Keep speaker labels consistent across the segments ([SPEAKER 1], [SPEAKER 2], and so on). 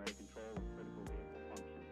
[SPEAKER 1] primary control of critical vehicle functions.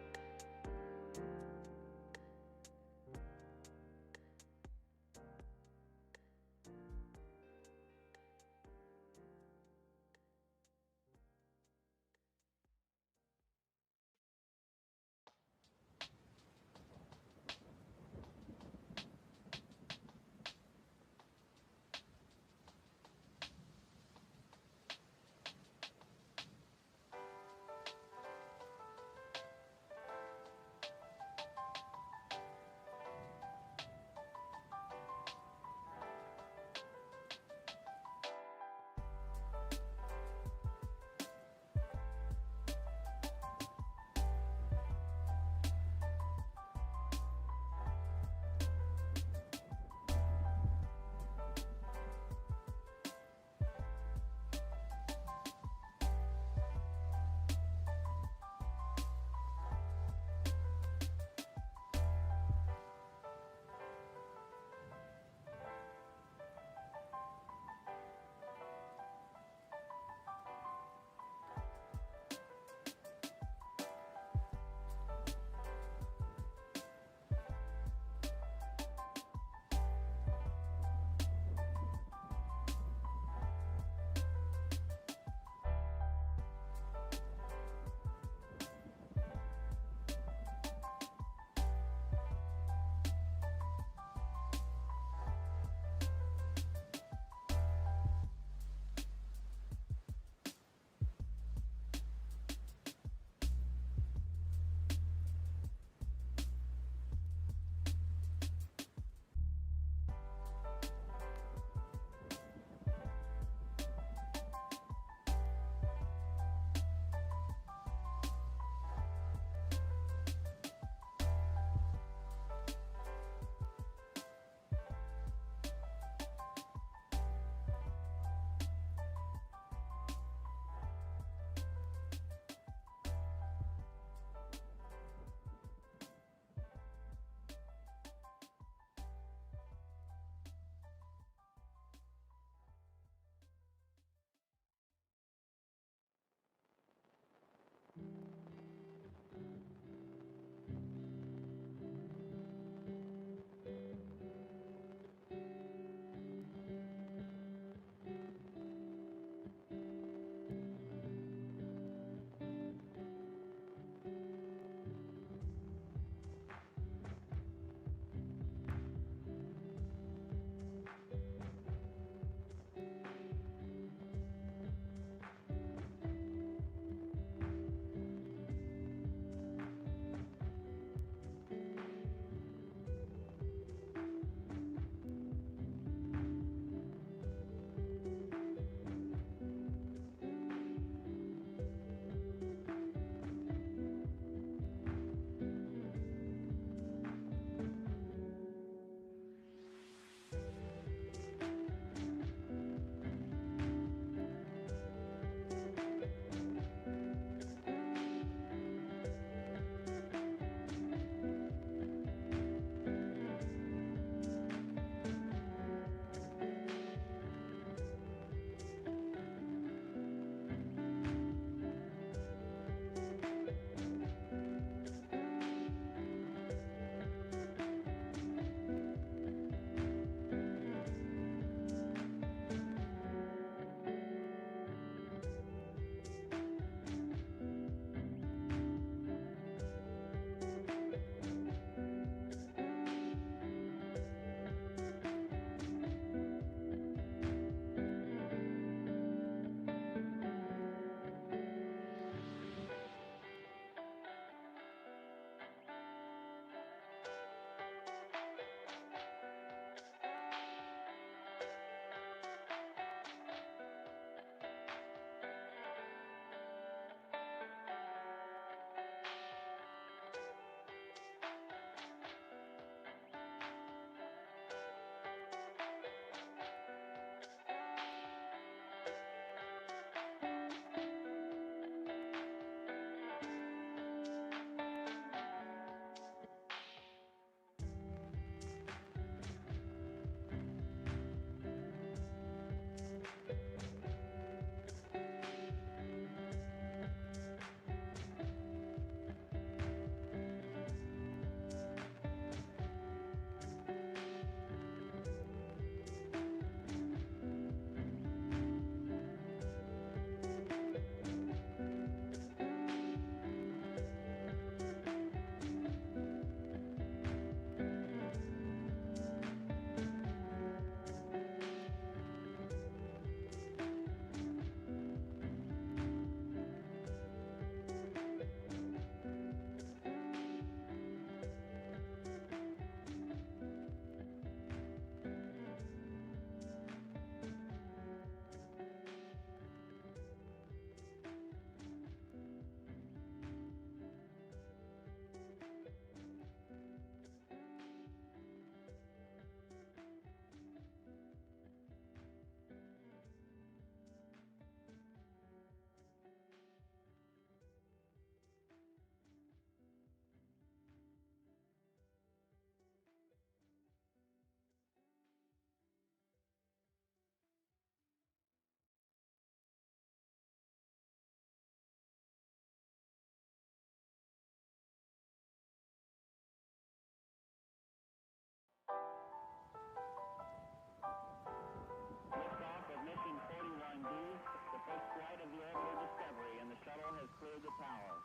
[SPEAKER 1] clear the tower.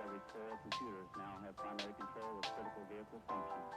[SPEAKER 1] Every core computers now have primary control of critical vehicle functions.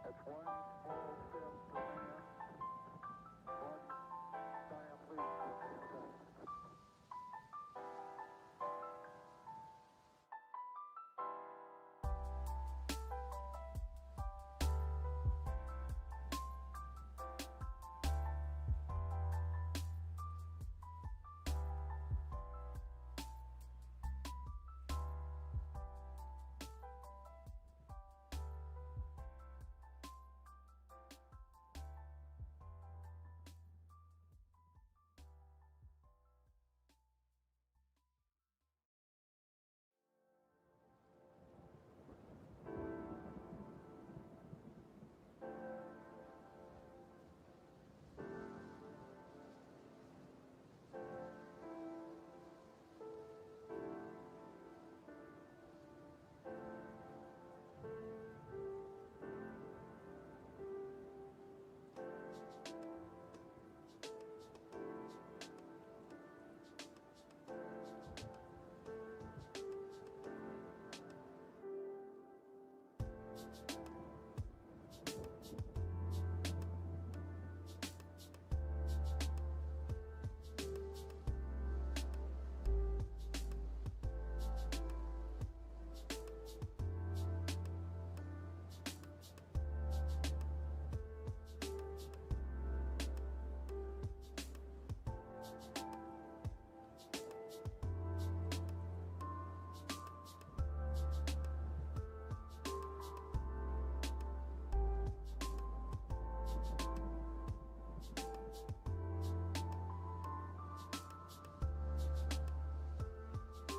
[SPEAKER 1] That's one small step for man, one giant leap for mankind.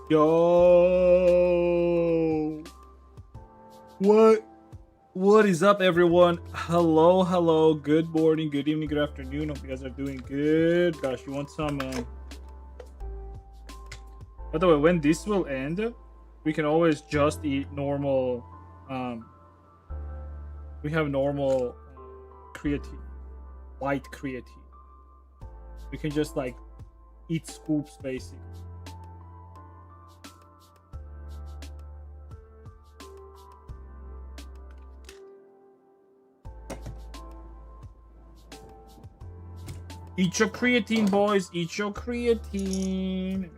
[SPEAKER 2] Yo, what is up, everyone? Hello, good morning, good evening, good afternoon. Hope you guys are doing good. Gosh, you want some by the way, when this will end, we can always just eat normal we have normal creatine, white creatine. We can just like eat scoops basically. Eat your creatine, boys. Eat your creatine.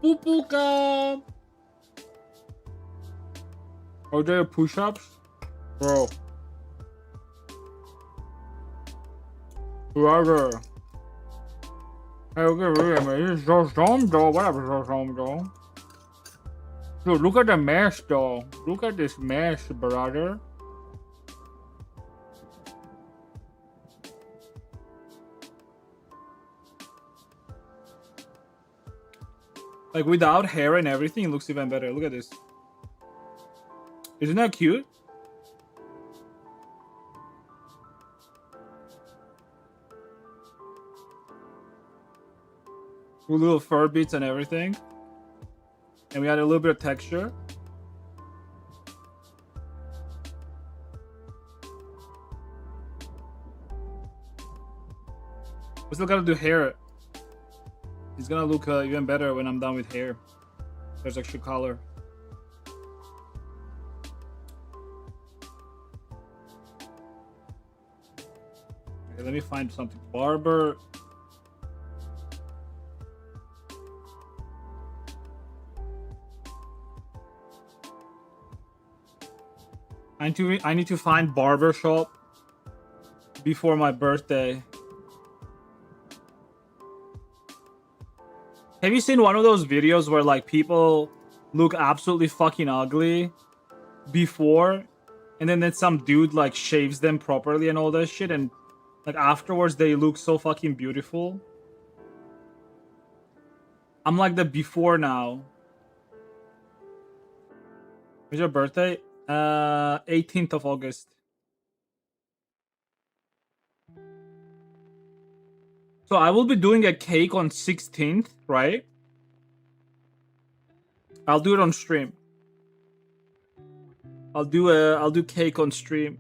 [SPEAKER 2] Pupuka. Are there push-ups? Bro. Brother. Hey, okay, wait a minute. This is so dumb, though. Whatever, so dumb, though. Dude, look at the mess, though. Look at this mess, brother. Like, without hair and everything, it looks even better. Look at this. Isn't that cute? with little fur bits and everything. And we had a little bit of texture. We still gotta do hair. It's gonna look even better when I'm done with hair. There's extra color. Okay, let me find something. Barber. I need to find barber shop before my birthday. Have you seen one of those videos where like people look absolutely fucking ugly before, and then some dude like shaves them properly and all that shit, and like afterwards they look so fucking beautiful? I'm like the before now. When's your birthday? 18th of August. So I will be doing a cake on 16th, right? I'll do it on stream. I'll do cake on stream.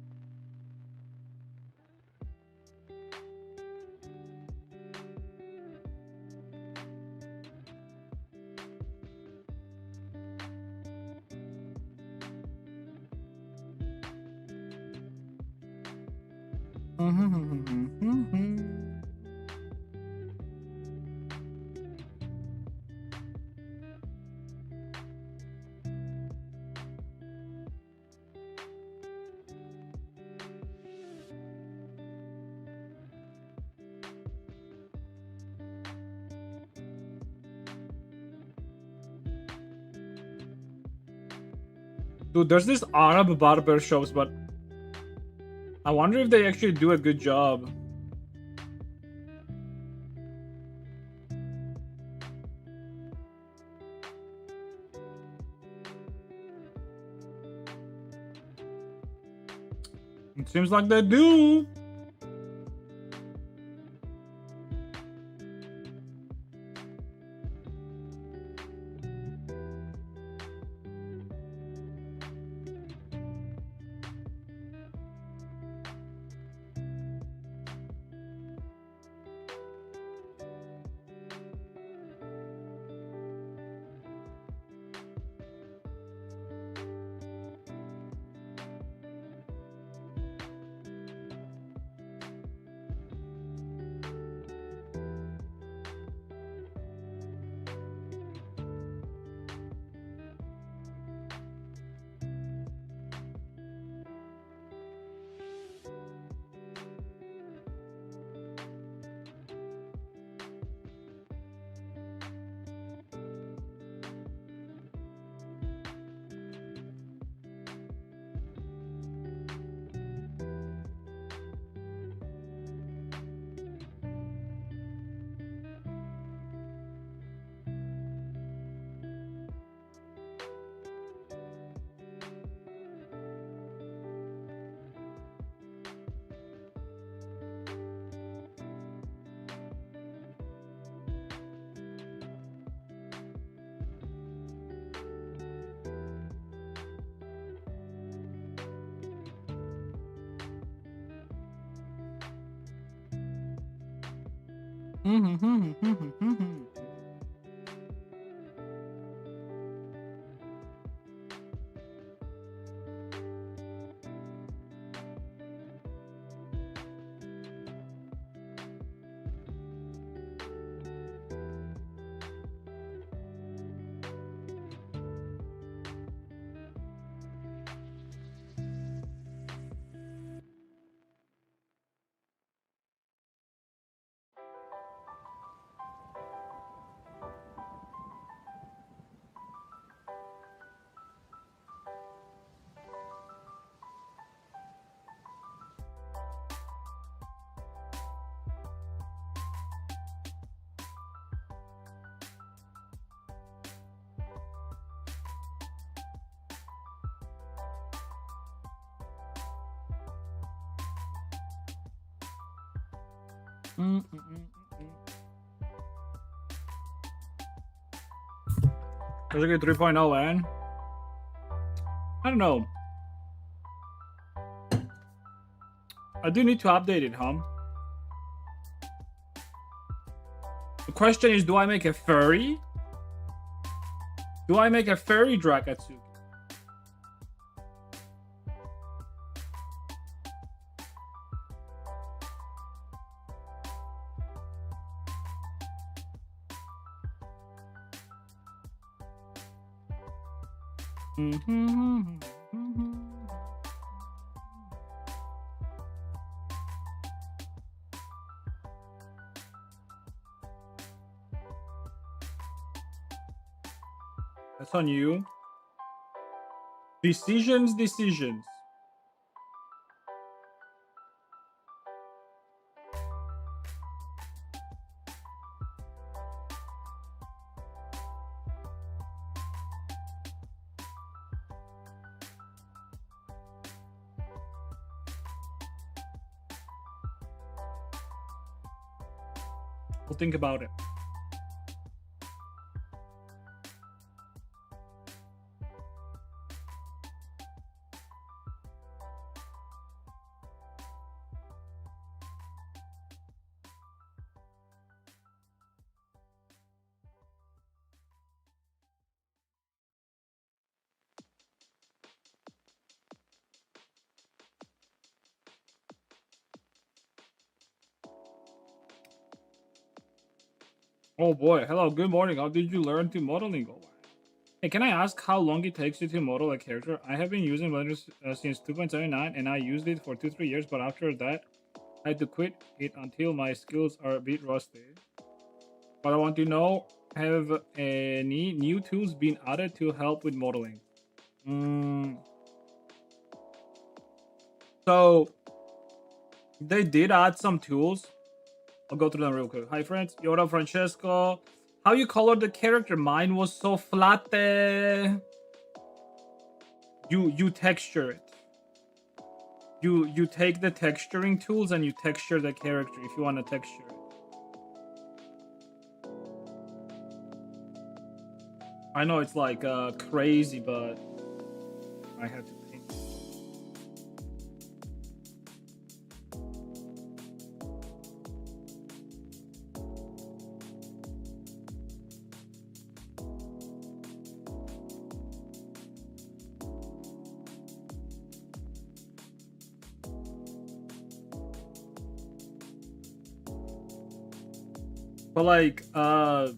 [SPEAKER 2] Dude, there's this Arab barber shops, but I wonder if they actually do a good job. It seems like they do. Basically 3.0, man. I don't know. I do need to update it, huh? The question is, do I make a furry? Do I make a furry Drakatsuki? That's on you. Decisions. We'll think about it. Oh boy, hello, good morning. How did you learn to modeling? Oh, hey, can I ask how long it takes you to model a character? I have been using Blender since 2.79 and I used it for 2-3 years, but after that, I had to quit it until my skills are a bit rusty. But I want to know, have any new tools been added to help with modeling? So, they did add some tools. I'll go through them real quick. Hi friends, Yoda Francesco. How you colored the character? Mine was so flat. You texture it. You take the texturing tools and you texture the character if you want to texture it. I know it's like crazy, but I had to paint it. But like I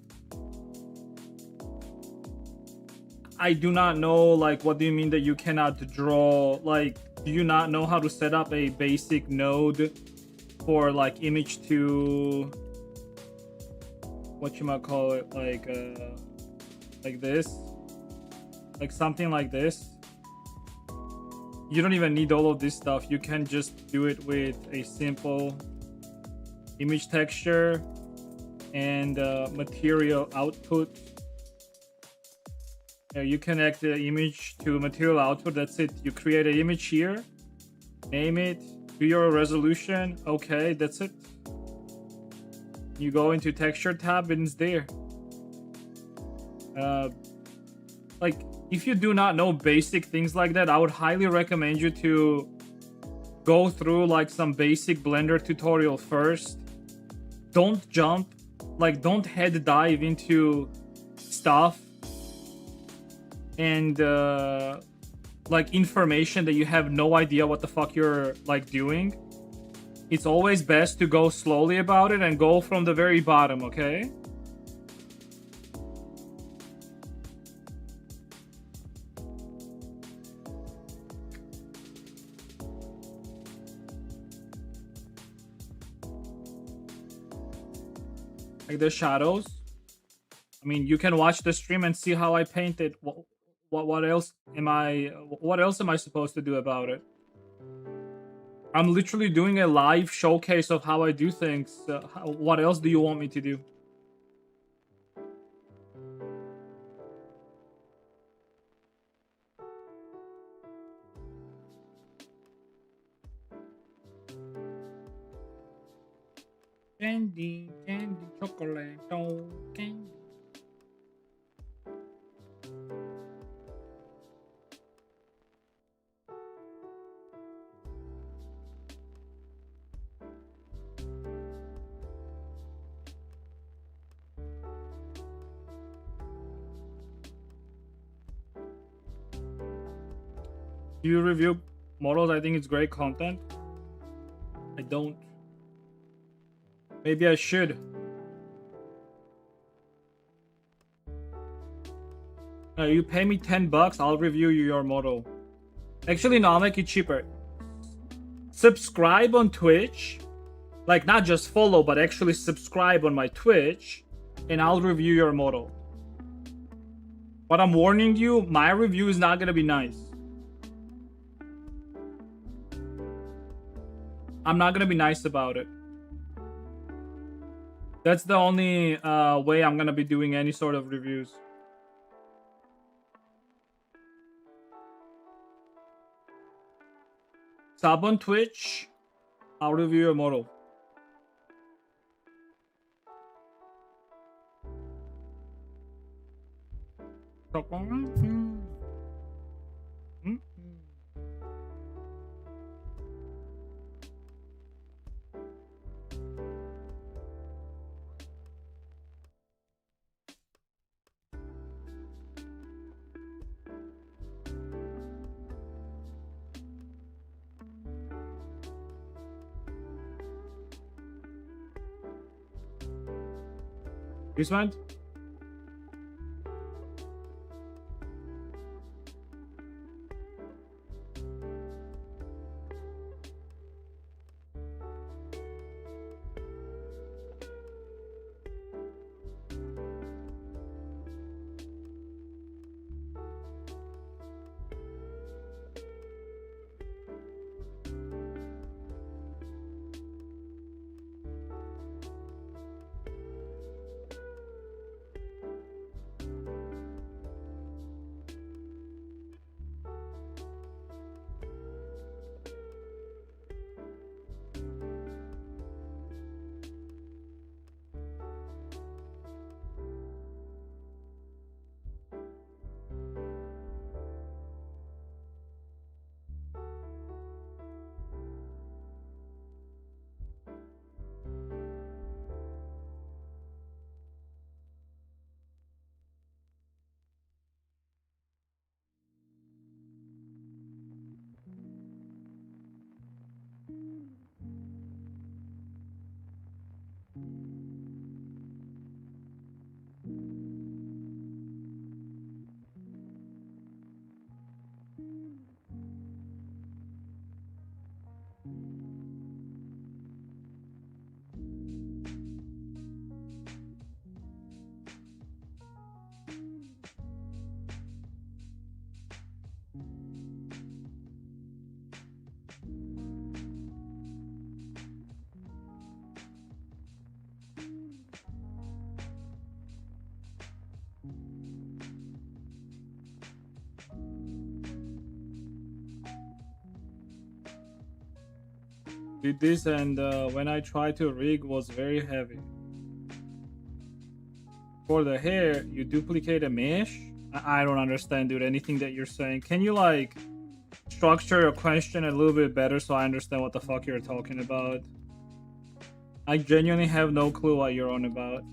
[SPEAKER 2] do not know, like, what do you mean that you cannot draw? Like, do you not know how to set up a basic node for like image to whatchamacallit, like this? Like something like this? You don't even need all of this stuff. You can just do it with a simple image texture and material output. You connect the image to material output. That's it. You create an image here, name it, do your resolution. Okay, that's it. You go into texture tab and it's there. Like, if you do not know basic things like that, I would highly recommend you to go through like some basic Blender tutorial first. Don't jump, like don't head dive into stuff and like information that you have no idea what the fuck you're like doing. It's always best to go slowly about it and go from the very bottom, okay? Like the shadows. I mean, you can watch the stream and see how I painted. What else am I supposed to do about it? I'm literally doing a live showcase of how I do things. What else do you want me to do? Candy, chocolate, candy. Do you review models? I think it's great content. I don't. Maybe I should. You pay me $10, I'll review you your model. Actually, no, I'll make it cheaper. Subscribe on Twitch. Like, not just follow, but actually subscribe on my Twitch. And I'll review your model. But I'm warning you, my review is not gonna be nice. I'm not gonna be nice about it. That's the only way I'm gonna be doing any sort of reviews. Sub on Twitch, I'll review your model. This one? Did this, and when I tried to rig was very heavy. For the hair, you duplicate a mesh? I don't understand, dude, anything that you're saying. Can you like structure your question a little bit better so I understand what the fuck you're talking about? I genuinely have no clue what you're on about.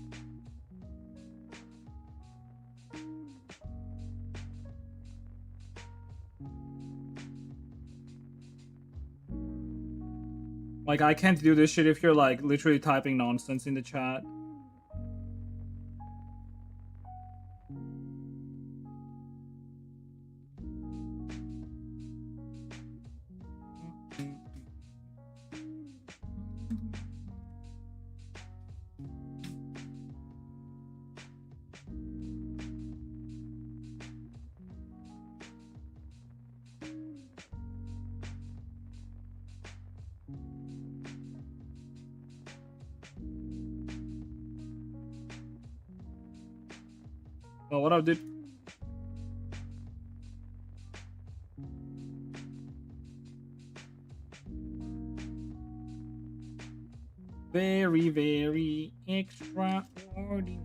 [SPEAKER 2] Like, I can't do this shit if you're like literally typing nonsense in the chat. Well, what up, dude? Very, very extraordinary.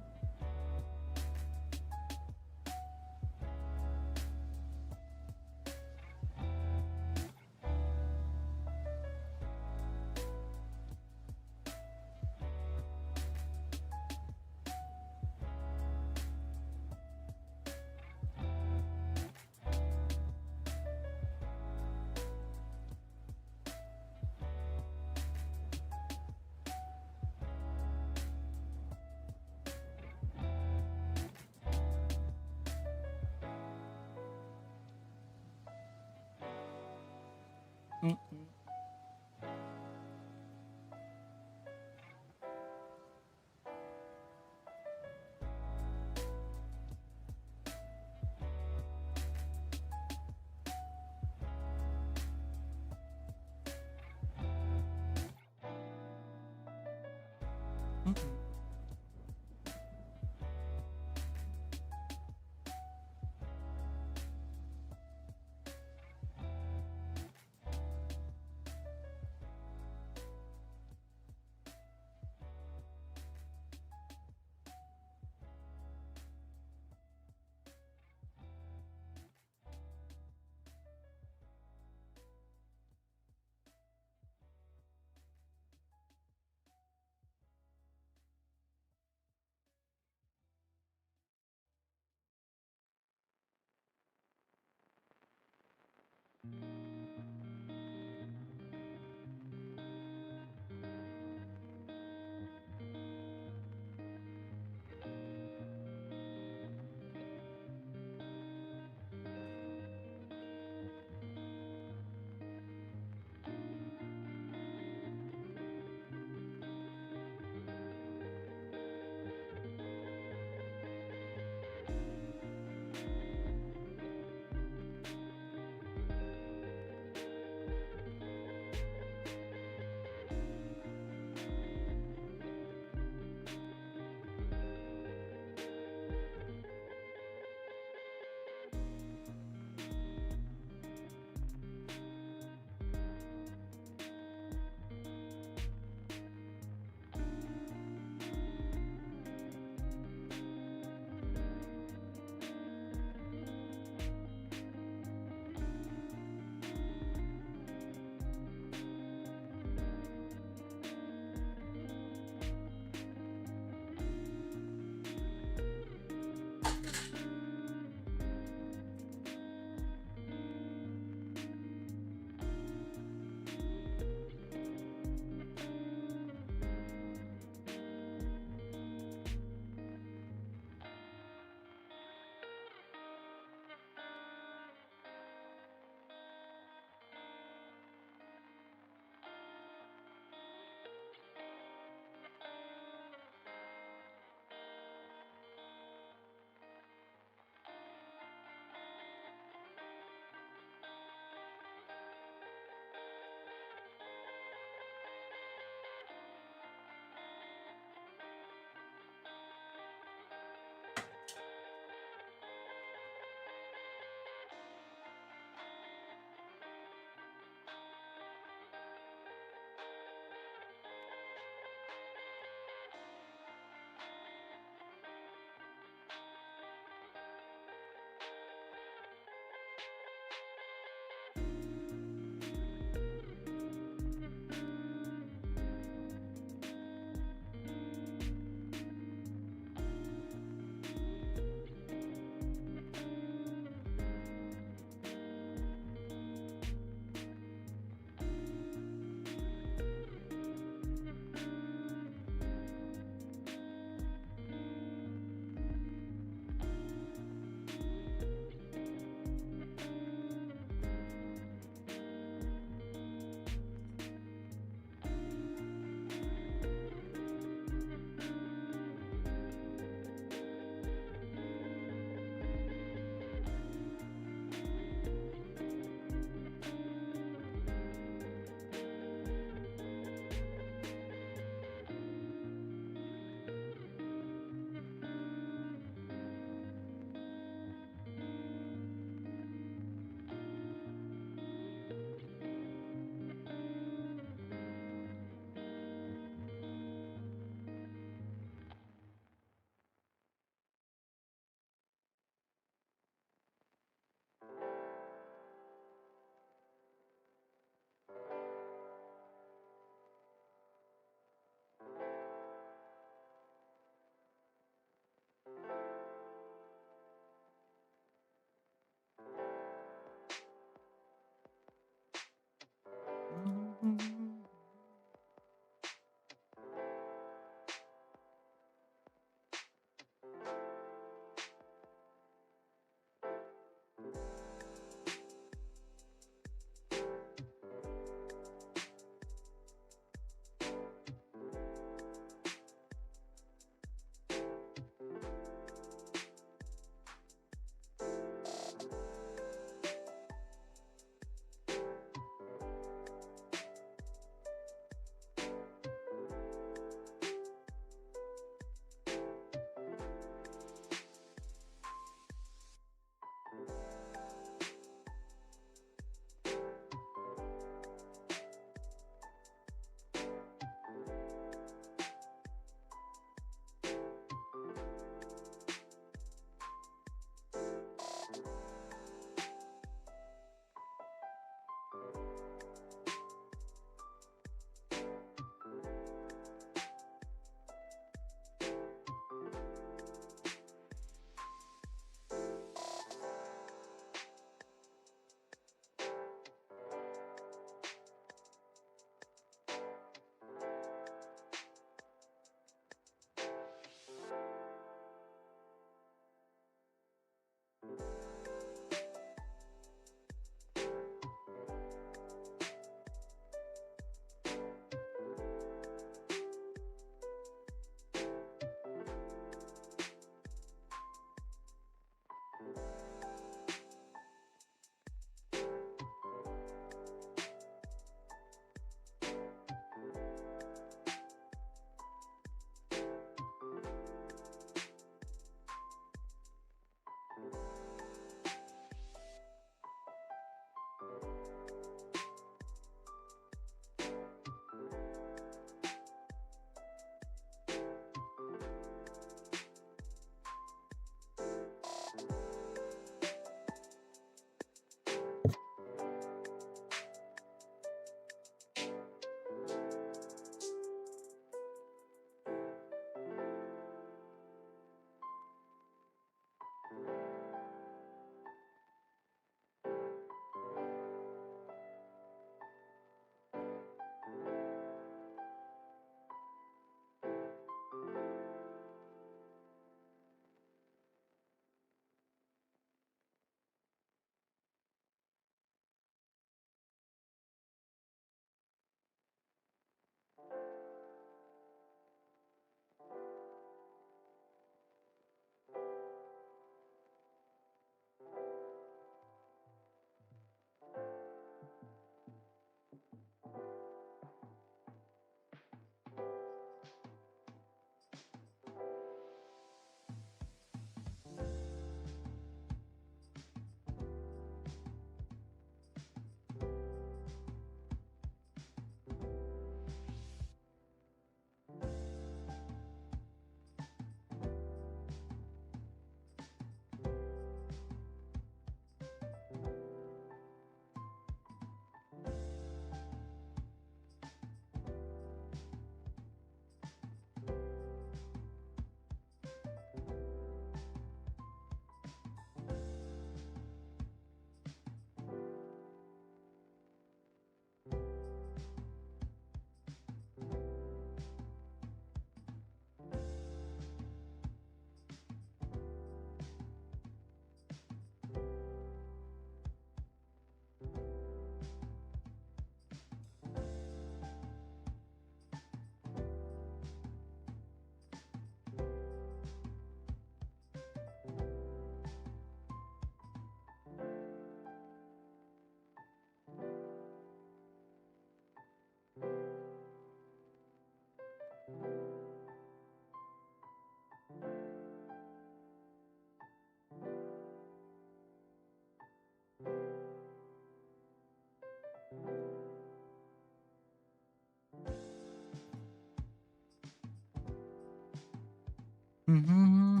[SPEAKER 2] Mm-hmm.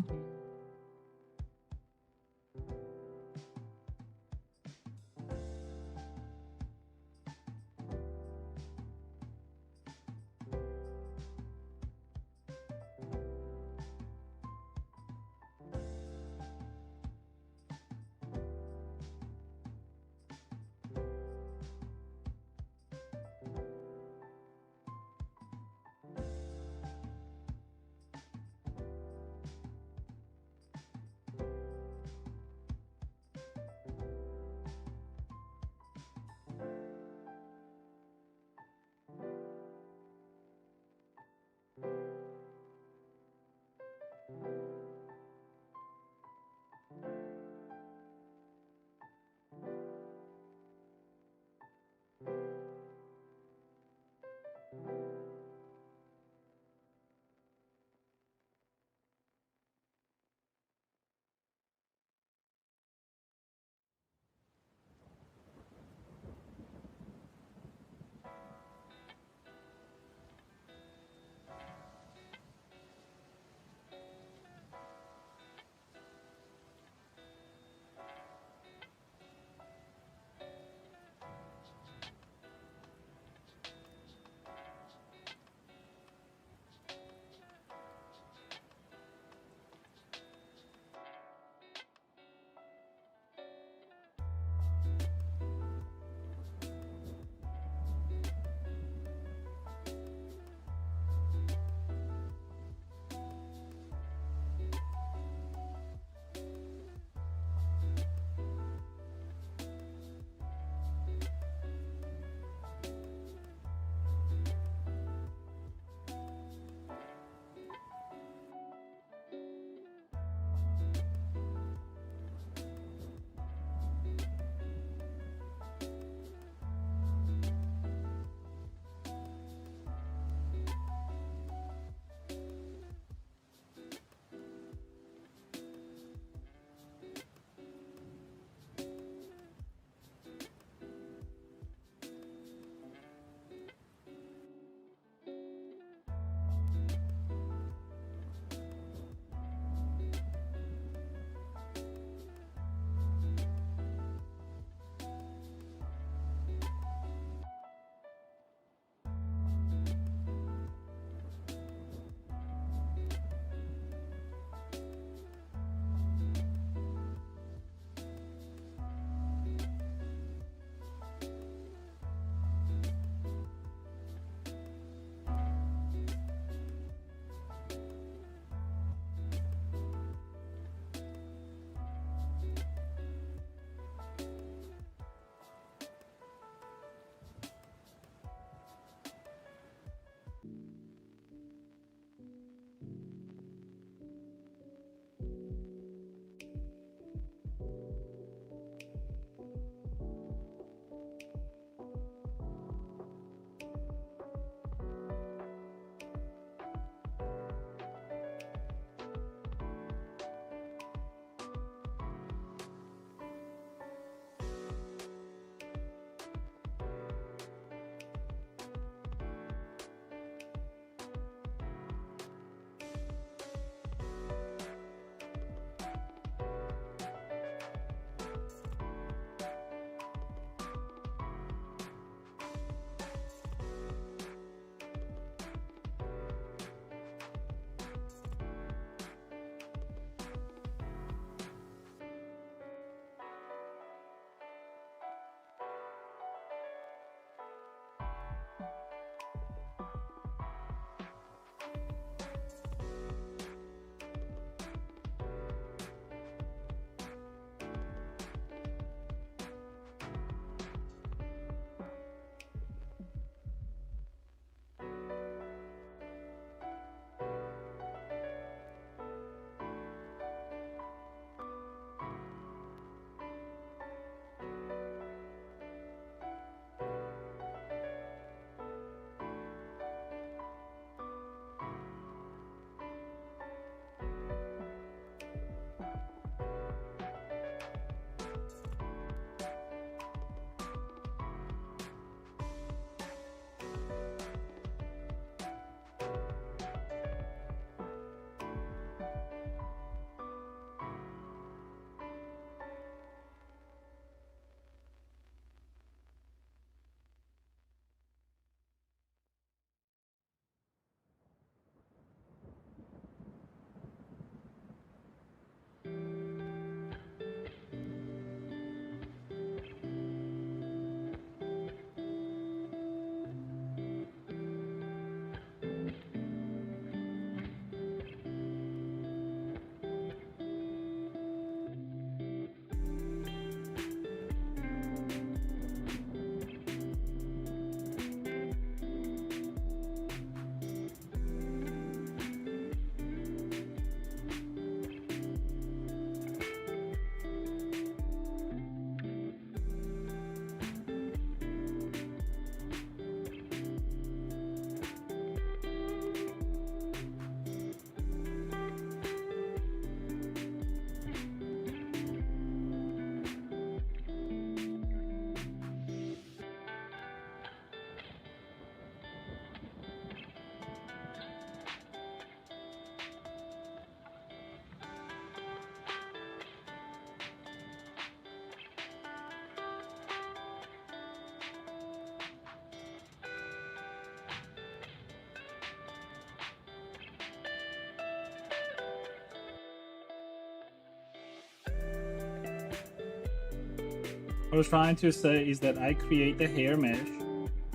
[SPEAKER 2] What I was trying to say is that I create the hair mesh,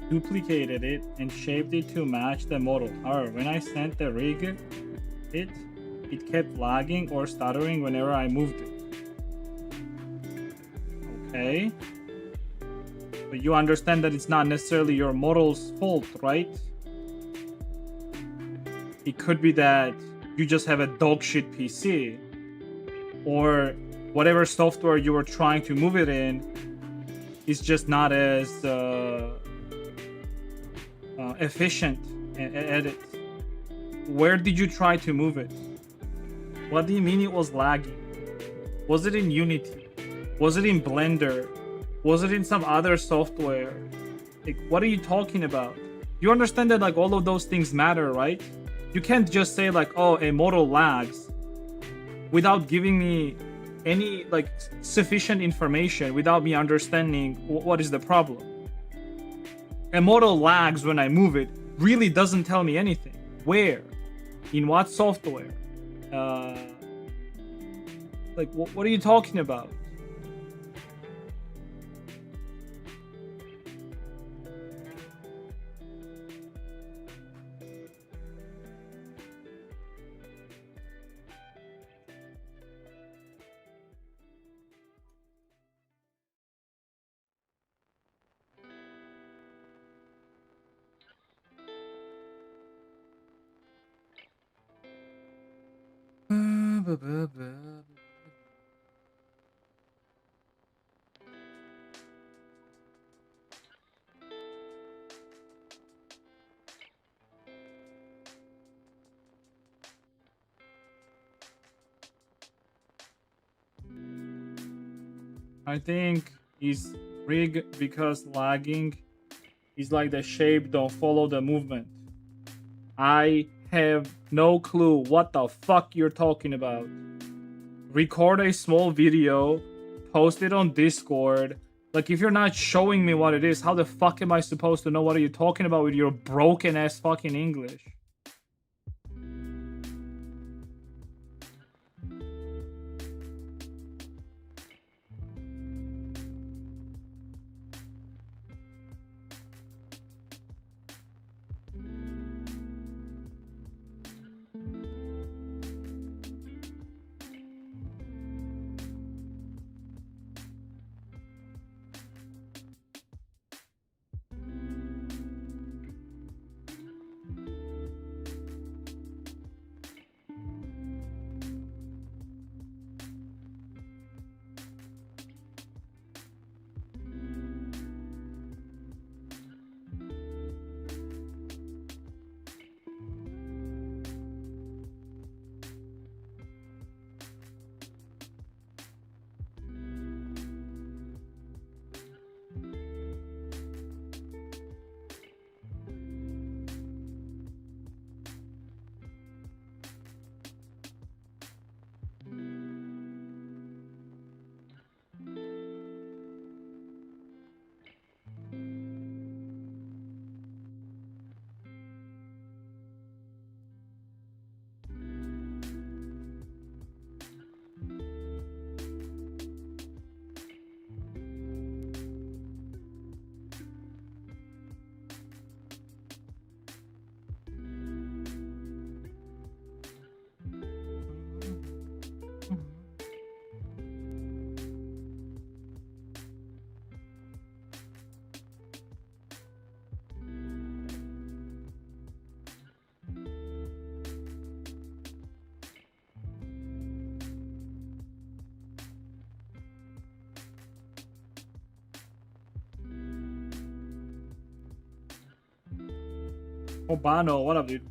[SPEAKER 2] duplicated it, and shaped it to match the model. However, when I sent the rig, it kept lagging or stuttering whenever I moved it. Okay. But you understand that it's not necessarily your model's fault, right? It could be that you just have a dogshit PC, or whatever software you were trying to move it in is just not as efficient at it. Where did you try to move it? What do you mean it was lagging? Was it in Unity? Was it in Blender? Was it in some other software? Like, what are you talking about? You understand that like all of those things matter, right? You can't just say like, oh, a model lags without giving me any like sufficient information, without me understanding what is the problem. A model lags when I move it really doesn't tell me anything. Where? In what software? Like, what are you talking about? I think is rig because lagging is like the shape don't follow the movement. I have no clue what the fuck you're talking about. Record a small video, post it on Discord. Like, if you're not showing me what it is, how the fuck am I supposed to know what are you talking about with your broken ass fucking English? Obano, what up, dude?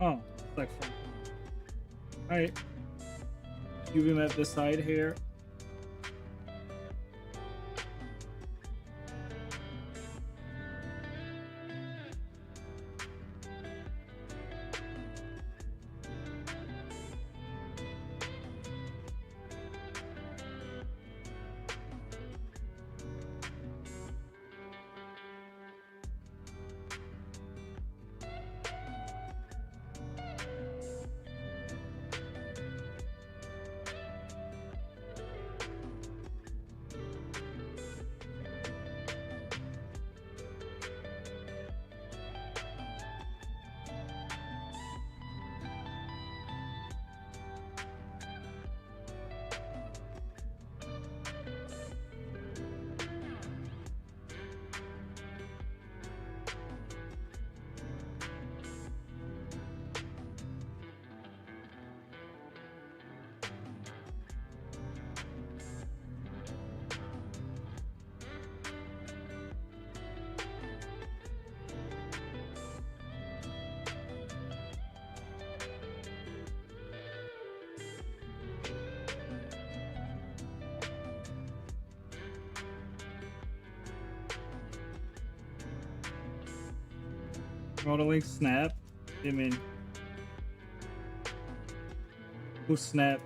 [SPEAKER 2] Oh, it's like fun. Alright. You him at the side here. Modeling snap. I mean, who snap?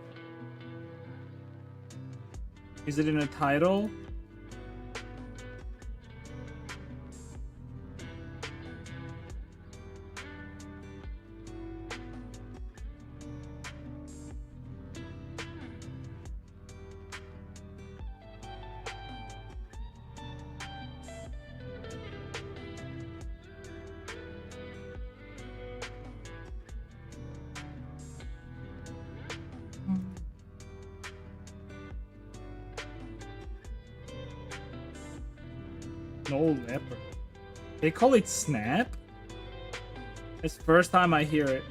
[SPEAKER 2] Is it in a title? No leopard. They call it snap? It's first time I hear it.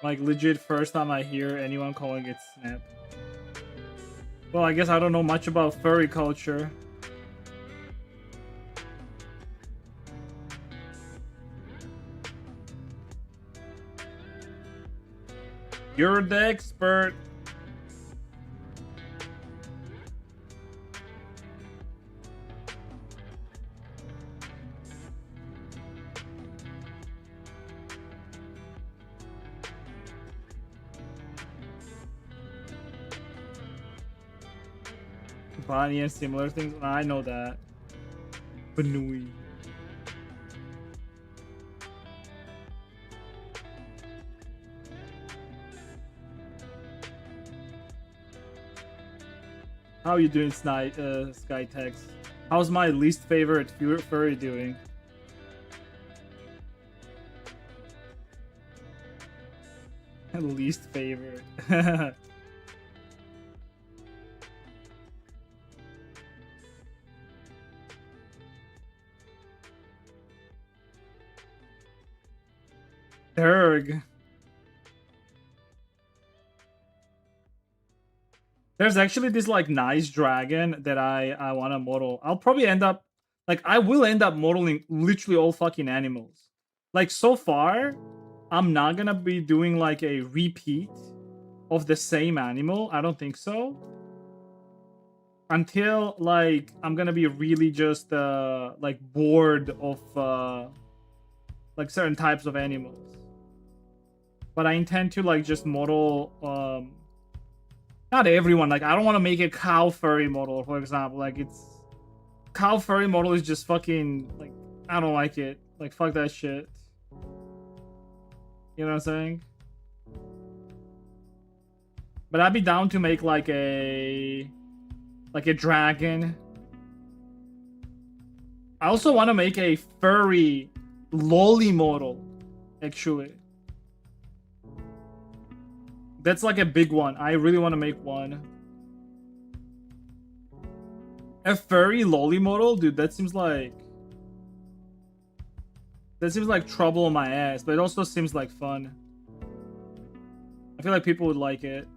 [SPEAKER 2] Like legit first time I hear anyone calling it snap. Well, I guess I don't know much about furry culture. You're the expert. Bonnie and similar things. I know that. Banui. How you doing, Skytex? How's my least favorite furry doing? Least favorite. Derg. There's actually this like nice dragon that I want to model. I'll probably end up like I will end up modeling literally all fucking animals. Like so far, I'm not gonna be doing like a repeat of the same animal. I don't think so. Until like I'm gonna be really just like bored of like certain types of animals. But I intend to like just model not everyone. Like I don't want to make a cow furry model, for example. Like it's cow furry model is just fucking like I don't like it. Like fuck that shit. You know what I'm saying? But I'd be down to make like a dragon. I also want to make a furry lolly model, actually. That's like a big one. I really want to make one. A furry lolly model? Dude, that seems like trouble on my ass, but it also seems like fun. I feel like people would like it.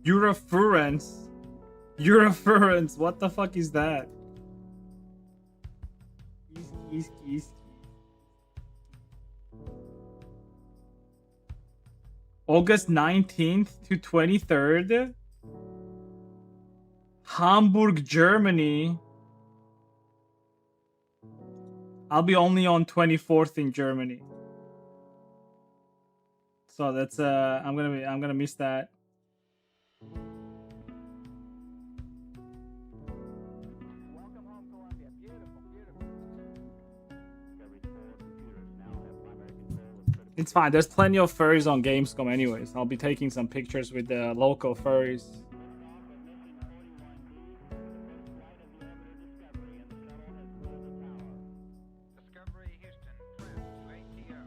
[SPEAKER 2] Eurofurence. Eurofurence. What the fuck is that? East. August 19th to 23rd. Hamburg, Germany. I'll be only on 24th in Germany. So that's I'm gonna miss that.
[SPEAKER 1] Welcome home, Columbia. Beautiful, beautiful.
[SPEAKER 2] It's fine. There's plenty of furries on Gamescom anyways. I'll be taking some pictures with the local furries.
[SPEAKER 1] Discovery Houston, trim to ATO.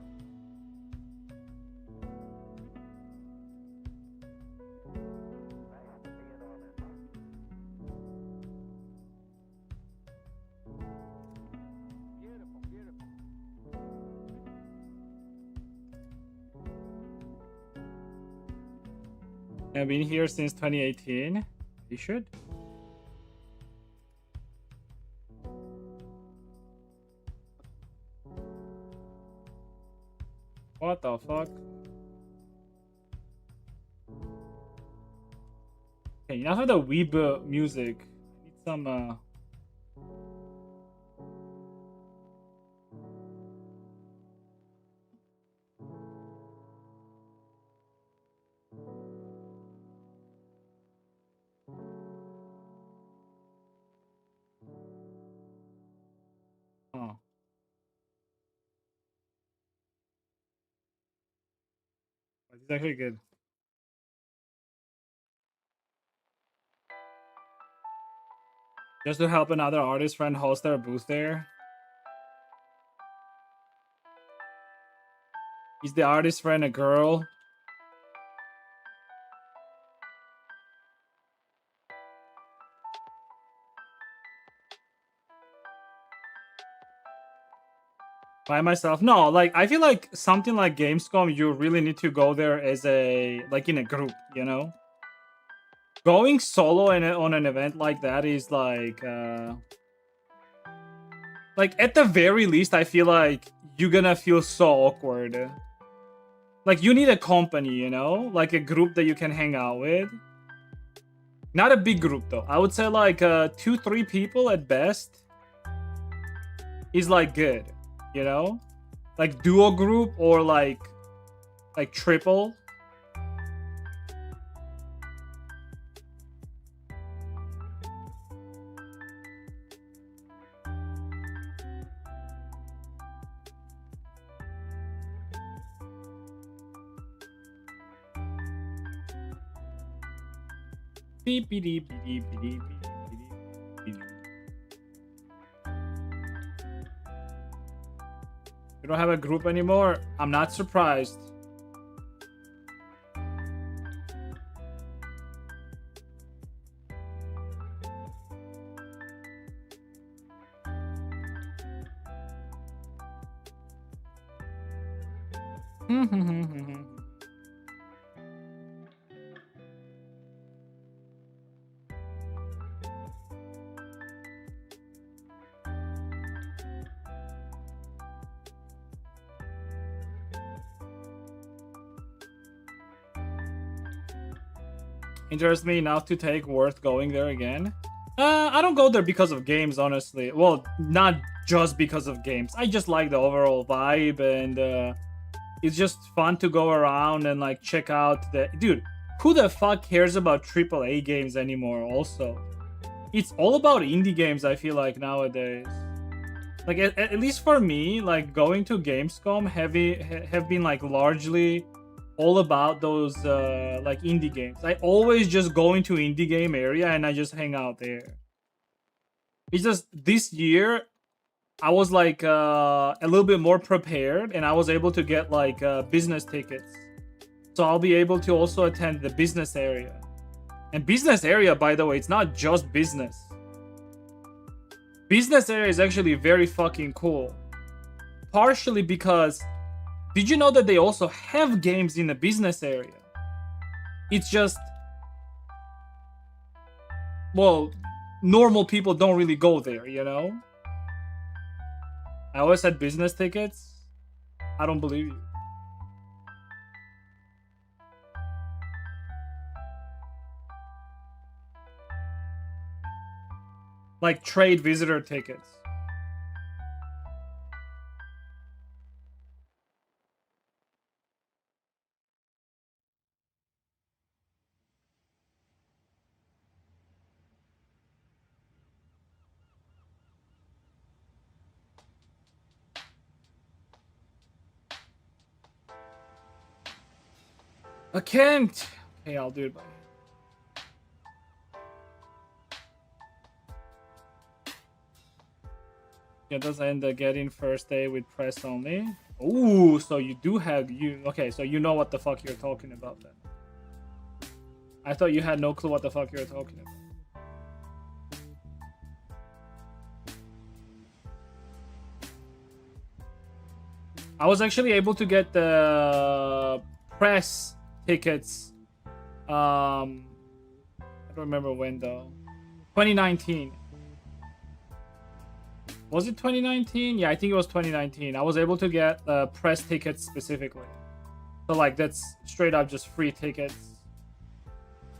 [SPEAKER 1] Beautiful, beautiful.
[SPEAKER 2] I've been here since 2018. You should. What the fuck? Okay, enough of the weeb music. I need some oh. It's actually good. Just to help another artist friend host their booth there. Is the artist friend a girl? By myself? No, like I feel like something like Gamescom, you really need to go there as a like in a group, you know? Going solo on an event like that is like at the very least I feel like you're gonna feel so awkward. Like you need a company, you know? Like a group that you can hang out with. Not a big group though. I would say like 2-3 people at best is like good, you know? Like duo group or like triple. Beep, beep, beep, beep, beep, beep, beep, beep. We don't have a group anymore. I'm not surprised. Interests me enough to take worth going there again. I don't go there because of games, honestly. Well, not just because of games. I just like the overall vibe, and it's just fun to go around and like check out the dude. Who the fuck cares about AAA games anymore? Also, it's all about indie games. I feel like nowadays, like at least for me, like going to Gamescom have been like largely all about those like indie games. I always just go into indie game area and I just hang out there. It's just this year I was like a little bit more prepared and I was able to get like business tickets. So I'll be able to also attend the business area. And business area, by the way, it's not just business. Business area is actually very fucking cool. Partially because did you know that they also have games in the business area? It's just well, normal people don't really go there, you know? I always had business tickets. I don't believe you. Like trade visitor tickets. I can't. Okay, I'll do it by hand. Yeah, does end up getting first day with press only. Ooh, so you do have okay, so you know what the fuck you're talking about then. I thought you had no clue what the fuck you were talking about. I was actually able to get the press tickets. I don't remember when though. 2019. Was it 2019? Yeah, I think it was 2019. I was able to get press tickets specifically. So like that's straight up just free tickets.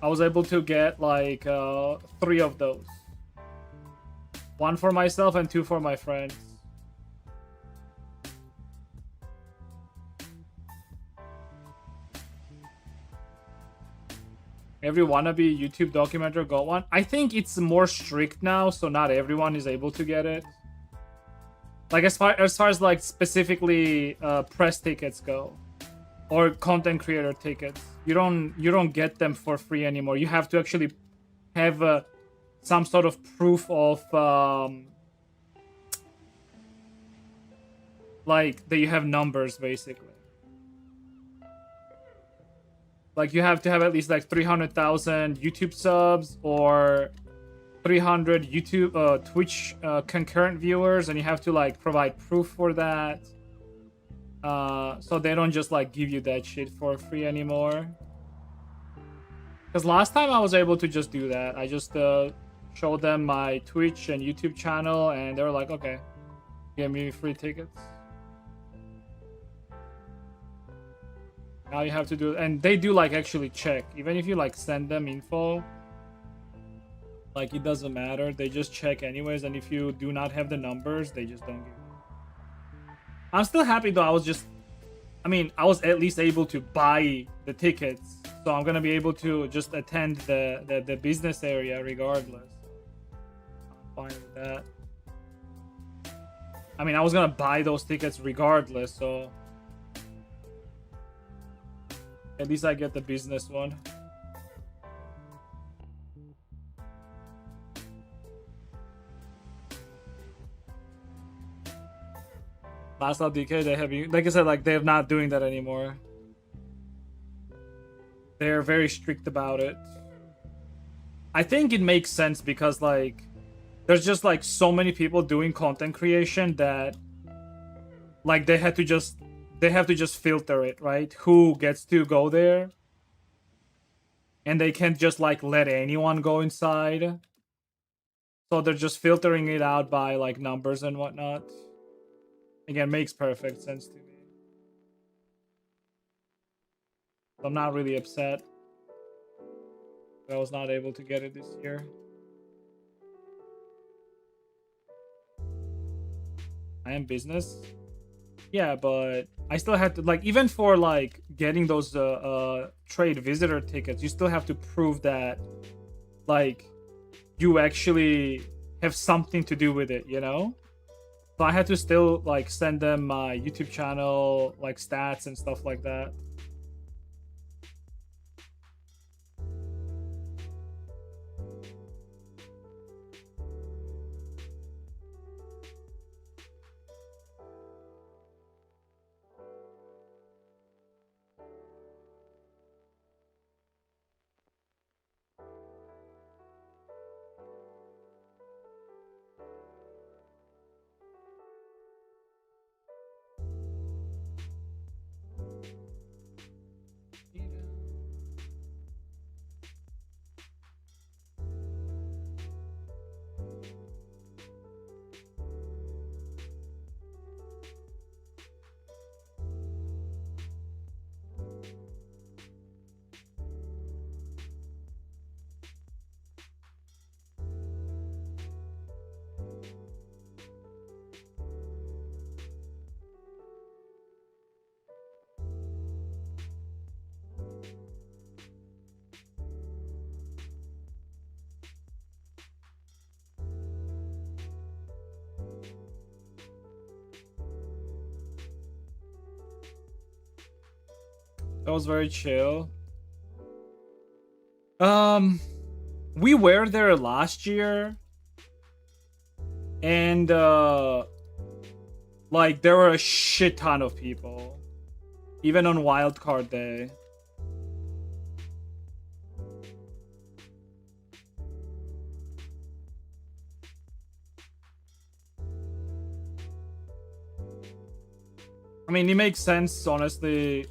[SPEAKER 2] I was able to get like 3 of those. 1 for myself and 2 for my friends. Every wannabe YouTube documenter got one. I think it's more strict now, so not everyone is able to get it. Like as far as like specifically press tickets go, or content creator tickets, you don't get them for free anymore. You have to actually have some sort of proof of like that you have numbers basically. Like you have to have at least like 300,000 YouTube subs or 300 YouTube Twitch concurrent viewers, and you have to like provide proof for that. So they don't just like give you that shit for free anymore. Because last time I was able to just do that. I just showed them my Twitch and YouTube channel, and they were like, okay, give me free tickets. Now you have to do, and they do like actually check. Even if you like send them info, like it doesn't matter. They just check anyways, and if you do not have the numbers, they just don't give you. I'm still happy though. I was at least able to buy the tickets, so I'm gonna be able to just attend the business area regardless. I'm fine with that. I mean, I was gonna buy those tickets regardless, so at least I get the business one. Last LDK, they have, like I said, like they're not doing that anymore. They're very strict about it. I think it makes sense because like there's just like so many people doing content creation that like they have to just filter it, right? Who gets to go there? And they can't just like let anyone go inside. So they're just filtering it out by like numbers and whatnot. Again, makes perfect sense to me. I'm not really upset that I was not able to get it this year. I am business. Yeah, but I still had to like, even for like getting those trade visitor tickets, you still have to prove that like you actually have something to do with it, you know? So I had to still like send them my YouTube channel, like stats and stuff like that. That was very chill. We were there last year, and like there were a shit ton of people, even on wildcard day. I mean, it makes sense, honestly,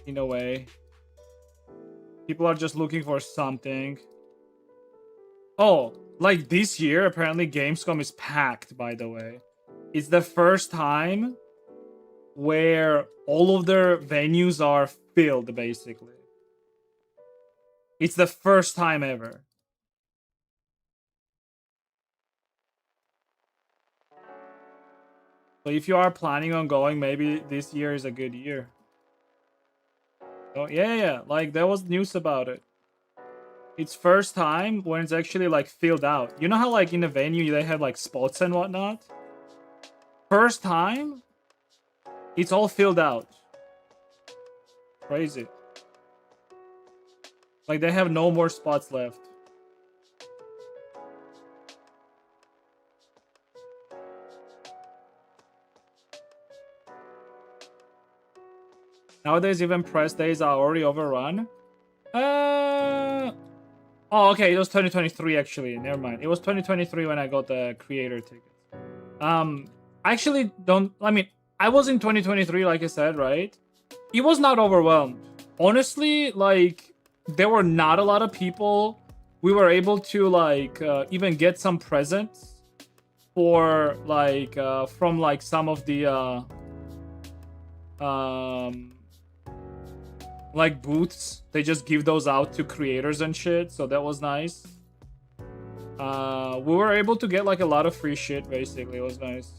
[SPEAKER 2] in a way. People are just looking for something. Oh, like this year, apparently Gamescom is packed, by the way. It's the first time where all of their venues are filled, basically. It's the first time ever. So if you are planning on going, maybe this year is a good year. Oh, yeah. Like, there was news about it. It's first time when it's actually, like, filled out. You know how, like, in a venue, they have, like, spots and whatnot? First time, it's all filled out. Crazy. Like, they have no more spots left. Nowadays, even press days are already overrun. Oh, okay, it was 2023, actually. Never mind. It was 2023 when I got the creator tickets. I actually don't... I mean, I was in 2023, like I said, right? It was not overwhelmed. Honestly, like, there were not a lot of people. We were able to, like, even get some presents for, like, from, like, some of the, like, booths. They just give those out to creators and shit, so that was nice. We were able to get, like, a lot of free shit, basically. It was nice.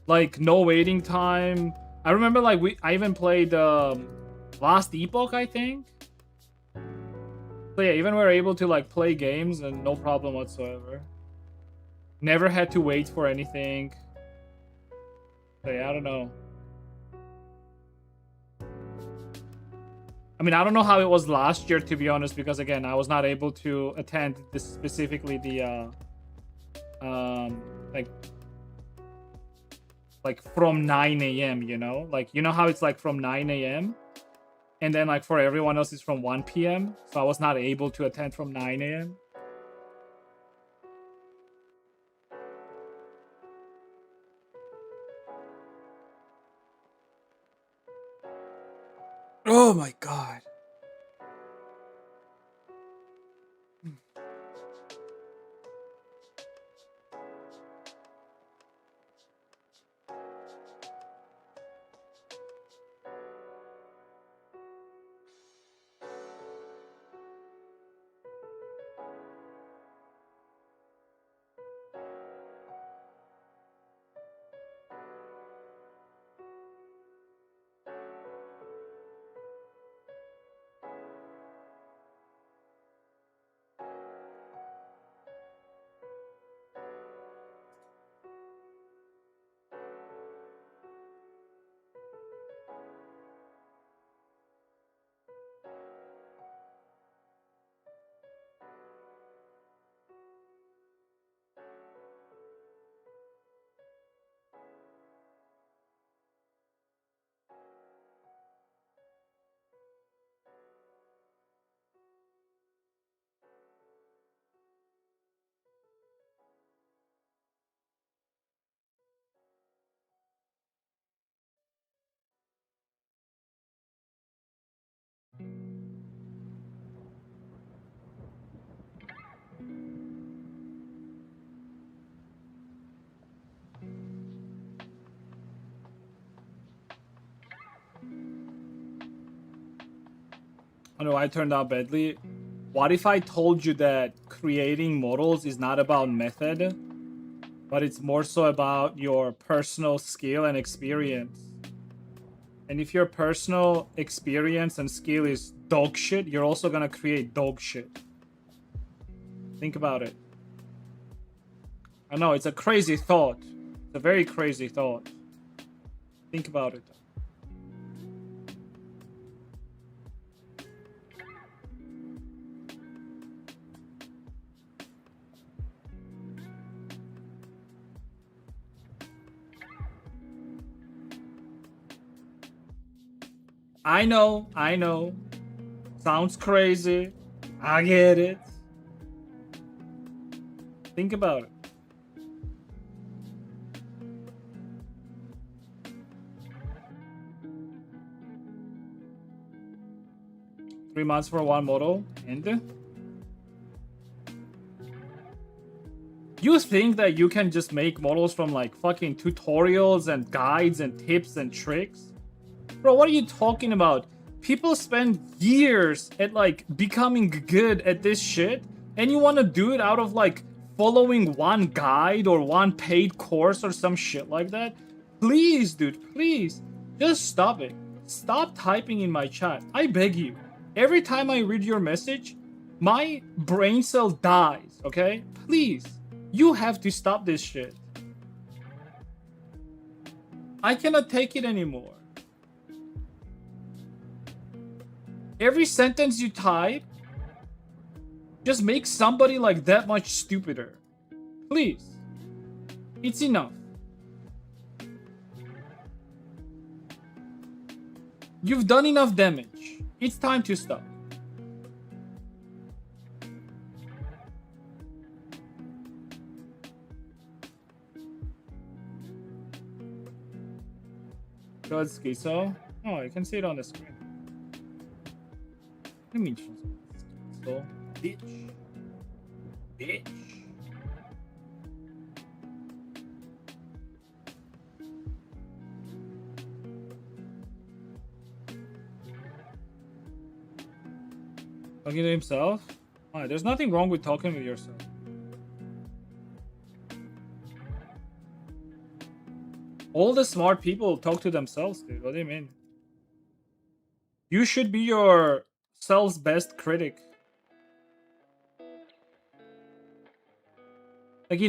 [SPEAKER 2] Like, no waiting time. I remember, like, I even played Last Epoch, I think. So yeah, even we were able to, like, play games and no problem whatsoever. Never had to wait for anything. So yeah, I don't know. I mean, I don't know how it was last year, to be honest, because again, I was not able to attend this, specifically the like from 9 a.m., you know? Like, you know how it's like from 9 a.m.? And then, like, for everyone else, it's from 1 p.m. So I was not able to attend from 9 a.m. Oh my god. I know I turned out badly. What if I told you that creating models is not about method, but it's more so about your personal skill and experience? And if your personal experience and skill is dog shit, you're also gonna create dog shit. Think about it. I know, it's a crazy thought. It's a very crazy thought. Think about it. I know. Sounds crazy. I get it. Think about it. Three months for one model, and you think that you can just make models from like fucking tutorials and guides and tips and tricks? Bro, what are you talking about? People spend years at like becoming good at this shit, and you want to do it out of like following one guide or one paid course or some shit like that? Please, dude, please. Just stop it. Stop typing in my chat. I beg you. Every time I read your message, my brain cell dies, okay? Please. You have to stop this shit. I cannot take it anymore. Every sentence you type just makes somebody like that much stupider. Please. It's enough. You've done enough damage. It's time to stop. So it's schizo. Oh, I can see it on the screen. What do you mean schizo? Bitch. Bitch. Talking to himself? Oh, there's nothing wrong with talking with yourself. All the smart people talk to themselves, dude. What do you mean? You should be your self's best critic. Like,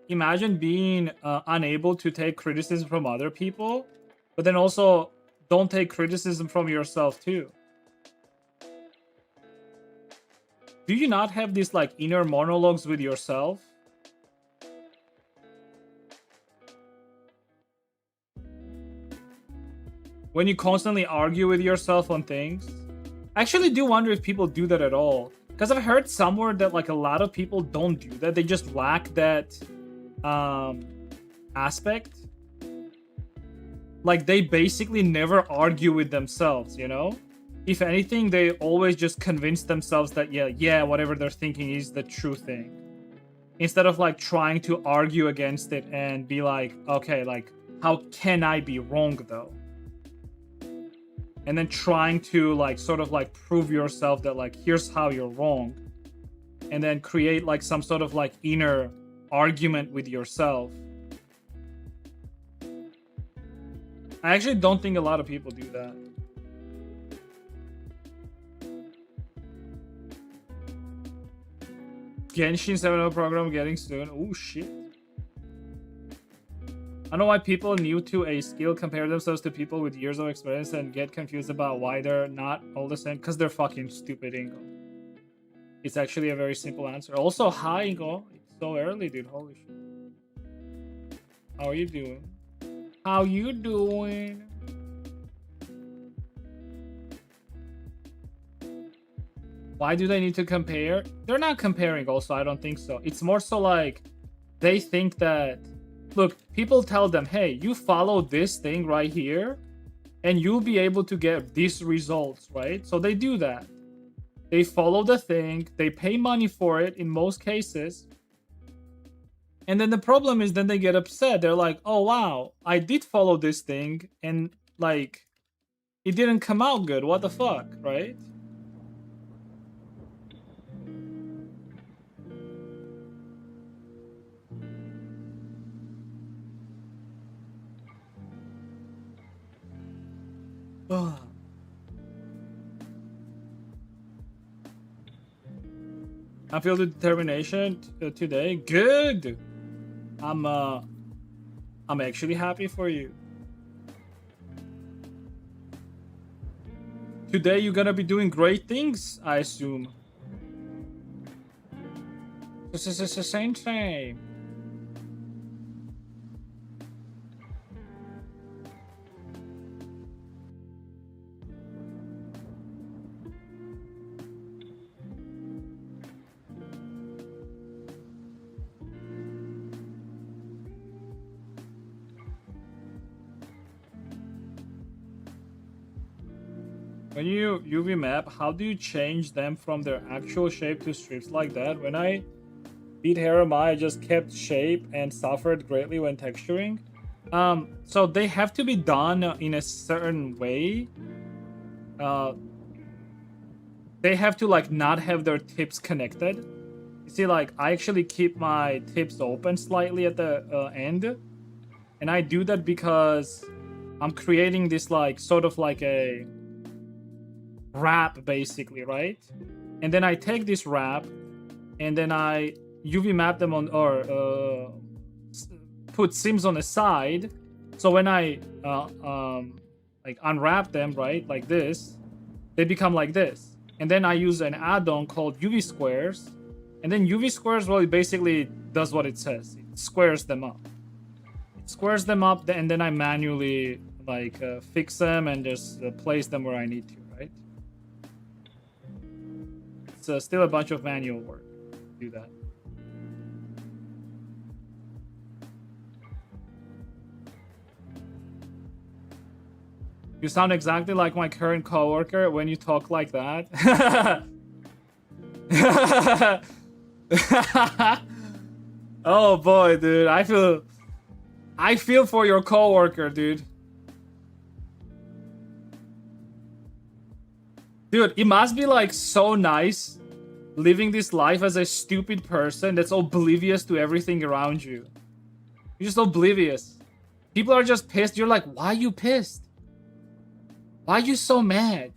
[SPEAKER 2] imagine being unable to take criticism from other people, but then also don't take criticism from yourself too. Do you not have these like inner monologues with yourself? When you constantly argue with yourself on things? I actually do wonder if people do that at all. Because I've heard somewhere that like a lot of people don't do that. They just lack that aspect. Like they basically never argue with themselves, you know? If anything, they always just convince themselves that yeah, whatever they're thinking is the true thing. Instead of like trying to argue against it and be like, okay, like how can I be wrong though? And then trying to like sort of like prove yourself that like here's how you're wrong. And then create like some sort of like inner argument with yourself. I actually don't think a lot of people do that. Genshin 7.0 program getting soon. Oh shit. I don't know why people new to a skill compare themselves to people with years of experience and get confused about why they're not all the same. Because they're fucking stupid, Ingo. It's actually a very simple answer. Also, hi, Ingo. It's so early, dude. Holy shit. How are you doing? How you doing? Why do they need to compare? They're not comparing also, I don't think so. It's more so like they think that, look, people tell them, hey, you follow this thing right here and you'll be able to get these results, right? So they do that. They follow the thing, they pay money for it in most cases. And then the problem is then they get upset. They're like, oh, wow, I did follow this thing and like it didn't come out good. What the fuck, right? I feel the determination today. Good. I'm actually happy for you. Today you're gonna be doing great things, I assume. This is the same thing. When you UV map, how do you change them from their actual shape to strips like that? When I beat Harama, I just kept shape and suffered greatly when texturing. So they have to be done in a certain way. They have to like not have their tips connected. You see, like I actually keep my tips open slightly at the end, and I do that because I'm creating this like sort of like a wrap basically, right? And then I take this wrap and then I UV map them on or put sims on the side. So when I like unwrap them, right, like this, they become like this. And then I use an add-on called UV squares, and then UV squares, well, it basically does what it says. It squares them up. It squares them up, and then I manually like fix them and just place them where I need to, right? It's still a bunch of manual work to do that. You sound exactly like my current coworker when you talk like that. Oh boy, dude. I feel for your coworker, dude. Dude, it must be like so nice living this life as a stupid person that's oblivious to everything around you. You're just oblivious. People are just pissed. You're like, why are you pissed? Why are you so mad?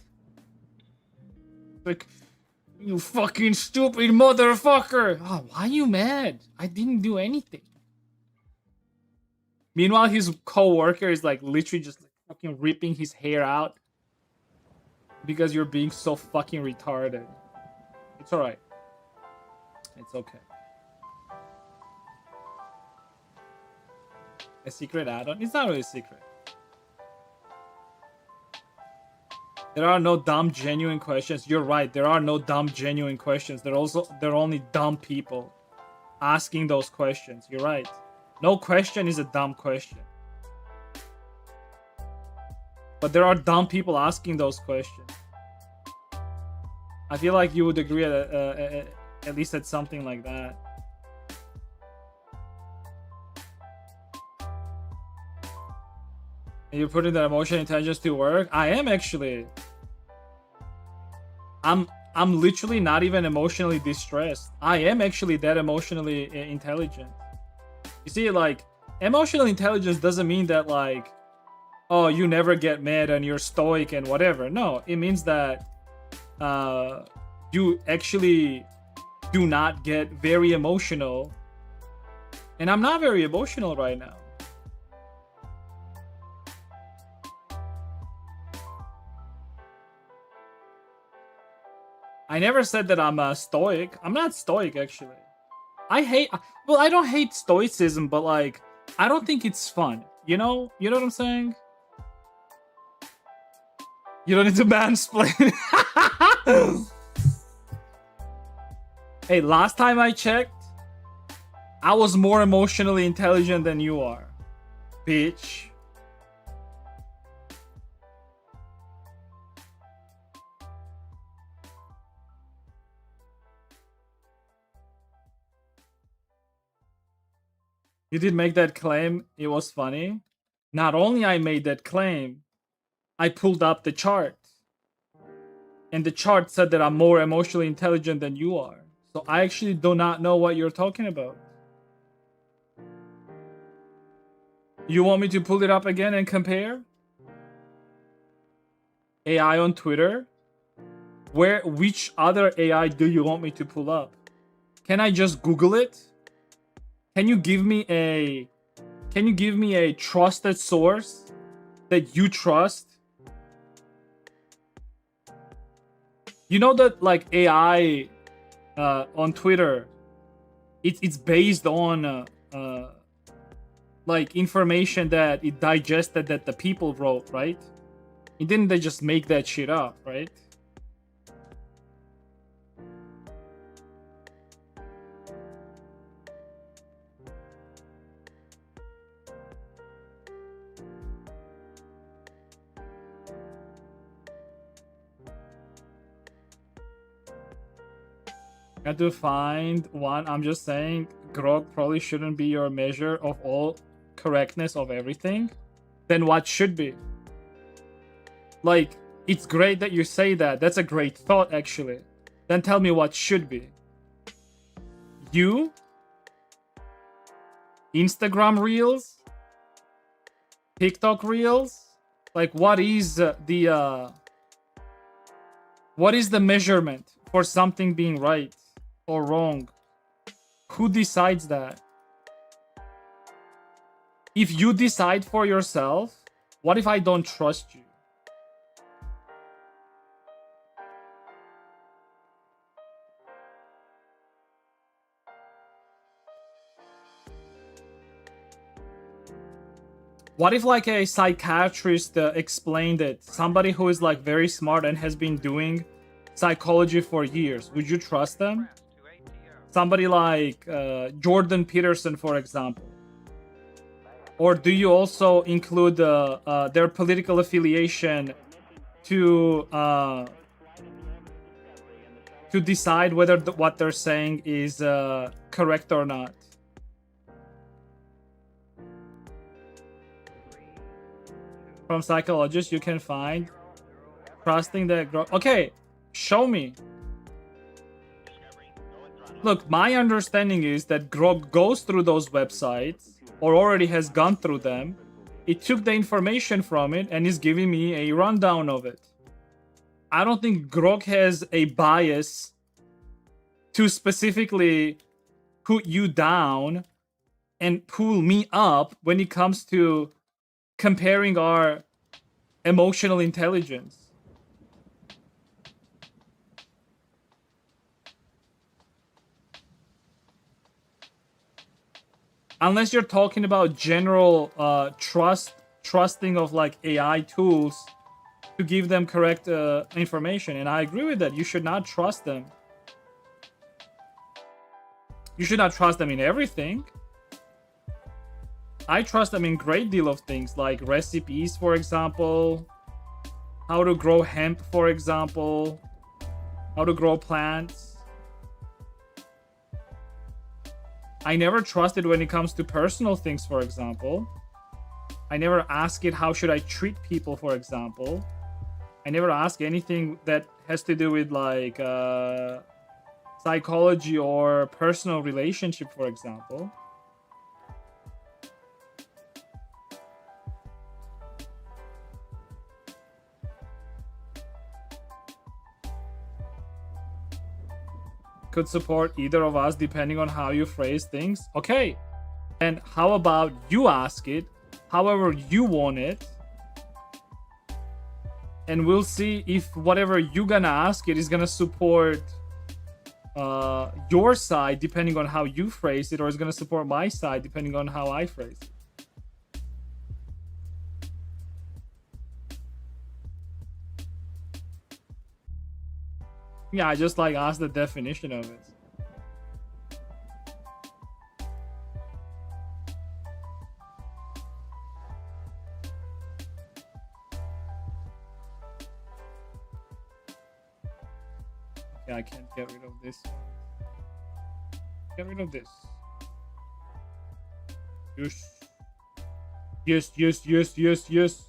[SPEAKER 2] Like, you fucking stupid motherfucker. Oh, why are you mad? I didn't do anything. Meanwhile, his co-worker is like literally just like fucking ripping his hair out because you're being so fucking retarded. It's alright. It's okay. A secret add-on? It's not really a secret. There are no dumb, genuine questions. You're right. There are no dumb, genuine questions. There are only dumb people asking those questions. You're right. No question is a dumb question. But there are dumb people asking those questions. I feel like you would agree at least at something like that. You're putting that emotional intelligence to work? I am actually. I'm literally not even emotionally distressed. I am actually that emotionally intelligent. You see, like, emotional intelligence doesn't mean that, like, oh, you never get mad and you're stoic and whatever. No, it means that you actually do not get very emotional. And I'm not very emotional right now. I never said that I'm stoic. I'm not stoic, actually. Well, I don't hate stoicism, but like, I don't think it's fun. You know what I'm saying? You don't need to mansplain. Hey, last time I checked, I was more emotionally intelligent than you are, bitch. You did make that claim. It was funny. Not only I made that claim, I pulled up the chart. And the chart said that I'm more emotionally intelligent than you are. So I actually do not know what you're talking about. You want me to pull it up again and compare? AI on Twitter? Which other AI do you want me to pull up? Can I just Google it? Can you give me a trusted source that you trust? You know that like AI on Twitter, it's based on like information that it digested that the people wrote, right? And didn't they just make that shit up, right? I have to find one. I'm just saying grog probably shouldn't be your measure of all correctness of everything. Then what should be? Like, it's great that you say that. That's a great thought, actually. Then tell me what should be. You? Instagram Reels? TikTok Reels? Like, what is the measurement for something being right or wrong? Who decides that? If you decide for yourself, what if I don't trust you? What if like a psychiatrist explained it? Somebody who is like very smart and has been doing psychology for years. Would you trust them? Somebody like Jordan Peterson, for example. Or do you also include their political affiliation to decide whether what they're saying is correct or not? From psychologists, you can find trusting the okay, show me. Look, my understanding is that Grog goes through those websites or already has gone through them. It took the information from it and is giving me a rundown of it. I don't think Grog has a bias to specifically put you down and pull me up when it comes to comparing our emotional intelligence. Unless you're talking about general trusting of like AI tools to give them correct information, and I agree with that. You should not trust them. You should not trust them in everything. I trust them in great deal of things, like recipes, for example, how to grow hemp, for example, how to grow plants. I never trust it when it comes to personal things, for example. I never ask it how should I treat people, for example. I never ask anything that has to do with like psychology or personal relationship, for example. Could support either of us depending on how you phrase things. Okay, and how about you ask it however you want it, and we'll see if whatever you're gonna ask it is gonna support your side depending on how you phrase it, or is gonna support my side depending on how I phrase it. Yeah, I just like asked the definition of it. Okay, I can't get rid of this one. Get rid of this. Yes. Yes, yes, yes, yes, yes.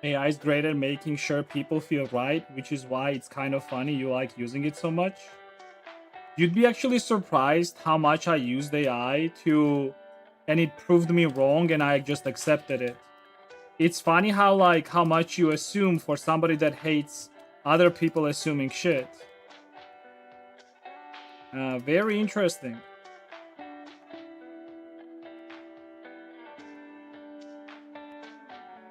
[SPEAKER 2] AI is great at making sure people feel right, which is why it's kind of funny you like using it so much. You'd be actually surprised how much I used AI and it proved me wrong and I just accepted it. It's funny how much you assume for somebody that hates other people assuming shit. Very interesting.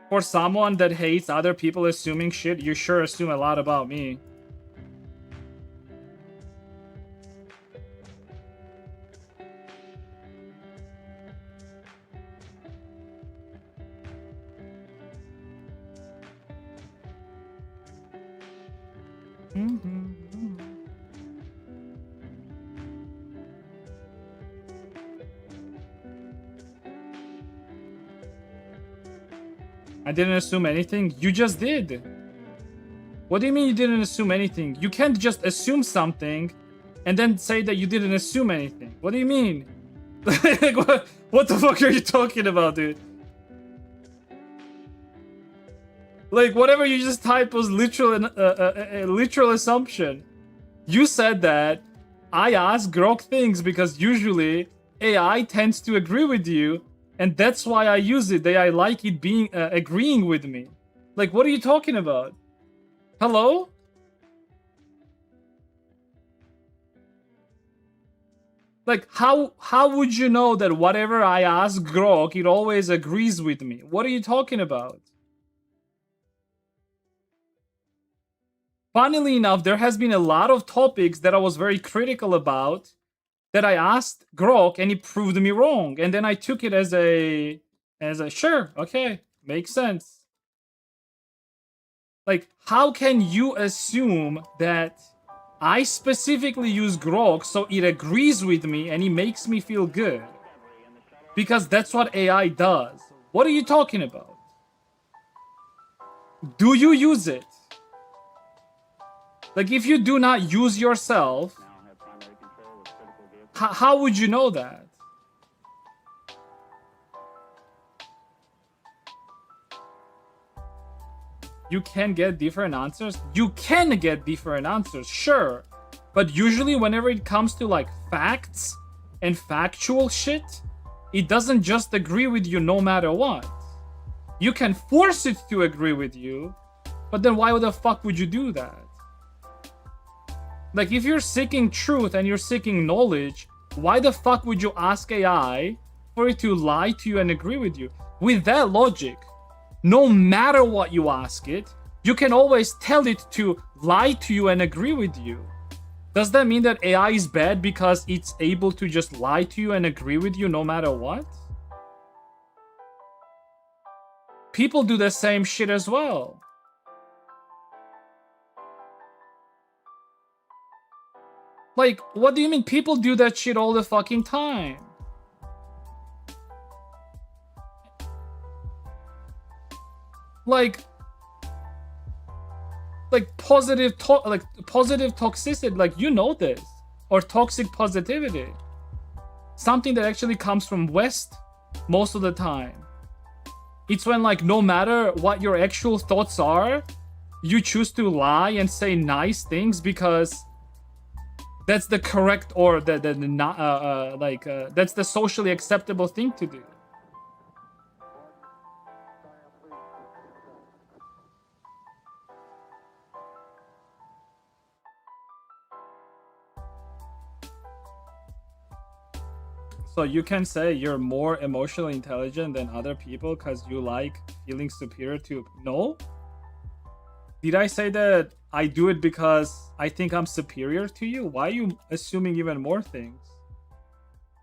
[SPEAKER 2] For someone that hates other people assuming shit, you sure assume a lot about me. I didn't assume anything. You just did. What do you mean you didn't assume anything? You can't just assume something and then say that you didn't assume anything. What do you mean? Like, what the fuck are you talking about, dude? Like, whatever you just typed was literal a literal assumption. You said that I ask Grok things because usually AI tends to agree with you, and that's why I use it. I like it being agreeing with me. Like, what are you talking about? Hello? Like, how would you know that whatever I ask Grok, it always agrees with me? What are you talking about? Funnily enough, there has been a lot of topics that I was very critical about that I asked Grok and he proved me wrong. And then I took it as a sure, okay, makes sense. Like, how can you assume that I specifically use Grok so it agrees with me and it makes me feel good? Because that's what AI does. What are you talking about? Do you use it? Like, if you do not use yourself, how would you know that? You can get different answers? You can get different answers, sure. But usually whenever it comes to like facts and factual shit, it doesn't just agree with you no matter what. You can force it to agree with you, but then why the fuck would you do that? Like, if you're seeking truth and you're seeking knowledge, why the fuck would you ask AI for it to lie to you and agree with you? With that logic, no matter what you ask it, you can always tell it to lie to you and agree with you. Does that mean that AI is bad because it's able to just lie to you and agree with you no matter what? People do the same shit as well. Like, what do you mean people do that shit all the fucking time? Like positive toxicity, like, you know this, or toxic positivity, something that actually comes from West most of the time. It's when, like, no matter what your actual thoughts are, you choose to lie and say nice things because that's the correct or that's the socially acceptable thing to do. So you can say you're more emotionally intelligent than other people because you like feeling superior to... No? Did I say that I do it because I think I'm superior to you? Why are you assuming even more things?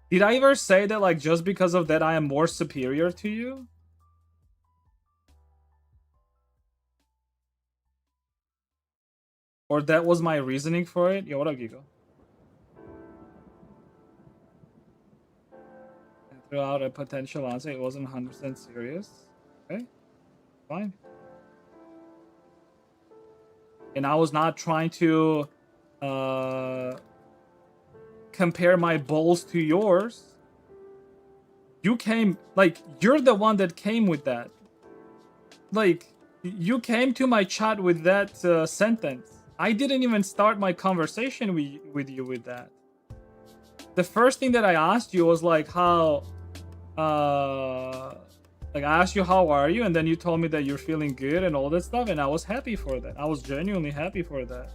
[SPEAKER 2] Did I ever say that, like, just because of that I am more superior to you? Or that was my reasoning for it? Yo, what up, Gigo? Threw out a potential answer. It wasn't 100% serious. Okay, fine. And I was not trying to compare my balls to yours. You came, like, you're the one that came with that. Like, You came to my chat with that sentence. I didn't even start my conversation with you with that. The first thing that I asked you was like how like I asked you how are you, and then you told me that you're feeling good and all that stuff, and I was happy for that. I was genuinely happy for that.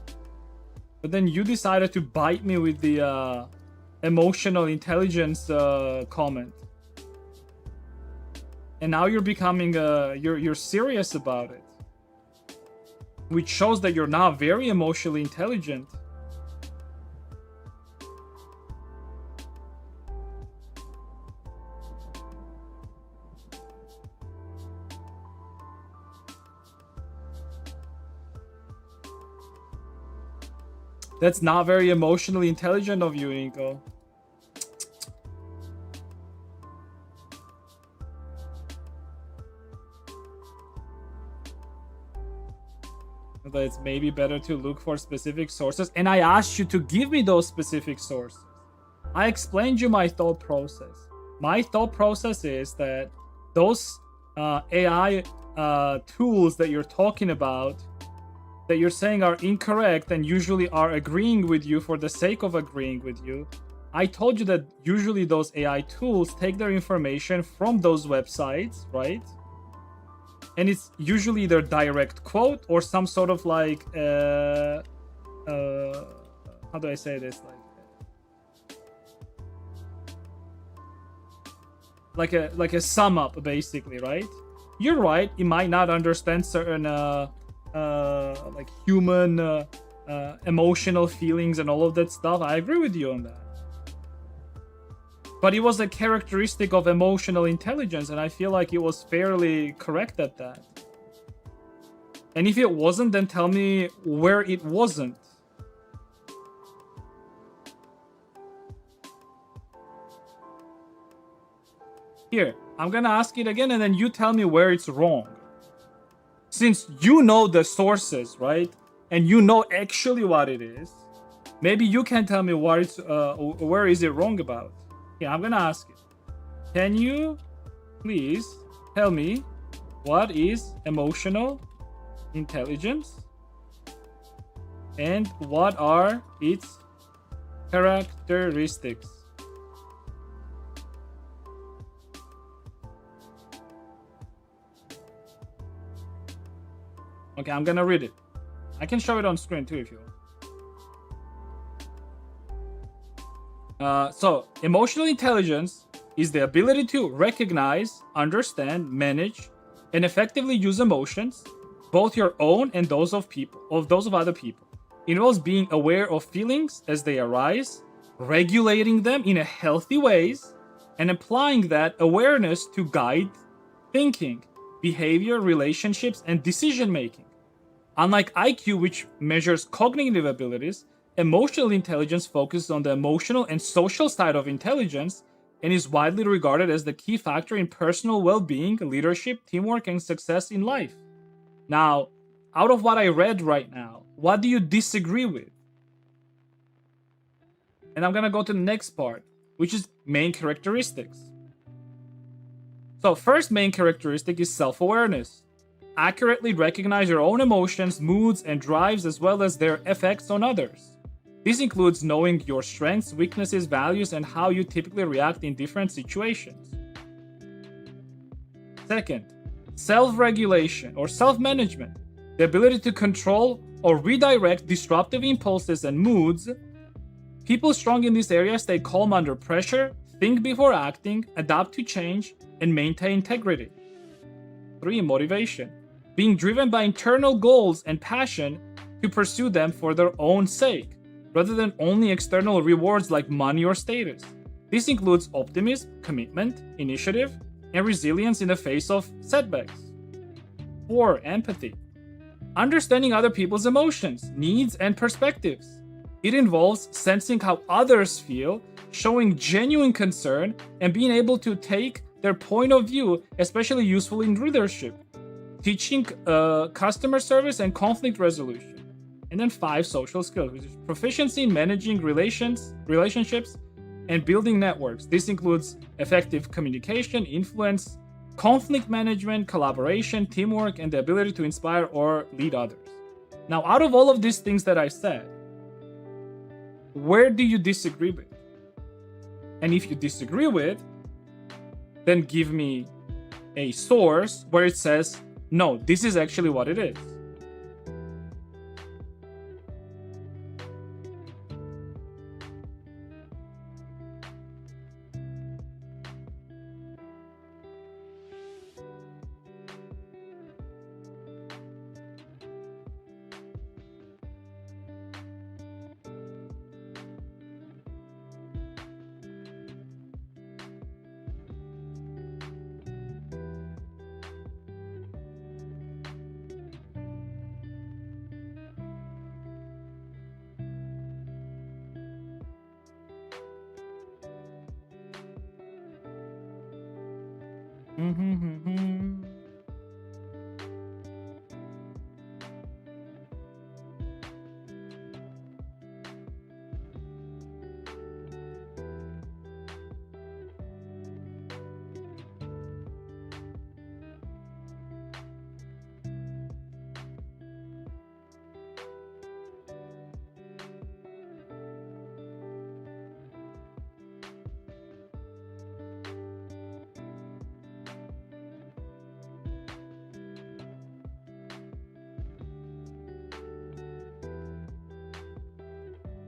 [SPEAKER 2] But then you decided to bite me with the emotional intelligence comment, and now you're becoming you're serious about it, which shows that you're now very emotionally intelligent. That's not very emotionally intelligent of you, Nico. That it's maybe better to look for specific sources, and I asked you to give me those specific sources. I explained you my thought process. My thought process is that those AI tools that you're talking about, that you're saying are incorrect and usually are agreeing with you for the sake of agreeing with you, I told you that usually those AI tools take their information from those websites, right? And it's usually either direct quote or some sort of like how do I say this, like a sum up, basically, right? You're right, you might not understand certain like human emotional feelings and all of that stuff. I agree with you on that. But it was a characteristic of emotional intelligence, and I feel like it was fairly correct at that. And if it wasn't, then tell me where it wasn't. Here, I'm gonna ask it again, and then you tell me where it's wrong. Since you know the sources, right? And you know actually what it is, maybe you can tell me what it's, where is it wrong about. Yeah, I'm gonna ask it. Can you please tell me what is emotional intelligence and what are its characteristics? Okay, I'm gonna read it. I can show it on screen too if you want. So, emotional intelligence is the ability to recognize, understand, manage, and effectively use emotions, both your own and those of other people. It involves being aware of feelings as they arise, regulating them in a healthy ways, and applying that awareness to guide thinking, behavior, relationships, and decision making. Unlike IQ, which measures cognitive abilities, emotional intelligence focuses on the emotional and social side of intelligence and is widely regarded as the key factor in personal well-being, leadership, teamwork, and success in life. Now, out of what I read right now, what do you disagree with? And I'm gonna go to the next part, which is main characteristics. So, first main characteristic is self-awareness. Accurately recognize your own emotions, moods, and drives, as well as their effects on others. This includes knowing your strengths, weaknesses, values, and how you typically react in different situations. Second, self-regulation or self-management. The ability to control or redirect disruptive impulses and moods. People strong in this area stay calm under pressure, think before acting, adapt to change, and maintain integrity. 3. Motivation. Being driven by internal goals and passion to pursue them for their own sake, rather than only external rewards like money or status. This includes optimism, commitment, initiative, and resilience in the face of setbacks. 4. Empathy. Understanding other people's emotions, needs, and perspectives. It involves sensing how others feel, showing genuine concern, and being able to take their point of view, especially useful in leadership, teaching customer service and conflict resolution. And then 5, social skills, which is proficiency in managing relationships, and building networks. This includes effective communication, influence, conflict management, collaboration, teamwork, and the ability to inspire or lead others. Now, out of all of these things that I said, where do you disagree with? And if you disagree with, then give me a source where it says, no, this is actually what it is.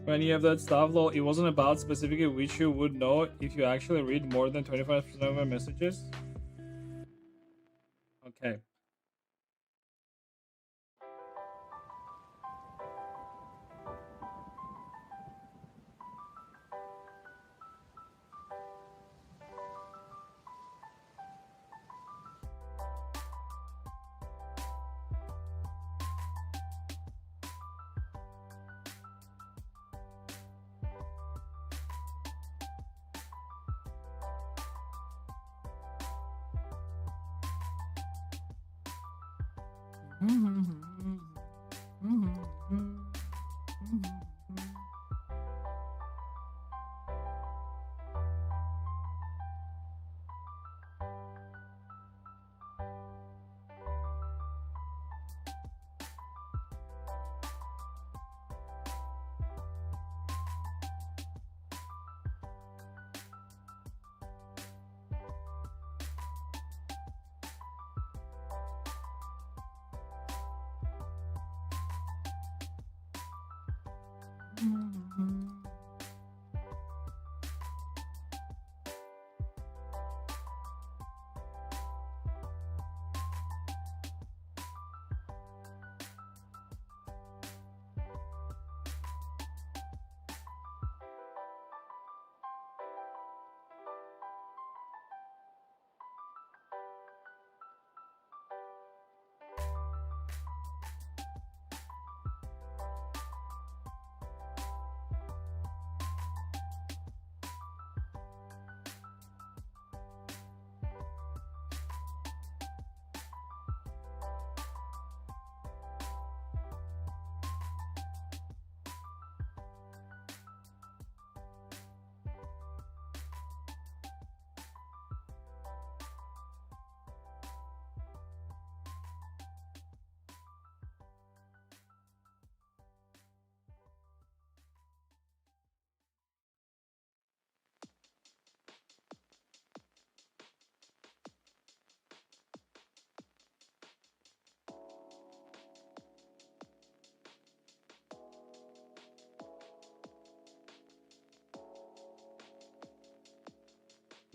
[SPEAKER 2] When you have that stuff, though, it wasn't about specifically which you would know if you actually read more than 25% of my messages. Okay.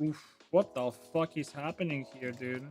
[SPEAKER 2] Oof, what the fuck is happening here, dude?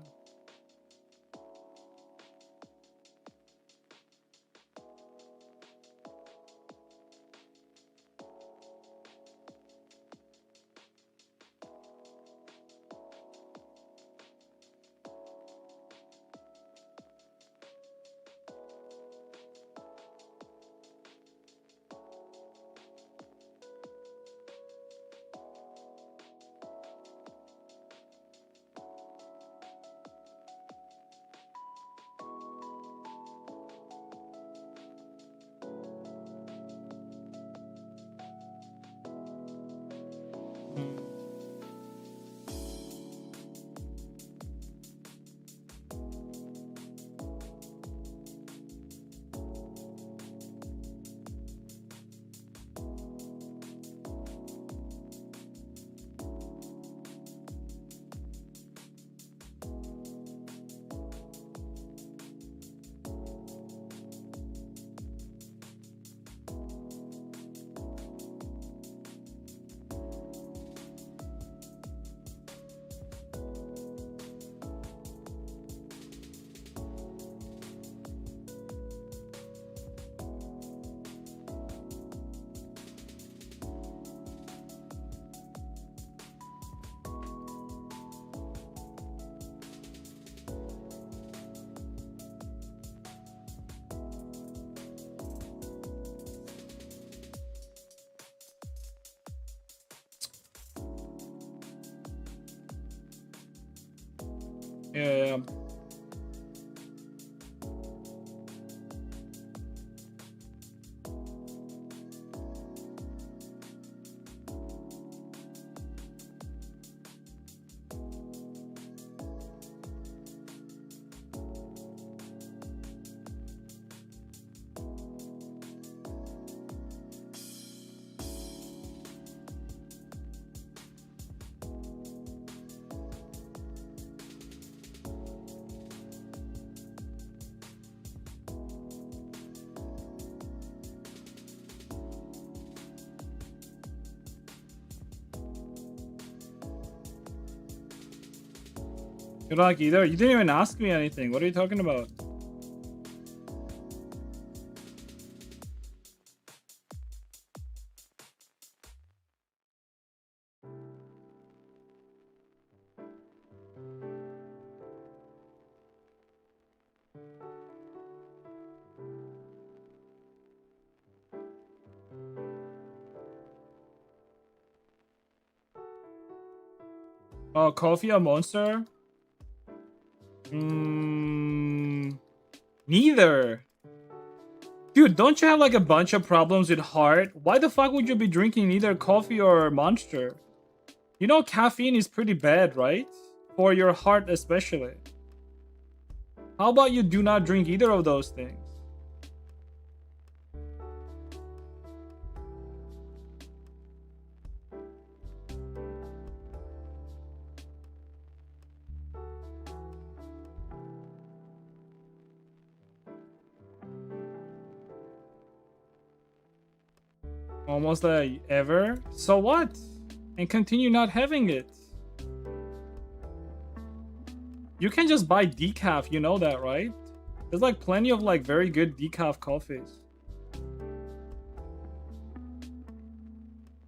[SPEAKER 2] Yeah. You're like, either you didn't even ask me anything. What are you talking about? Oh, coffee or Monster? Neither. Dude, don't you have like a bunch of problems with heart? Why the fuck would you be drinking either coffee or Monster? You know caffeine is pretty bad, right? For your heart especially. How about you do not drink either of those things? Almost like ever? So what? And continue not having it. You can just buy decaf, you know that, right? There's like plenty of like very good decaf coffees.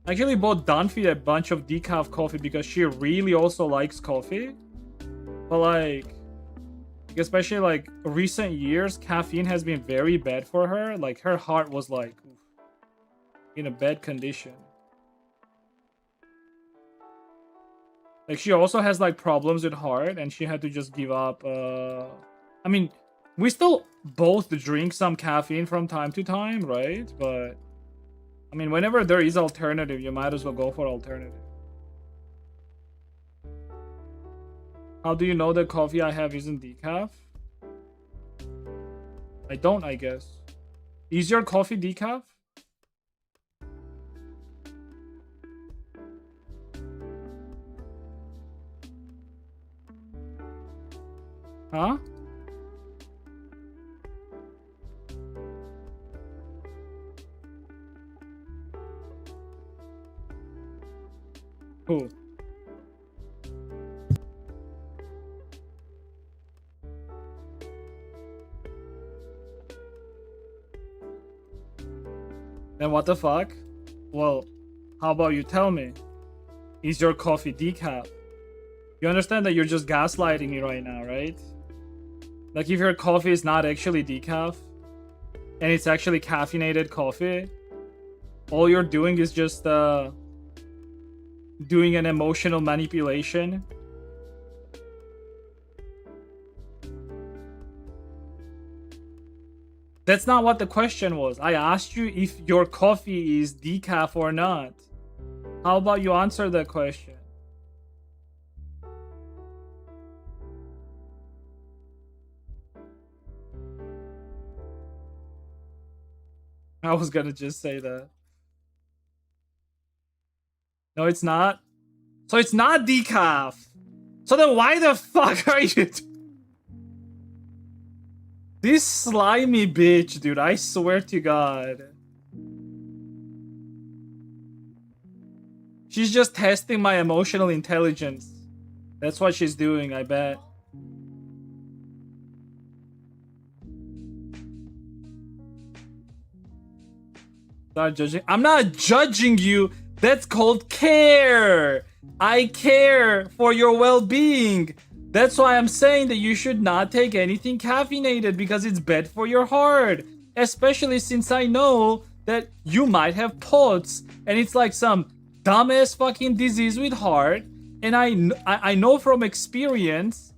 [SPEAKER 2] I actually bought Dunphy a bunch of decaf coffee because she really also likes coffee. But like, especially like recent years, caffeine has been very bad for her. Like her heart was like in a bad condition. Like she also has like problems with heart and she had to just give up. I mean, we still both drink some caffeine from time to time, right? But I mean, whenever there is alternative, you might as well go for alternative. How do you know the coffee I have isn't decaf? I don't, I guess. Is your coffee decaf? Huh? Who? Then what the fuck? Well, how about you tell me? Is your coffee decaf? You understand that you're just gaslighting me right now, right? Like if your coffee is not actually decaf and it's actually caffeinated coffee, all you're doing is just doing an emotional manipulation. That's not what the question was. I asked you if your coffee is decaf or not. How about you answer that question? I was gonna just say that. No, it's not. So it's not decaf. So then why the fuck are you... This slimy bitch, dude. I swear to God. She's just testing my emotional intelligence. That's what she's doing, I bet. Not judging. I'm not judging you. That's called care. I care for your well-being. That's why I'm saying that you should not take anything caffeinated because it's bad for your heart. Especially since I know that you might have POTS and it's like some dumbass fucking disease with heart. And I know from experience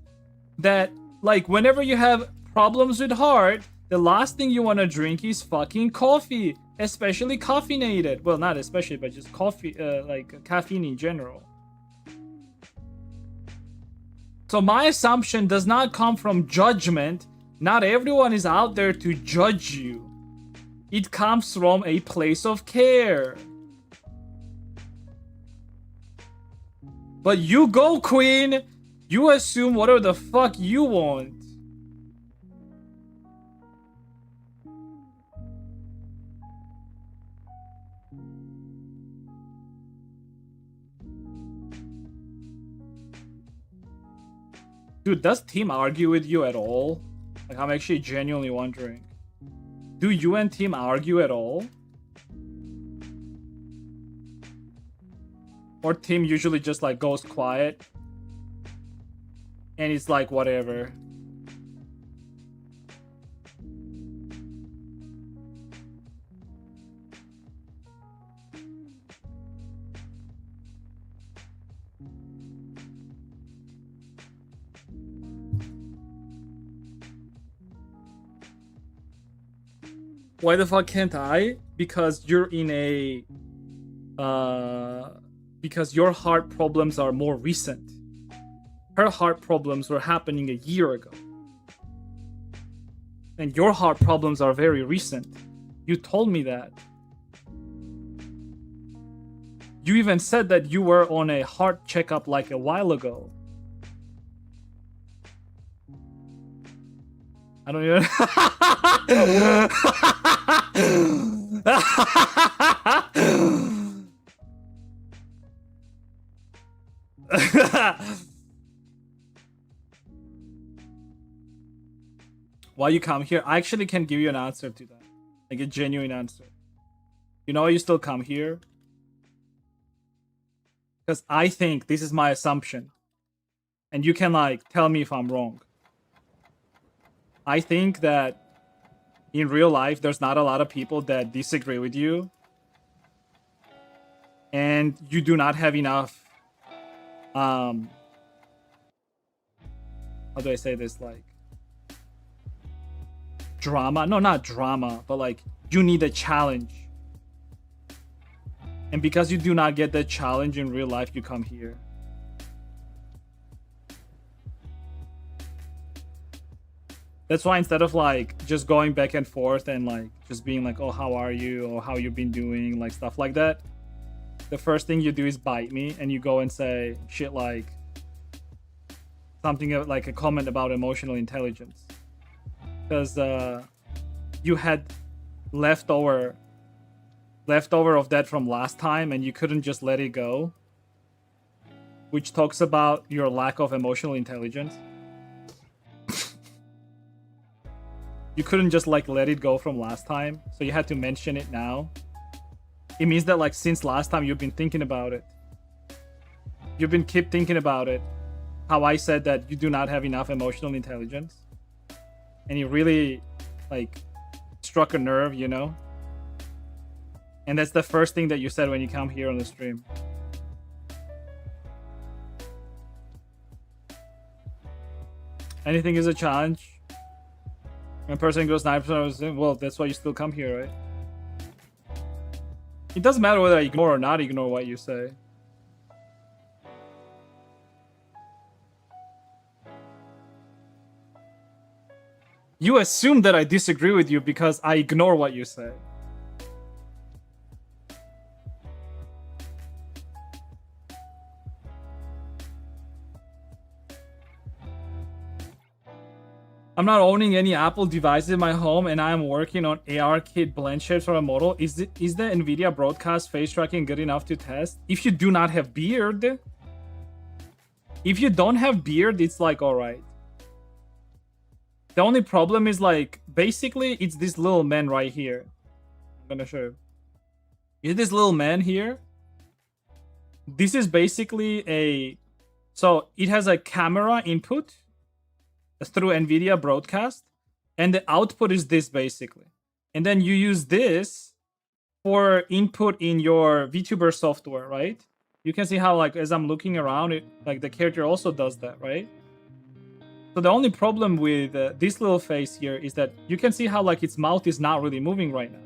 [SPEAKER 2] that like whenever you have problems with heart, the last thing you want to drink is fucking coffee, especially caffeinated. Well, not especially, but just coffee, like caffeine in general. So my assumption does not come from judgment. Not everyone is out there to judge you. It comes from a place of care. But you go, Queen. You assume whatever the fuck you want. Dude, does Team argue with you at all? Like, I'm actually genuinely wondering. Do you and Team argue at all? Or Team usually just like goes quiet and it's like whatever. Why the fuck can't I? Because you're in a because your heart problems are more recent. Her heart problems were happening a year ago. And your heart problems are very recent. You told me that. You even said that you were on a heart checkup like a while ago. I don't even... Why you come here? I actually can give you an answer to that. Like a genuine answer. You know why you still come here? Because I think this is my assumption. And you can like tell me if I'm wrong. I think that in real life, there's not a lot of people that disagree with you. And you do not have enough, how do I say this? Like, drama? No, not drama, but like, you need a challenge. And because you do not get that challenge in real life, you come here. That's why instead of like just going back and forth and like just being like, oh, how are you? Or how you been doing? Like stuff like that. The first thing you do is bite me and you go and say shit like something like a comment about emotional intelligence. Because you had leftover of that from last time and you couldn't just let it go. Which talks about your lack of emotional intelligence. You couldn't just like let it go from last time, so you had to mention it now. It means that like since last time you've been thinking about it. You've been keep thinking about it. How I said that you do not have enough emotional intelligence. And it really like struck a nerve, you know? And that's the first thing that you said when you come here on the stream. Anything is a challenge. When a person goes 9%, well, that's why you still come here, right? It doesn't matter whether I ignore or not ignore what you say. You assume that I disagree with you because I ignore what you say. I'm not owning any Apple devices in my home and I'm working on AR kit blend shapes for a model. Is the NVIDIA broadcast face tracking good enough to test? If you do not have beard. If you don't have beard, it's like alright. The only problem is like, basically, it's this little man right here. I'm gonna show you. Is this little man here? This is basically a... So, it has a camera input through NVIDIA broadcast. And the output is this, basically. And then you use this for input in your VTuber software, right? You can see how, like, as I'm looking around, it like the character also does that, right? So the only problem with this little face here is that you can see how like its mouth is not really moving right now.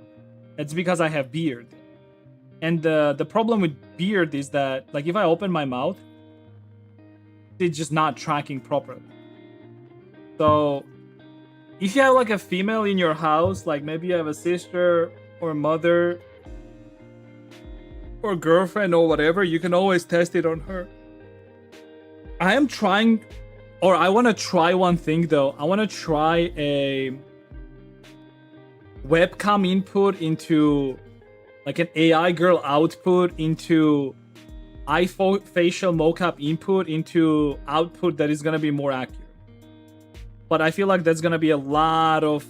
[SPEAKER 2] It's because I have beard. And the problem with beard is that like if I open my mouth, it's just not tracking properly. So if you have like a female in your house, like maybe you have a sister or mother or girlfriend or whatever, you can always test it on her. I am trying, or I want to try one thing though. I want to try a webcam input into like an AI girl output into facial mocap input into output that is going to be more accurate. But I feel like that's going to be a lot of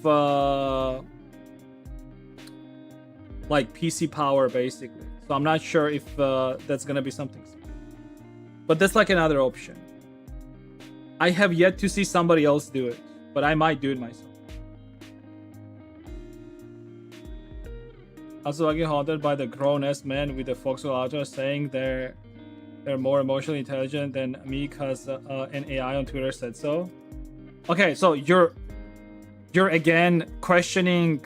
[SPEAKER 2] like PC power basically. So I'm not sure if that's going to be something. But that's like another option. I have yet to see somebody else do it, but I might do it myself. Also, I get haunted by the grown-ass men with the Foxhole Ultra saying they're more emotionally intelligent than me because an AI on Twitter said so. Okay, so you're again questioning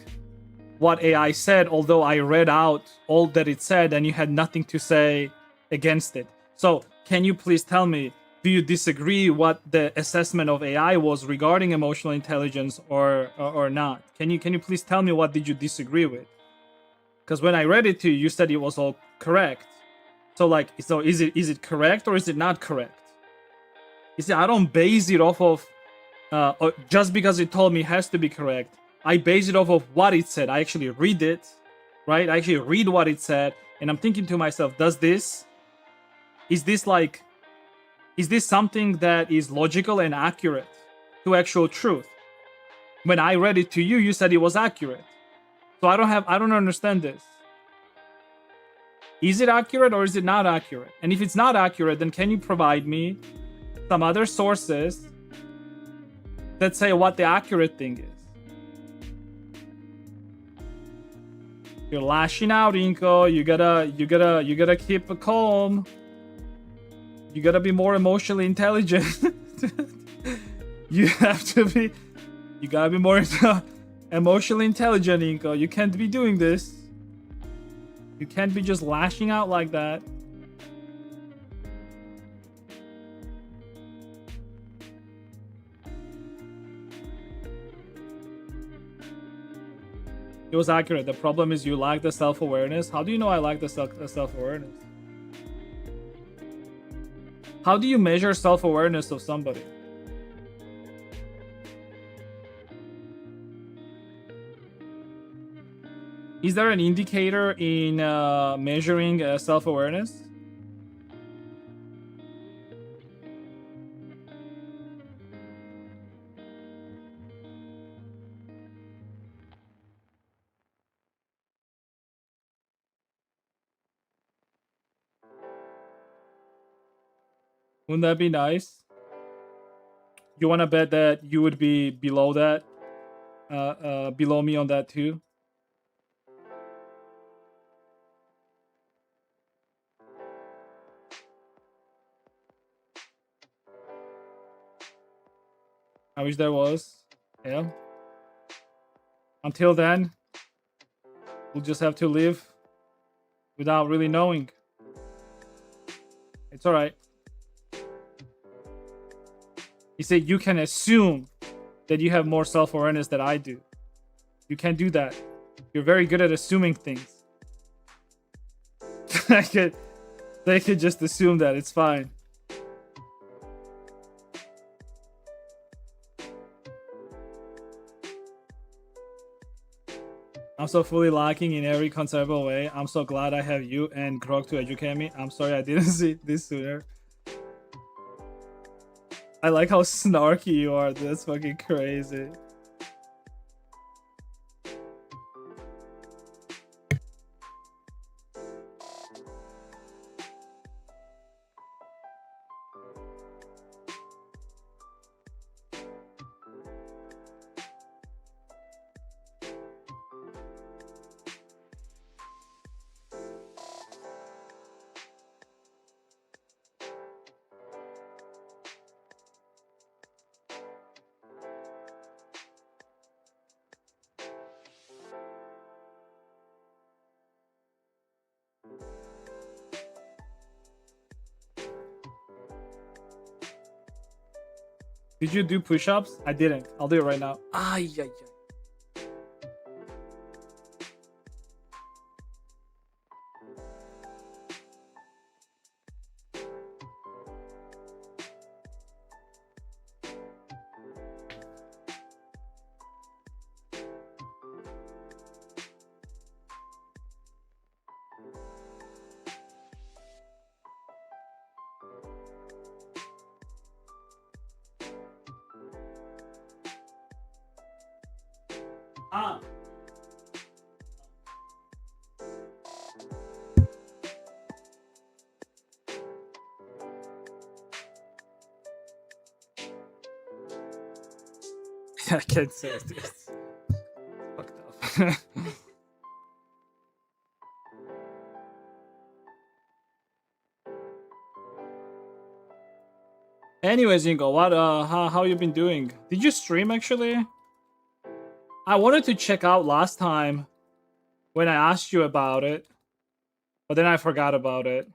[SPEAKER 2] what AI said, although I read out all that it said and you had nothing to say against it. So can you please tell me, do you disagree what the assessment of AI was regarding emotional intelligence or not? Can you please tell me what did you disagree with? Because when I read it to you, you said it was all correct. So like, so is it correct or is it not correct? You see, I don't base it off of just because it told me it has to be correct. I base it off of what it said. I actually read it, right? I actually read what it said, and I'm thinking to myself, is this something that is logical and accurate to actual truth? When I read it to you, you said it was accurate. So I don't understand this. Is it accurate or is it not accurate? And if it's not accurate, then can you provide me some other sources that say what the accurate thing is? You're lashing out, Inko. You gotta keep calm. You gotta be more emotionally intelligent. You gotta be more emotionally intelligent, Inko. You can't be doing this. You can't be just lashing out like that. It was accurate. The problem is you lack the self-awareness. How do you know I lack the self-awareness? How do you measure self-awareness of somebody? Is there an indicator in measuring self-awareness? Wouldn't that be nice? You want to bet that you would be below that? Below me on that too? I wish there was. Yeah. Until then, we'll just have to live without really knowing. It's alright. You say you can assume that you have more self-awareness than I do. You can't do that. You're very good at assuming things. They could just assume that. It's fine. I'm so fully lacking in every conceivable way. I'm so glad I have you and Grog to educate me. I'm sorry I didn't see this sooner. I like how snarky you are. That's fucking crazy. Did you do push-ups? I didn't. I'll do it right now. Ay, ay, ay. Ah. I can't say it. It's fucked up. Anyways, Ingo, what how you been doing? Did you stream actually? I wanted to check out last time when I asked you about it, but then I forgot about it.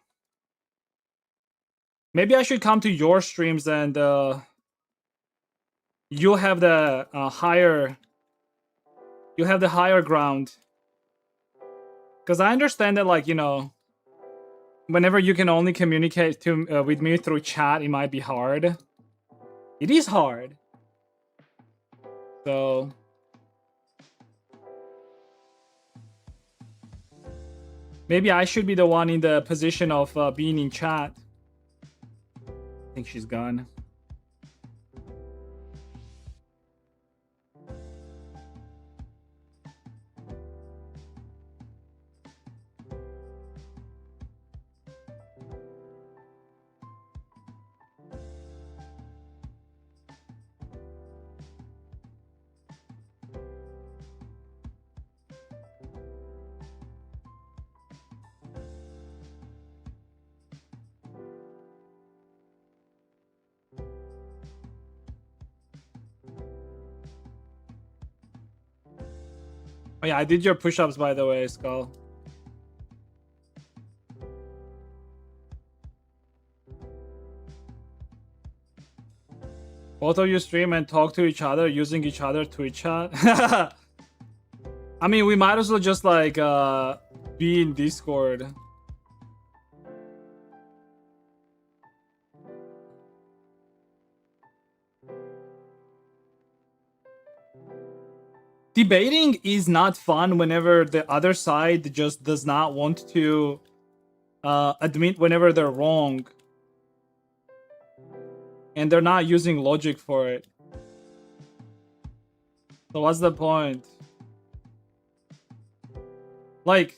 [SPEAKER 2] Maybe I should come to your streams and you'll have the higher ground. Because I understand that, like, you know, whenever you can only communicate to with me through chat, it might be hard. It is hard. So maybe I should be the one in the position of being in chat. I think she's gone. Oh yeah, I did your push-ups, by the way, Skull. Both of you stream and talk to each other using each other Twitch chat. I mean, we might as well just like be in Discord. Debating is not fun whenever the other side just does not want to admit whenever they're wrong. And they're not using logic for it. So what's the point? Like,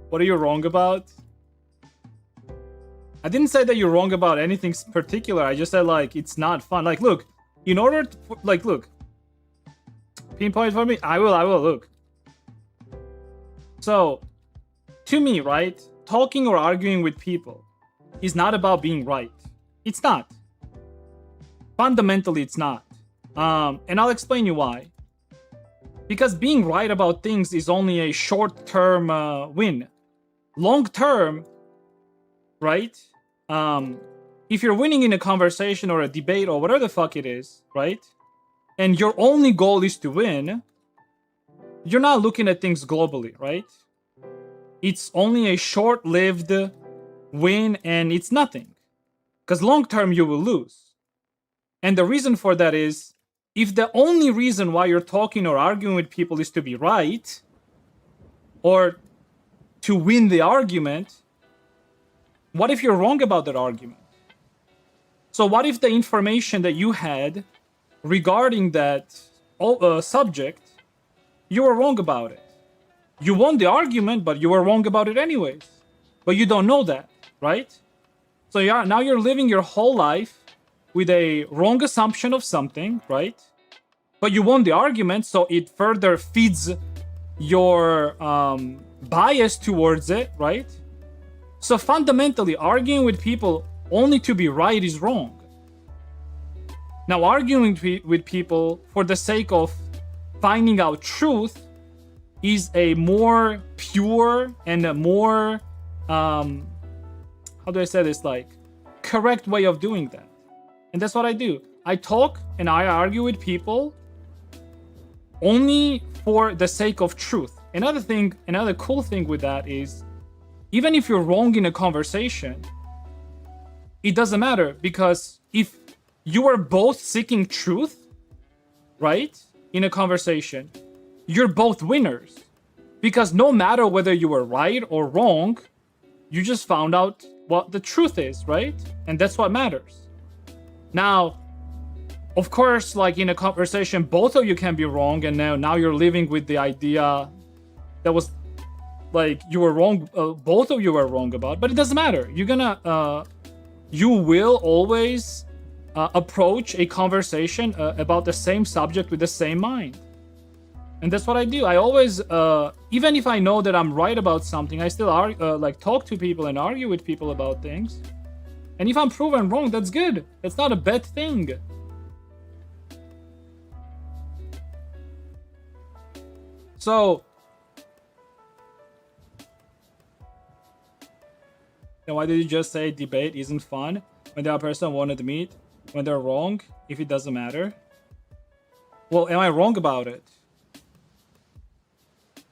[SPEAKER 2] what are you wrong about? I didn't say that you're wrong about anything particular. I just said, like, it's not fun. Like, look, in order to, like, look, pinpoint for me. I will look. So, to me, right, talking or arguing with people is not about being right. It's not. Fundamentally, it's not. And I'll explain you why. Because being right about things is only a short-term win. Long-term, right? If you're winning in a conversation or a debate or whatever the fuck it is, right? And your only goal is to win, you're not looking at things globally, right? It's only a short-lived win and it's nothing. Because long-term you will lose. And the reason for that is, if the only reason why you're talking or arguing with people is to be right, or to win the argument, what if you're wrong about that argument? So what if the information that you had regarding that subject, you were wrong about it? You won the argument, but you were wrong about it anyways. But you don't know that, right? So now you're living your whole life with a wrong assumption of something, right? But you won the argument, so it further feeds your bias towards it, right? So fundamentally, arguing with people only to be right is wrong. Now, arguing with people for the sake of finding out truth is a more pure and a more how do I say this, like, correct way of doing that. And that's what I do. I talk and I argue with people only for the sake of truth. Another cool thing with that is, even if you're wrong in a conversation, it doesn't matter, because if you are both seeking truth, right, in a conversation, you're both winners. Because no matter whether you were right or wrong, you just found out what the truth is, right? And that's what matters. Now, of course, like in a conversation, both of you can be wrong, and now you're living with the idea that was like you were wrong, both of you were wrong about, but it doesn't matter. You will always approach a conversation about the same subject with the same mind. And that's what I do. I always, even if I know that I'm right about something, I still like talk to people and argue with people about things. And if I'm proven wrong, that's good. That's not a bad thing. So, then why did you just say debate isn't fun when the other person wanted to meet? When they're wrong, if it doesn't matter? Well, am I wrong about it?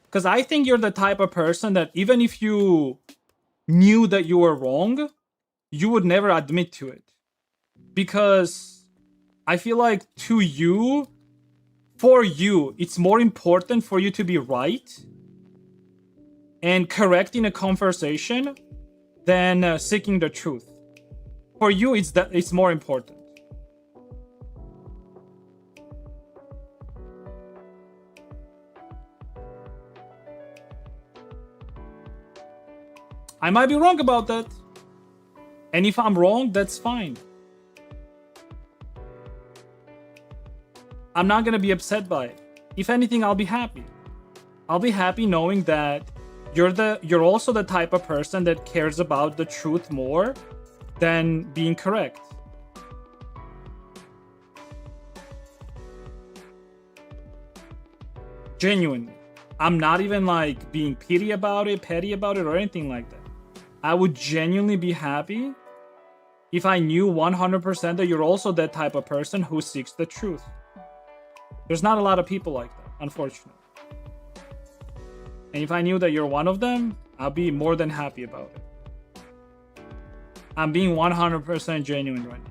[SPEAKER 2] Because I think you're the type of person that even if you knew that you were wrong, you would never admit to it. Because I feel like for you, it's more important for you to be right and correct in a conversation than seeking the truth. For you, it's more important. I might be wrong about that. And if I'm wrong, that's fine. I'm not gonna be upset by it. If anything, I'll be happy. I'll be happy knowing that you're also the type of person that cares about the truth more than being correct. Genuinely. I'm not even like being petty about it or anything like that. I would genuinely be happy if I knew 100% that you're also that type of person who seeks the truth. There's not a lot of people like that, unfortunately. And if I knew that you're one of them, I'll be more than happy about it. I'm being 100% genuine right now.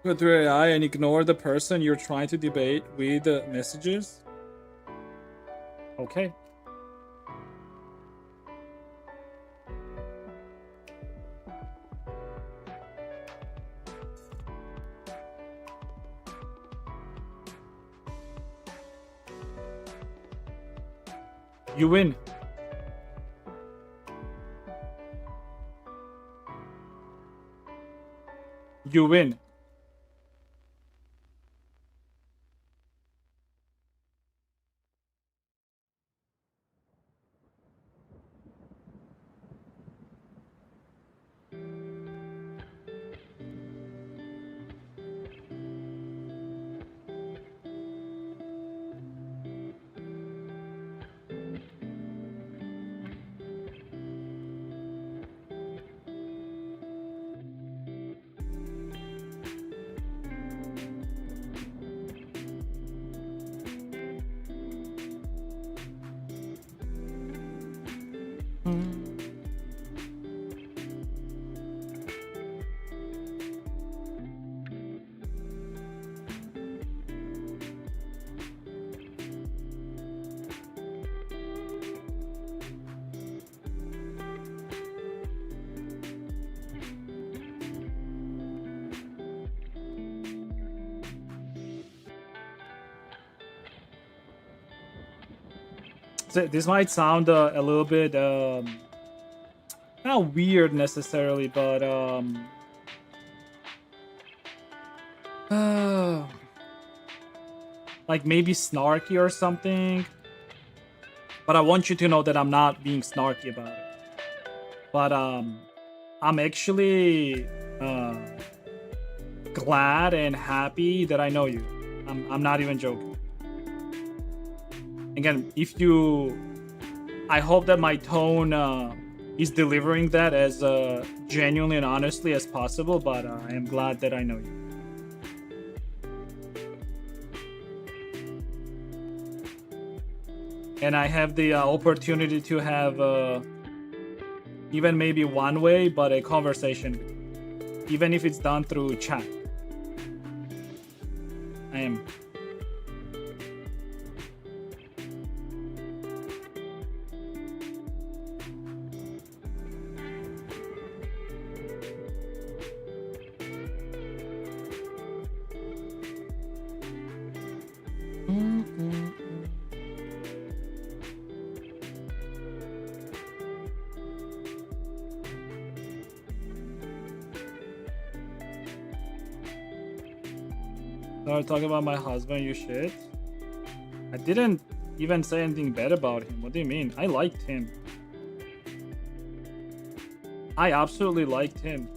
[SPEAKER 2] Go through AI and ignore the person you're trying to debate with the messages? Okay. You win. You win. So this might sound a little bit not weird necessarily, but like maybe snarky or something. But I want you to know that I'm not being snarky about it. But I'm actually glad and happy that I know you. I'm not even joking. Again, I hope that my tone is delivering that as genuinely and honestly as possible, but I am glad that I know you. And I have the opportunity to have even maybe one way, but a conversation, even if it's done through chat. I am. Start talking about my husband, you shit. I didn't even say anything bad about him. What do you mean? I liked him. I absolutely liked him.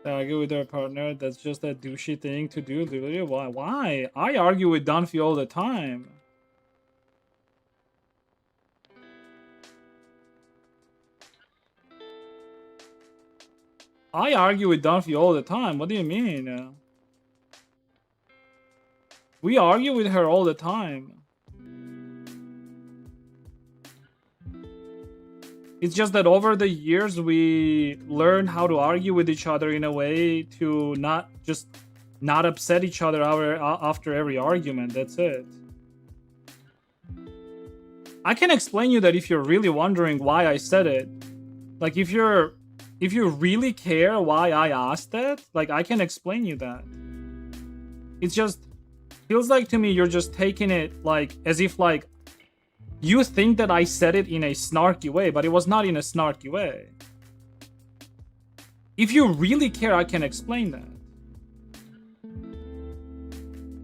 [SPEAKER 2] Argue with their partner, that's just a douchey thing to do, literally. Why? I argue with Dunphy all the time. I argue with Dunphy all the time. What do you mean? We argue with her all the time. It's just that over the years we learned how to argue with each other in a way to not upset each other after every argument. That's it. I can explain you that if you're really wondering why I said it. Like if you really care why I asked that, like I can explain you that. It's just feels like to me you're just taking it like as if like you think that I said it in a snarky way, but it was not in a snarky way. If you really care, I can explain that.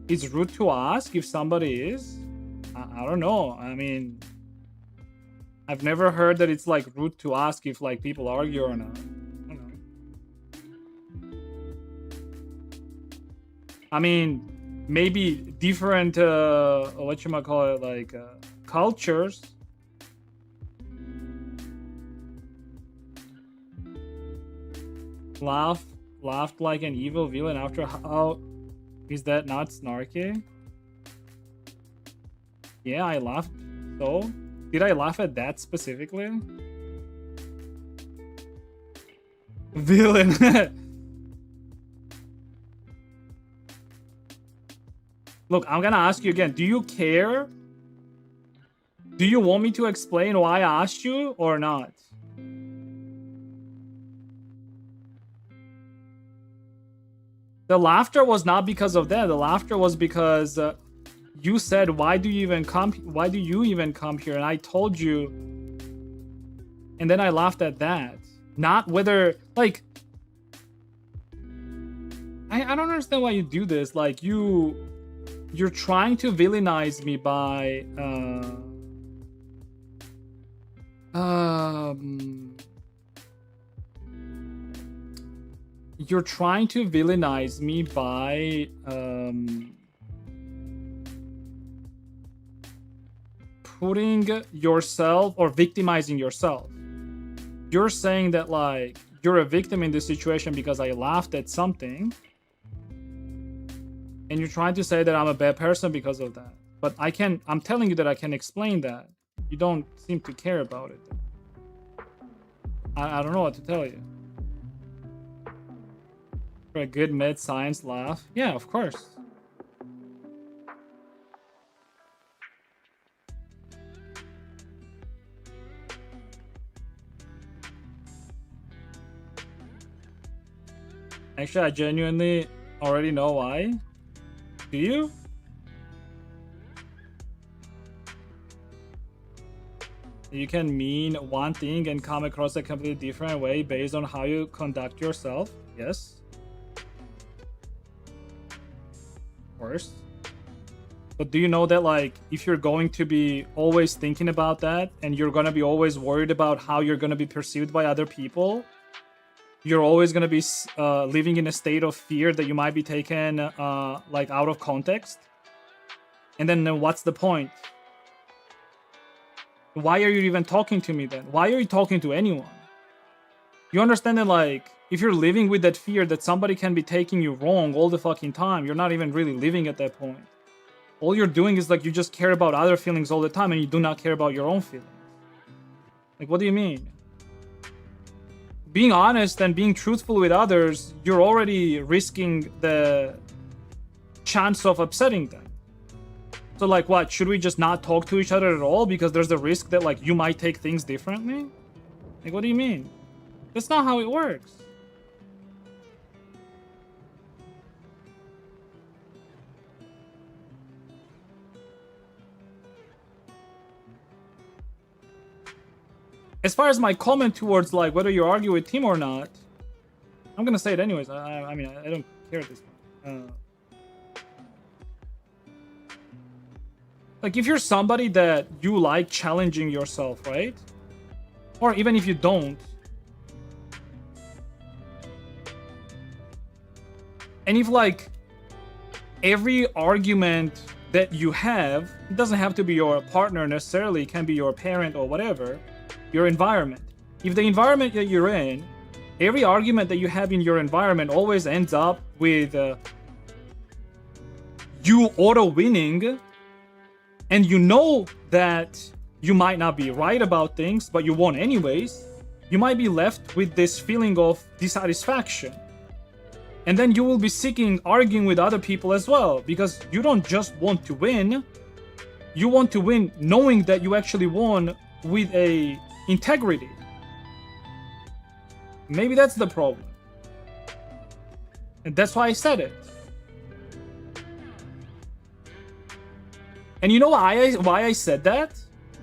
[SPEAKER 2] It's rude to ask if somebody is. I don't know. I mean, I've never heard that it's like rude to ask if like people argue or not. I don't know. I mean, maybe different whatchamacallit, like cultures. Laughed like an evil villain after how is that not snarky? Yeah, I laughed. So did I laugh at that specifically? Villain. Look, I'm gonna ask you again. Do you care? Do you want me to explain why I asked you or not? The laughter was not because of that. The laughter was because you said, "Why do you even come? Why do you even come here?" And I told you, and then I laughed at that. Not whether like I don't understand why you do this. Like you're trying to villainize me by you're trying to villainize me by putting yourself or victimizing yourself. You're saying that like you're a victim in this situation because I laughed at something, and you're trying to say that I'm a bad person because of that. But I'm telling you that I can explain that. You don't seem to care about it. I don't know what to tell you. For a good mid-science laugh? Yeah, of course. Actually, I genuinely already know why. Do you? You can mean one thing and come across a completely different way based on how you conduct yourself. Yes. Of course. But do you know that, like, if you're going to be always thinking about that and you're going to be always worried about how you're going to be perceived by other people, you're always going to be living in a state of fear that you might be taken like out of context? And then what's the point? Why are you even talking to me then? Why are you talking to anyone? You understand that, like, if you're living with that fear that somebody can be taking you wrong all the fucking time, you're not even really living at that point. All you're doing is, like, you just care about other feelings all the time and you do not care about your own feelings. Like, what do you mean? Being honest and being truthful with others, you're already risking the chance of upsetting them. So, like, what? Should we just not talk to each other at all because there's the risk that, like, you might take things differently? Like, what do you mean? That's not how it works. As far as my comment towards, like, whether you argue with Tim or not, I'm gonna say it anyways. I mean, I don't care at this point. Like, if you're somebody that you like challenging yourself, right? Or even if you don't, and if, like, every argument that you have, it doesn't have to be your partner necessarily, it can be your parent or whatever, your environment. If the environment that you're in, every argument that you have in your environment always ends up with you auto-winning, and you know that you might not be right about things, but you won anyways, you might be left with this feeling of dissatisfaction. And then you will be seeking arguing with other people as well, because you don't just want to win, you want to win knowing that you actually won with a integrity. Maybe that's the problem. And that's why I said it. And you know why I said that?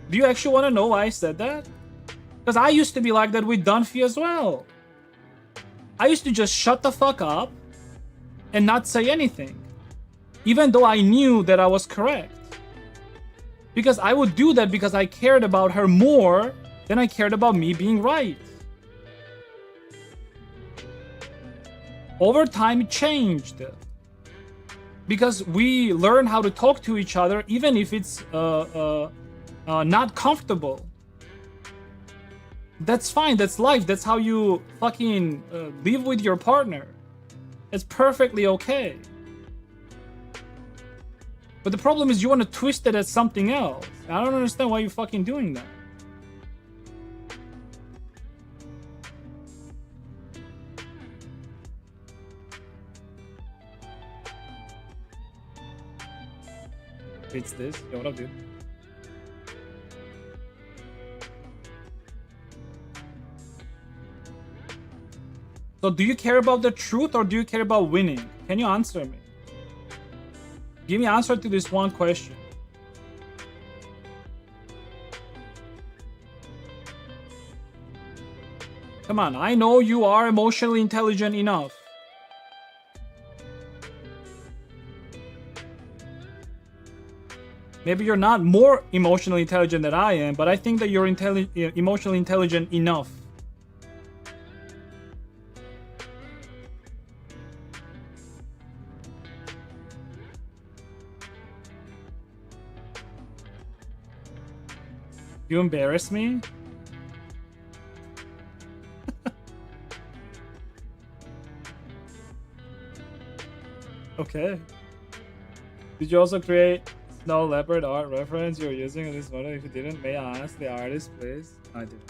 [SPEAKER 2] Do you actually want to know why I said that? Because I used to be like that with Dunphy as well. I used to just shut the fuck up and not say anything, even though I knew that I was correct. Because I would do that because I cared about her more than I cared about me being right. Over time, it changed. Because we learn how to talk to each other, even if it's not comfortable. That's fine, that's life, that's how you fucking live with your partner. It's perfectly okay. But the problem is you want to twist it as something else. I don't understand why you're fucking doing that. It's this. Yo, what up, dude? So do you care about the truth or do you care about winning? Can you answer me? Give me an answer to this one question. Come on, I know you are emotionally intelligent enough. Maybe you're not more emotionally intelligent than I am, but I think that you're emotionally intelligent enough. You embarrass me? Okay. Did you also create Snow Leopard art reference you're using in this photo? If you didn't, may I ask the artist, please? I did.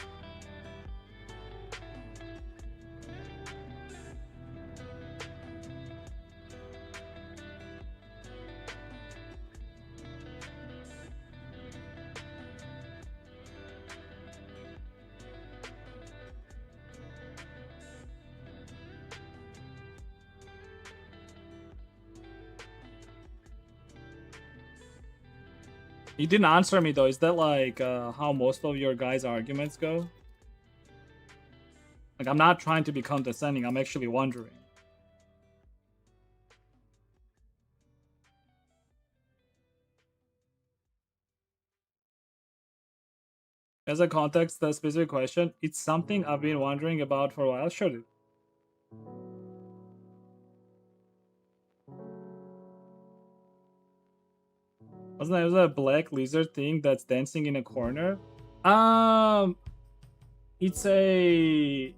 [SPEAKER 2] You didn't answer me though. Is that like how most of your guys' arguments go? Like, I'm not trying to be condescending. I'm actually wondering. As a context, that specific question, it's something I've been wondering about for a while. Sure, dude. Wasn't there a black lizard thing that's dancing in a corner? It's a...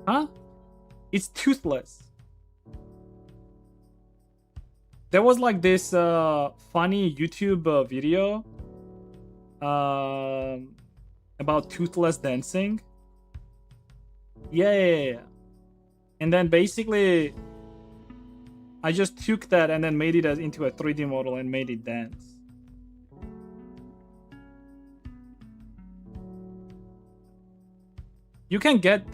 [SPEAKER 2] Huh? It's toothless. There was like this funny YouTube video about toothless dancing. Yeah. And then basically, I just took that and then made it into a 3D model and made it dance. You can get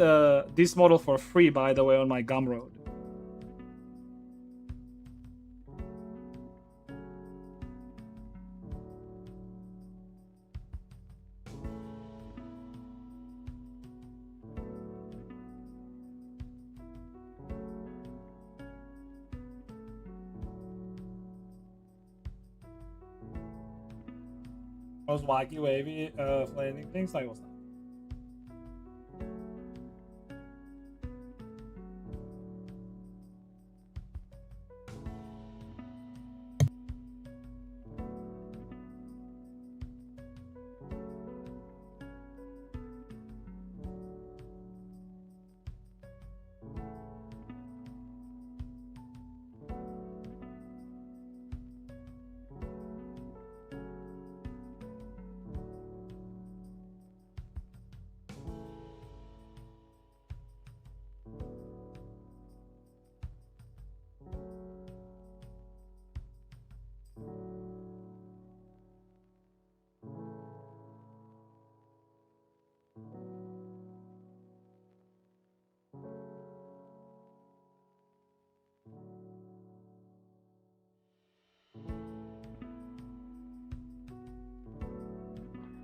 [SPEAKER 2] this model for free, by the way, on my Gumroad. Those wacky wavy flaming things, like what's that?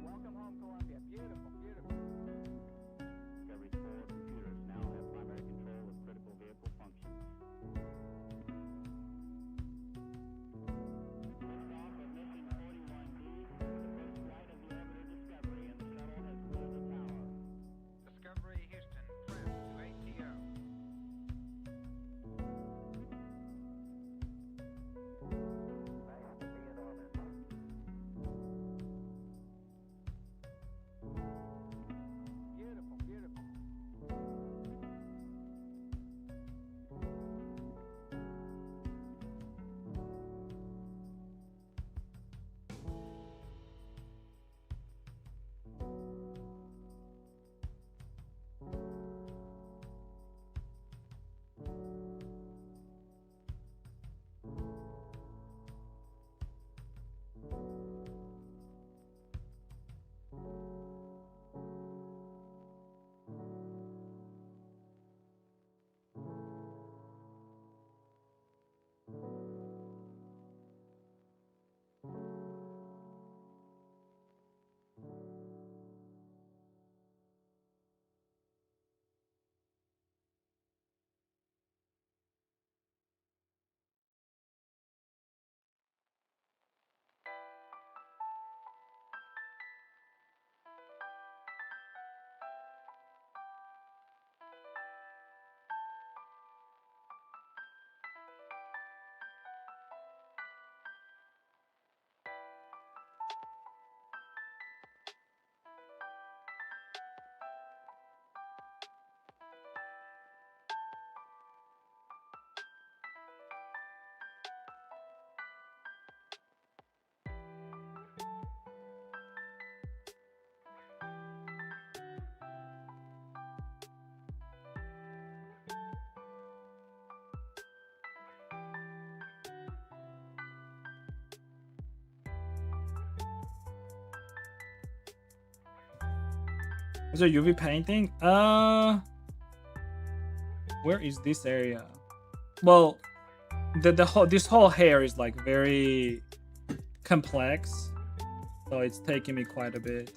[SPEAKER 1] Welcome home, Columbia. Beautiful, beautiful. Discovery's 4 computers now have primary control of critical vehicle functions. Liftoff of mission 41B, the first flight of the orbiter Discovery, and the shuttle has cleared the tower. Discovery Houston, trim to ATO. Nice to be in orbit. Beautiful, beautiful.
[SPEAKER 2] Is there UV painting? Where is this area? Well, this whole hair is like very complex, so it's taking me quite a bit.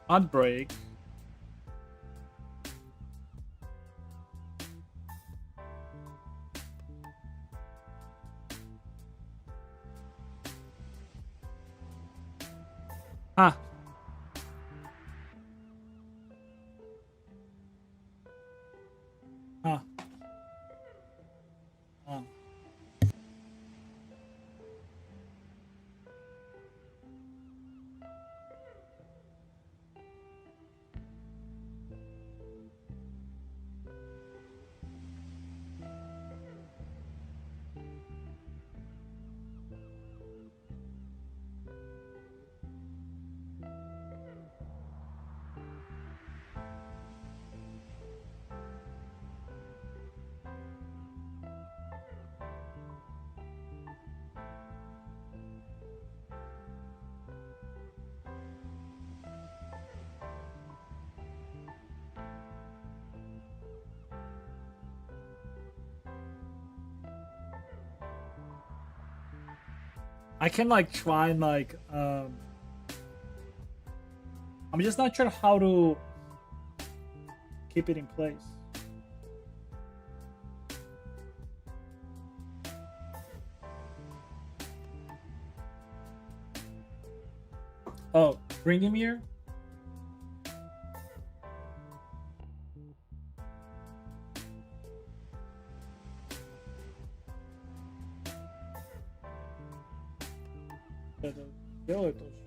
[SPEAKER 2] Outbreak. Ah. Ah. Ah. I can like try and like I'm just not sure how to keep it in place. Oh, bring him here. Делай тоже.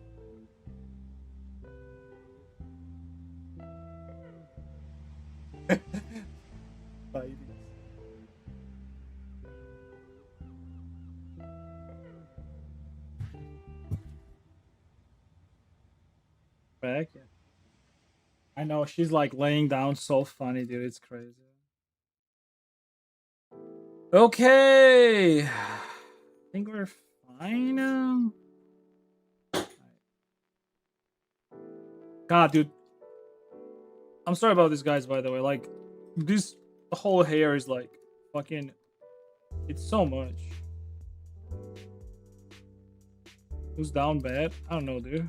[SPEAKER 2] Back. Yeah. I know she's like laying down so funny, dude. It's crazy. Okay. I think we're fine now. God, dude. I'm sorry about this, guys, by the way. Like, this whole hair is like fucking. It's so much. Who's down bad? I don't know, dude.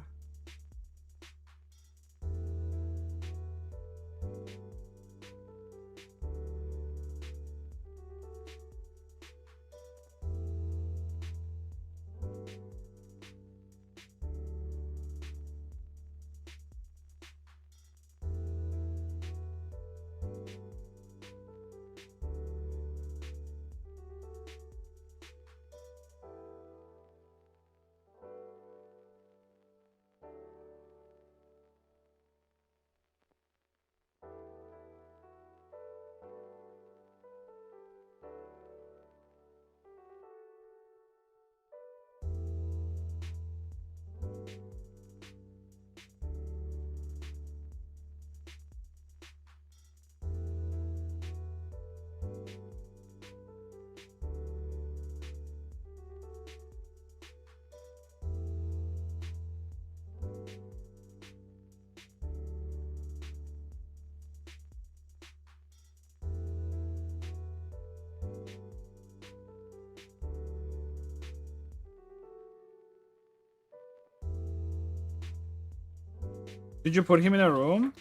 [SPEAKER 2] Did you put him in a room?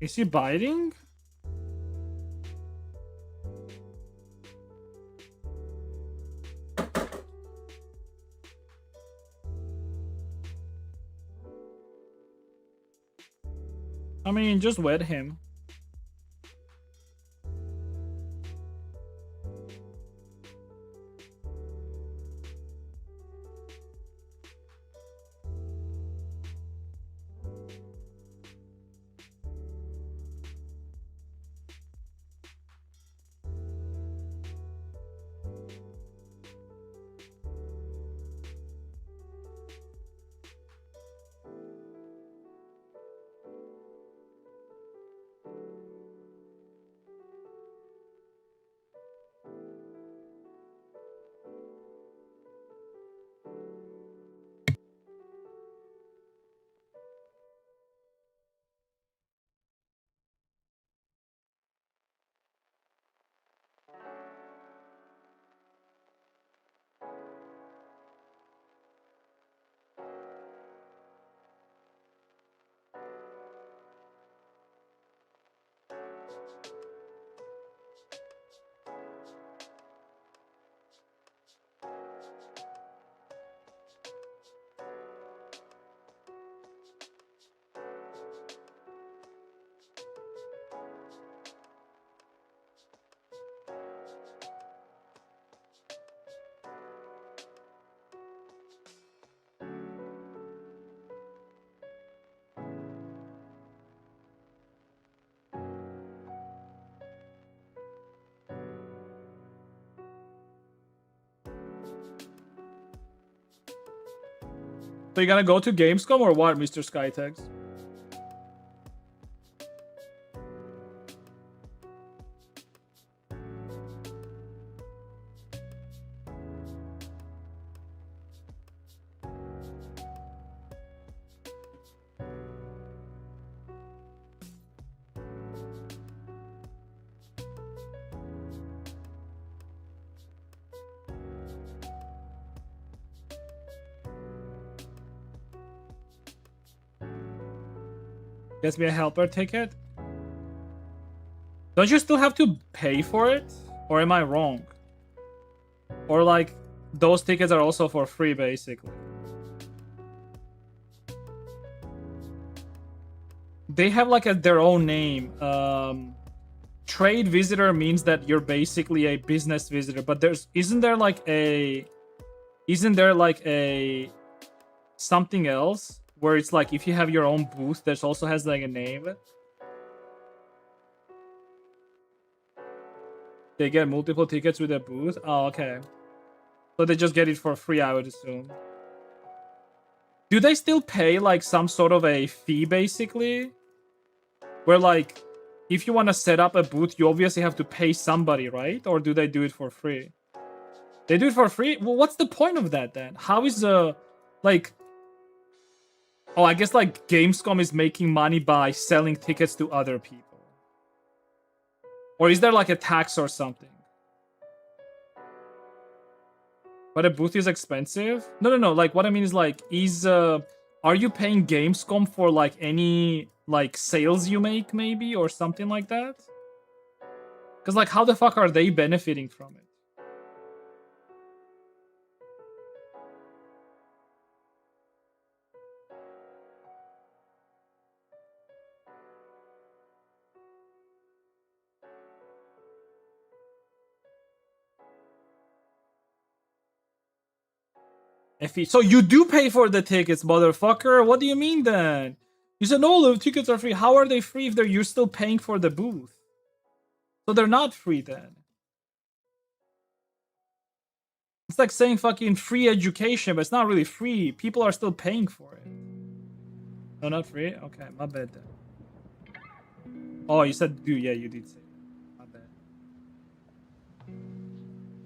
[SPEAKER 2] Is he biting? I mean, just wet him. So you gonna go to Gamescom or what, Mr. Skytex? Gets me a helper ticket. Don't you still have to pay for it? Or am I wrong? Or like those tickets are also for free basically. They have like their own name. Trade visitor means that you're basically a business visitor, but isn't there like a something else where it's like if you have your own booth, there's also has like a name. They get multiple tickets with a booth. Oh, okay. So they just get it for free, I would assume. Do they still pay like some sort of a fee basically? Where like if you want to set up a booth, you obviously have to pay somebody, right? Or do they do it for free? They do it for free? Well, what's the point of that then? How is like oh, I guess like Gamescom is making money by selling tickets to other people. Or is there like a tax or something? But a booth is expensive? No. Like what I mean is like are you paying Gamescom for like any like sales you make maybe or something like that? Cuz like how the fuck are they benefiting from it? So you do pay for the tickets, motherfucker. What do you mean then? You said no, the tickets are free. How are they free if you're still paying for the booth? So they're not free then. It's like saying fucking free education, but it's not really free. People are still paying for it. No, not free? Okay, my bad then. Oh, you said do. Yeah, you did say that. My bad.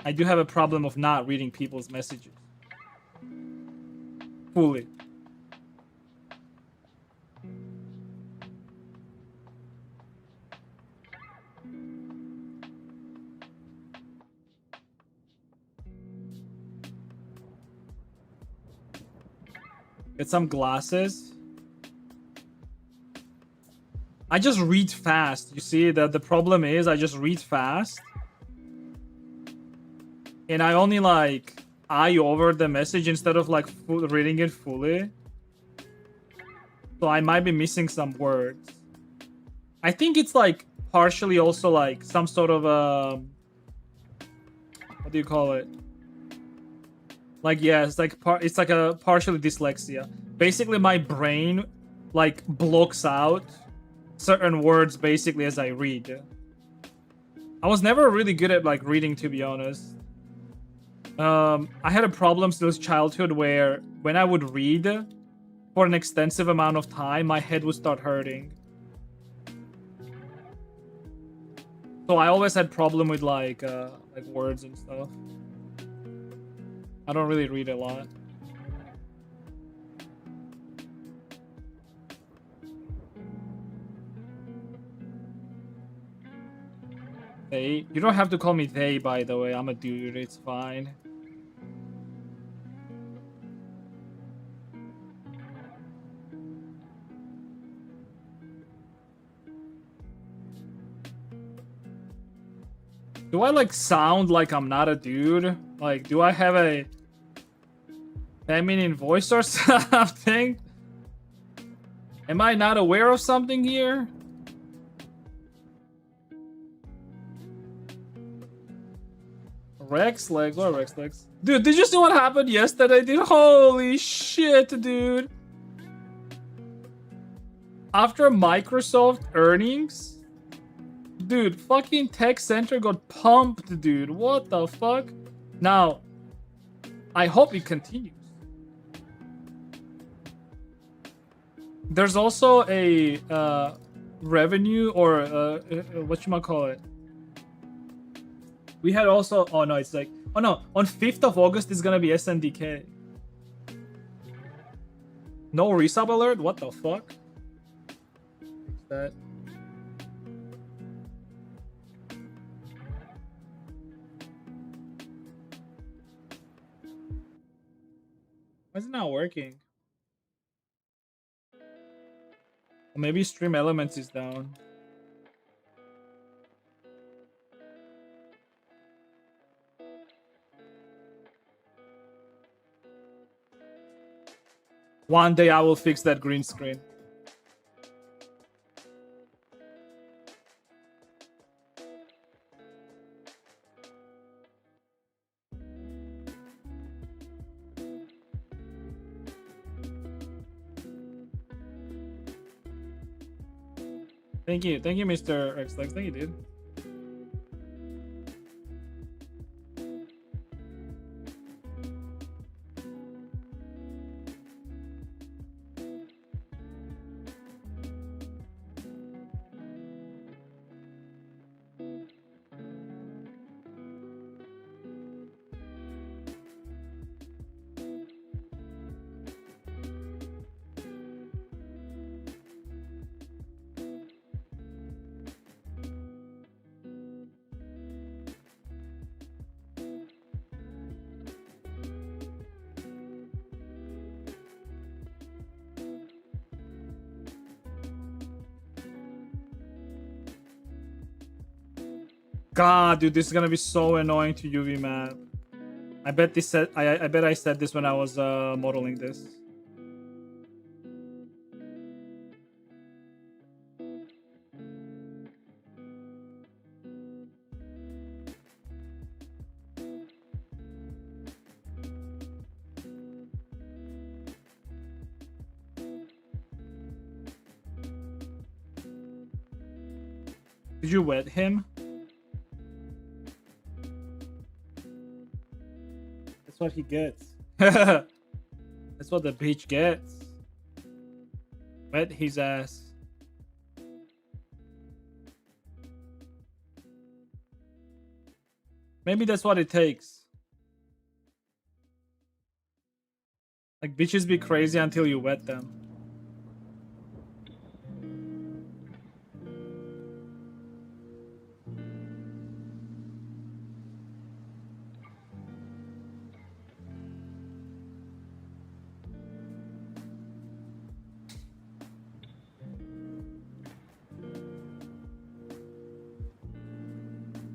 [SPEAKER 2] I do have a problem of not reading people's messages. Fully. Get some glasses. I just read fast. You see that the problem is I just read fast. And I only like eye over the message instead of like reading it fully. So I might be missing some words. I think it's like partially also like some sort of what do you call it? Like yeah, it's like it's like a partially dyslexia. Basically my brain like blocks out certain words basically as I read. I was never really good at like reading, to be honest. I had a problem since childhood where when I would read for an extensive amount of time, my head would start hurting. So I always had problem with like words and stuff. I don't really read a lot. They? You don't have to call me they, by the way. I'm a dude. It's fine. Do I like sound like I'm not a dude? Like, do I have a feminine voice or something? Am I not aware of something here? Rex legs? What are Rex legs? Dude, did you see what happened yesterday, dude? Holy shit, dude. After Microsoft earnings, dude, fucking Tech Center got pumped, dude. What the fuck? Now, I hope it continues. There's also a revenue or whatchamacallit. We had also, oh no, it's like, oh no, on 5th of August is gonna be SNDK. No resub alert? What the fuck? What's that? Why is it not working? Or maybe Stream Elements is down. One day I will fix that green screen. Thank you, Mr. Xlex. Thank you, dude. God, dude, this is gonna be so annoying to UV map. I bet this said I bet I said this when I was modeling this. Did you wet him? That's what he gets. That's what the bitch gets. Wet his ass. Maybe that's what it takes. Like, bitches be crazy until you wet them.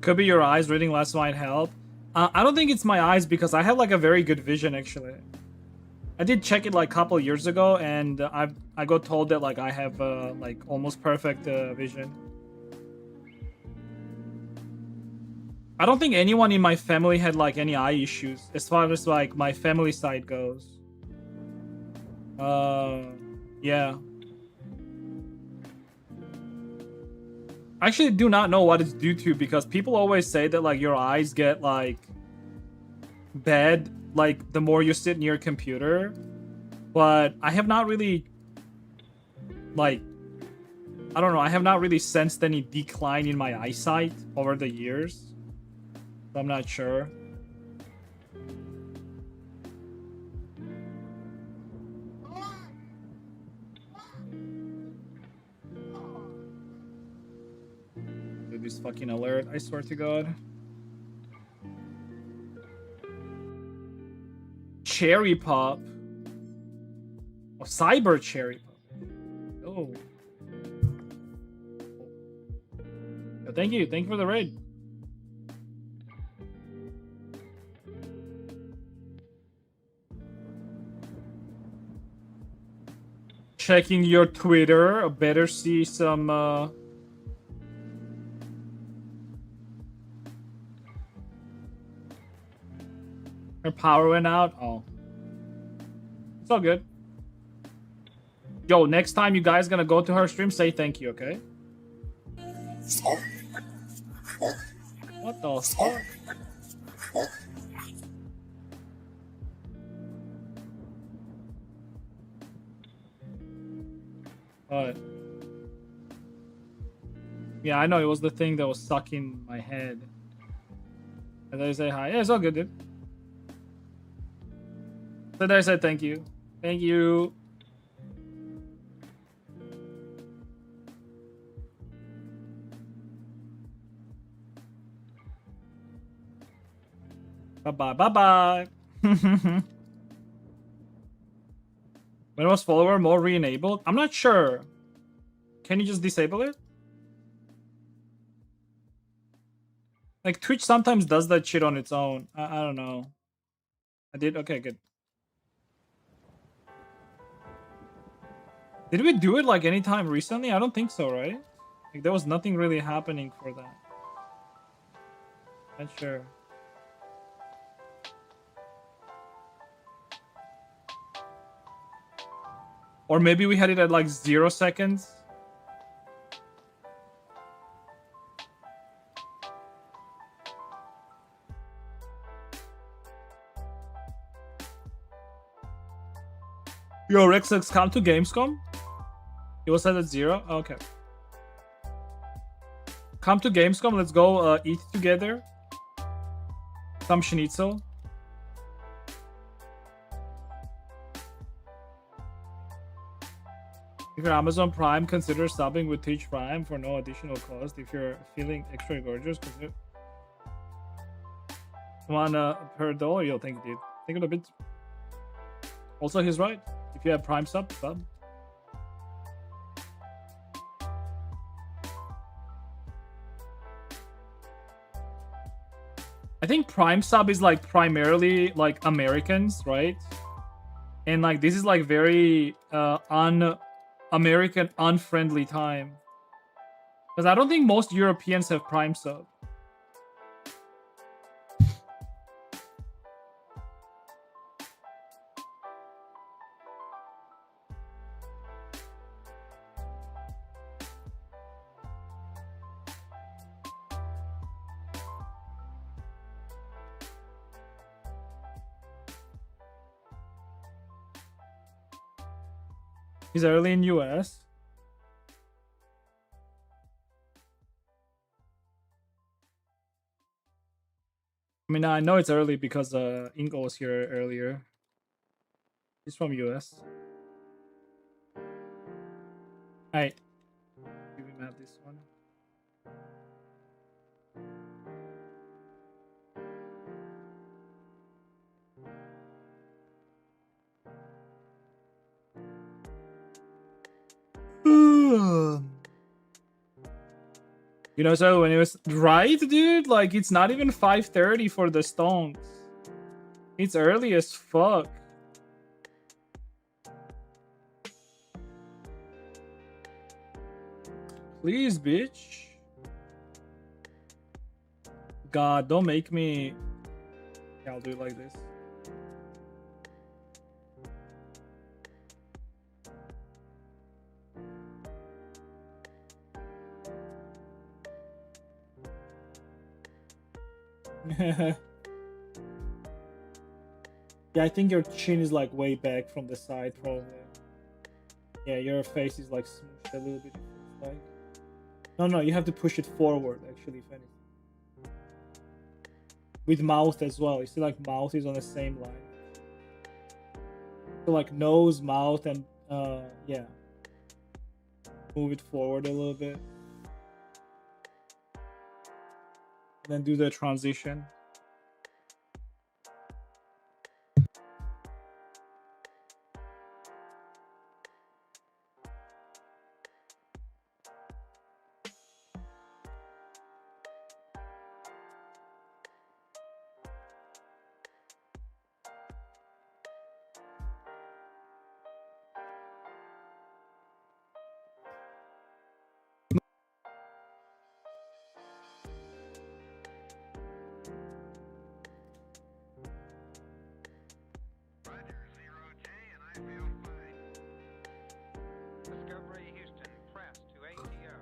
[SPEAKER 2] Could be your eyes. Reading less might help. I don't think it's my eyes because I have like a very good vision actually. I did check it like a couple years ago, and I got told that like I have like almost perfect vision. I don't think anyone in my family had like any eye issues as far as like my family side goes. Yeah. I actually do not know what it's due to because people always say that like your eyes get like bad like the more you sit near a computer, but I have not really like I don't know, I have not really sensed any decline in my eyesight over the years. So I'm not sure. Dude, this fucking alert, I swear to God. Cherry pop. Oh, cyber cherry pop. Oh. Oh, thank you for the raid. Checking your Twitter, better see some her power went out. Oh, it's all good. Yo, next time you guys gonna go to her stream, say thank you, okay? What the fuck? What? Yeah, I know it was the thing that was stuck in my head. And they say hi. Yeah, it's all good, dude. So they said thank you. Thank you. Bye-bye. Bye-bye. When was follower mode re-enabled? I'm not sure. can you just disable it? Like Twitch sometimes does that shit on its own. I don't know. I did. Okay, good. Did we do it like anytime recently? I don't think so, right? Like there was nothing really happening for that. Not sure. Or maybe we had it at like 0 seconds. Yo, Rex, let's come to Gamescom. It was set at 0. Okay. Come to Gamescom. Let's go eat together. Some schnitzel. If you're Amazon Prime, consider subbing with Twitch Prime for no additional cost. If you're feeling extra gorgeous, consider $1 per dollar. Yo, thank you, dude. Think of a bit. Also, he's right. If you have Prime sub. I think Prime sub is like primarily like Americans, right? And like this is like very un-American, unfriendly time. Because I don't think most Europeans have Prime sub. He's early in US. I mean, I know it's early because Ingo was here earlier. He's from US. Alright. Give him out this one. You know, so when it was right, dude, like it's not even 5:30 for the stonks. It's early as fuck. Please, bitch. God, don't make me. Yeah, I'll do it like this. Yeah, I think your chin is like way back from the side, probably. Yeah, your face is like smooshed a little bit. Like, no, you have to push it forward. Actually, if anything, with mouth as well. You see, like mouth is on the same line. So like nose, mouth, and yeah, move it forward a little bit. Then do the transition.
[SPEAKER 1] Discovery Houston, press to ATO.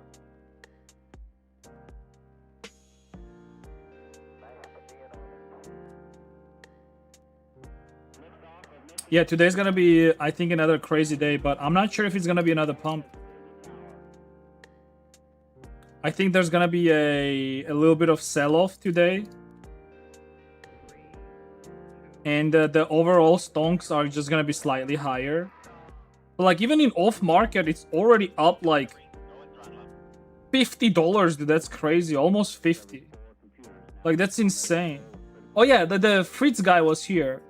[SPEAKER 2] Yeah, today's gonna be, I think, another crazy day, but I'm not sure if it's gonna be another pump. I think there's gonna be a little bit of sell-off today. And the overall stonks are just gonna be slightly higher. But like even in off market, it's already up like $50, dude. That's crazy. Almost 50. Like that's insane. Oh yeah, the Fritz guy was here.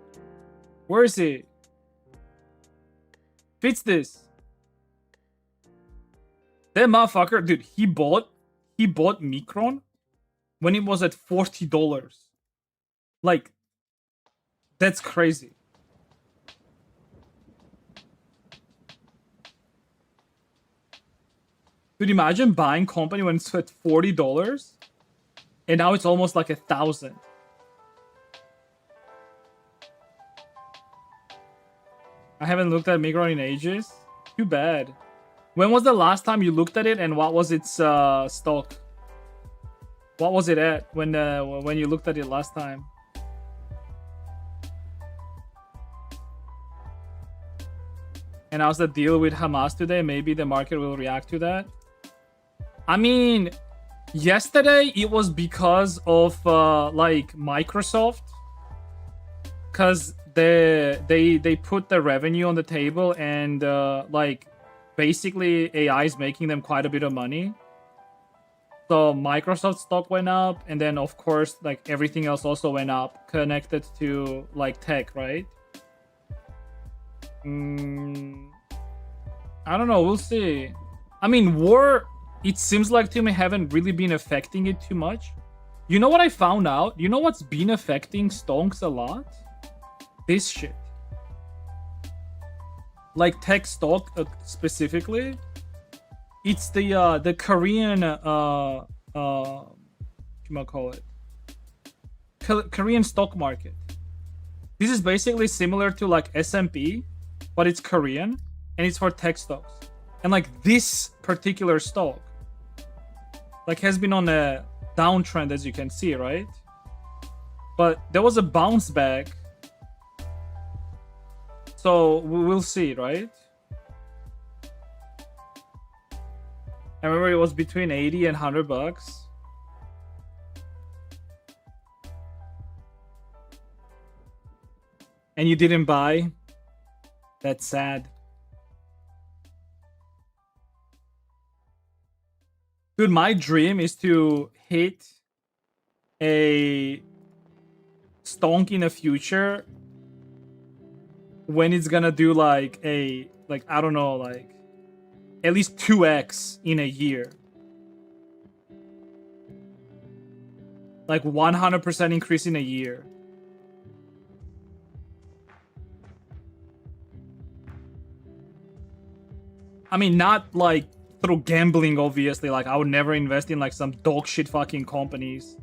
[SPEAKER 2] Where is he? Fits this. That motherfucker, dude, he bought Micron when it was at $40. Like, that's crazy. Dude, imagine buying company when it's at $40 and now it's almost like 1,000. I haven't looked at Micron in ages. Too bad. When was the last time you looked at it, and what was its stock? What was it at when you looked at it last time? And how's the deal with Hamas today? Maybe the market will react to that. I mean, yesterday it was because of like Microsoft, because they put the revenue on the table, and like basically AI is making them quite a bit of money. So Microsoft stock went up, and then of course like everything else also went up, connected to like tech, right? I don't know, we'll see. I mean, war, it seems like to me, haven't really been affecting it too much. You know what I found out? You know what's been affecting stonks a lot? This shit. Like tech stock specifically. It's the Korean Korean stock market. This is basically similar to like S&P, but it's Korean and it's for tech stocks. And like this particular stock like has been on a downtrend, as you can see, right? But there was a bounce back. So we'll see, right? I remember it was between 80 and $100. And you didn't buy? That's sad. Dude, my dream is to hit a stonk in the future when it's gonna do like I don't know, like at least 2x in a year. Like 100% increase in a year. I mean, not like through gambling, obviously. Like I would never invest in like some dog shit fucking companies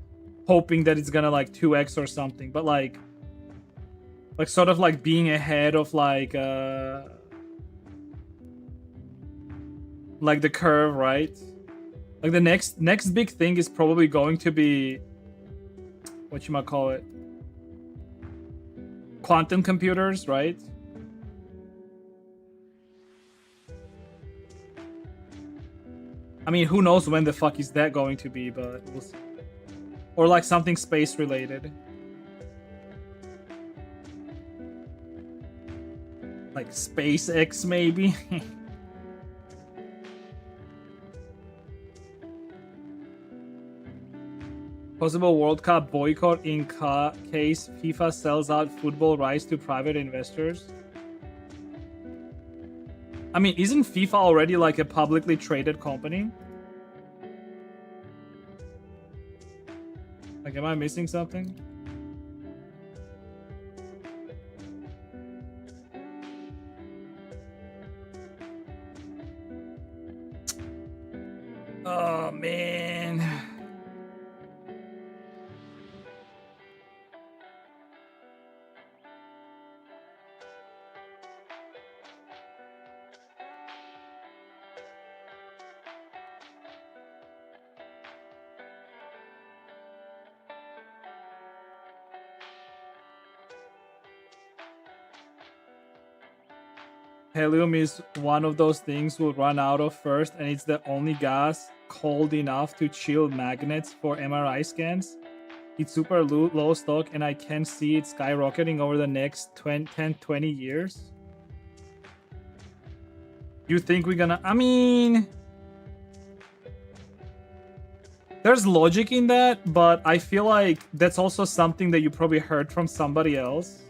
[SPEAKER 2] hoping that it's gonna like 2x or something. But like sort of like being ahead of like the curve, right? Like the next big thing is probably going to be quantum computers, right? I mean, who knows when the fuck is that going to be, but we'll see. Or like something space related. Like SpaceX maybe. Possible World Cup boycott in case FIFA sells out football rights to private investors. I mean, isn't FIFA already like a publicly traded company? Like, am I missing something? Oh, man. Helium is one of those things we'll run out of first, and it's the only gas cold enough to chill magnets for MRI scans. It's super low stock, and I can see it skyrocketing over the next 10-20 years. You think we're gonna... I mean... There's logic in that, but I feel like that's also something that you probably heard from somebody else.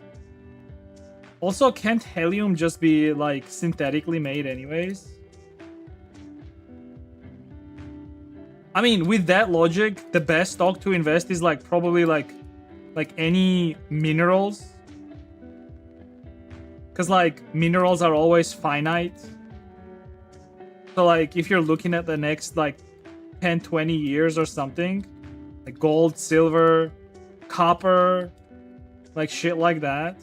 [SPEAKER 2] Also, can't helium just be like synthetically made anyways? I mean, with that logic, the best stock to invest is like probably like any minerals. Because like minerals are always finite. So like if you're looking at the next like 10, 20 years or something, like gold, silver, copper, like shit like that.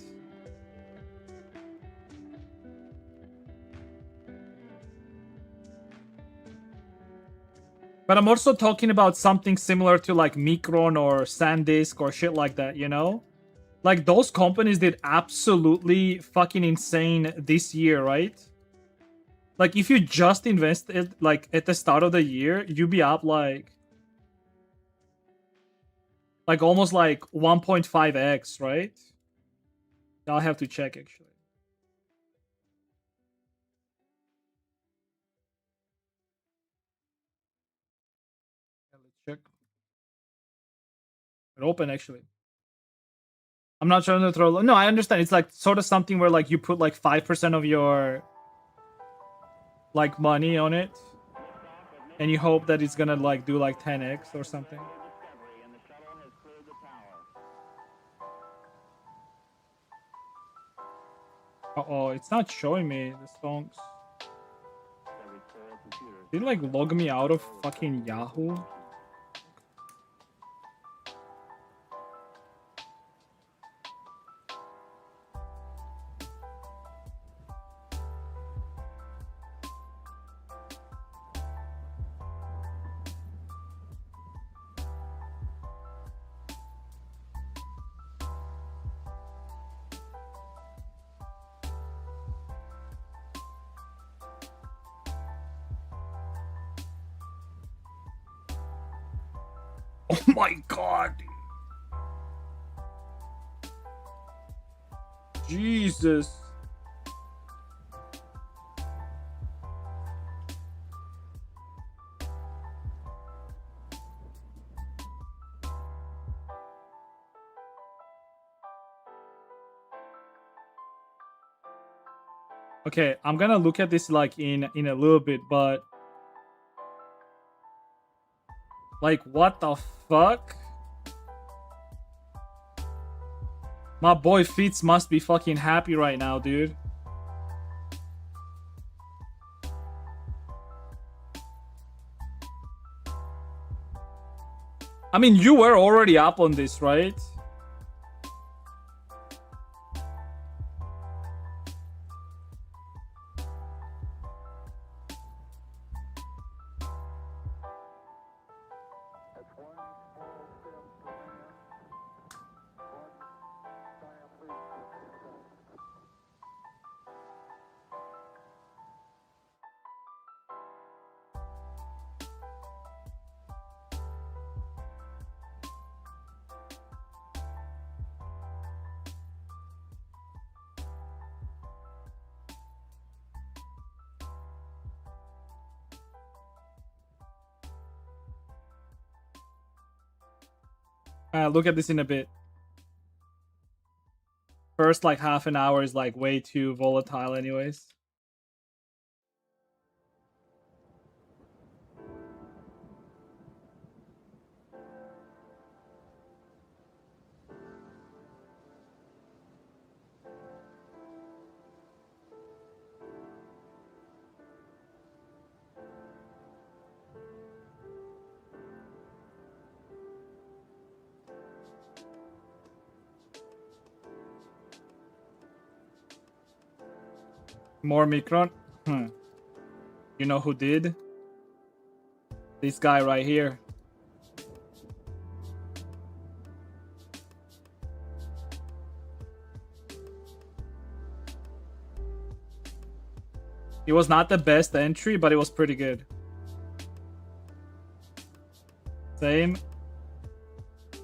[SPEAKER 2] But I'm also talking about something similar to like Micron or SanDisk or shit like that, you know? Like those companies did absolutely fucking insane this year, right? Like if you just invested like at the start of the year, you'd be up like almost like 1.5x, right? I'll have to check actually. Yeah, let's check. It open actually. I'm not trying to throw. No, I understand. It's like sort of something where like you put like 5% of your like money on it, and you hope that it's gonna like do like 10x or something. Uh-oh, it's not showing me the songs. Did it like log me out of fucking Yahoo? Oh my god. Jesus. Okay, I'm gonna look at this like in a little bit, but like what the fuck? My boy Fitz must be fucking happy right now, dude. I mean, you were already up on this, right? Look at this in a bit. First like half an hour is like way too volatile anyways. More Micron? You know who did? This guy right here. It was not the best entry, but it was pretty good. Same.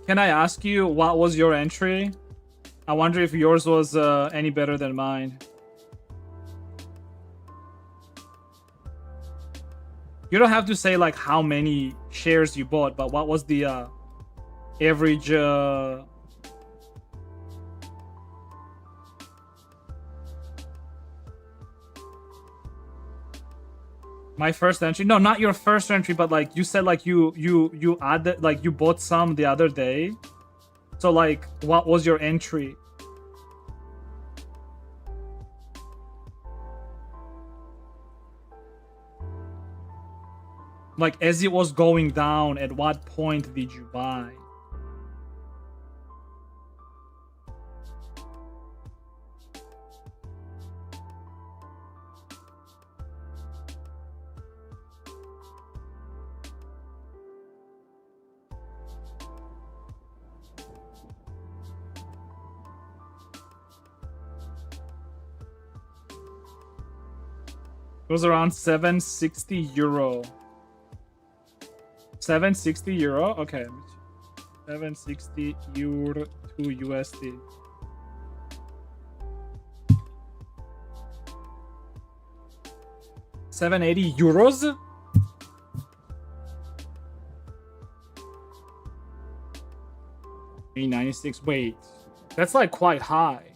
[SPEAKER 2] Can I ask you what was your entry? I wonder if yours was any better than mine. You don't have to say like how many shares you bought, but what was the average My first entry? No, not your first entry, but like you said, like you added, like you bought some the other day. So like, what was your entry? Like as it was going down, at what point did you buy? It was around 760 euro. 760 euro? Okay. 760 euro to USD. €780? 396. Wait. That's like quite high.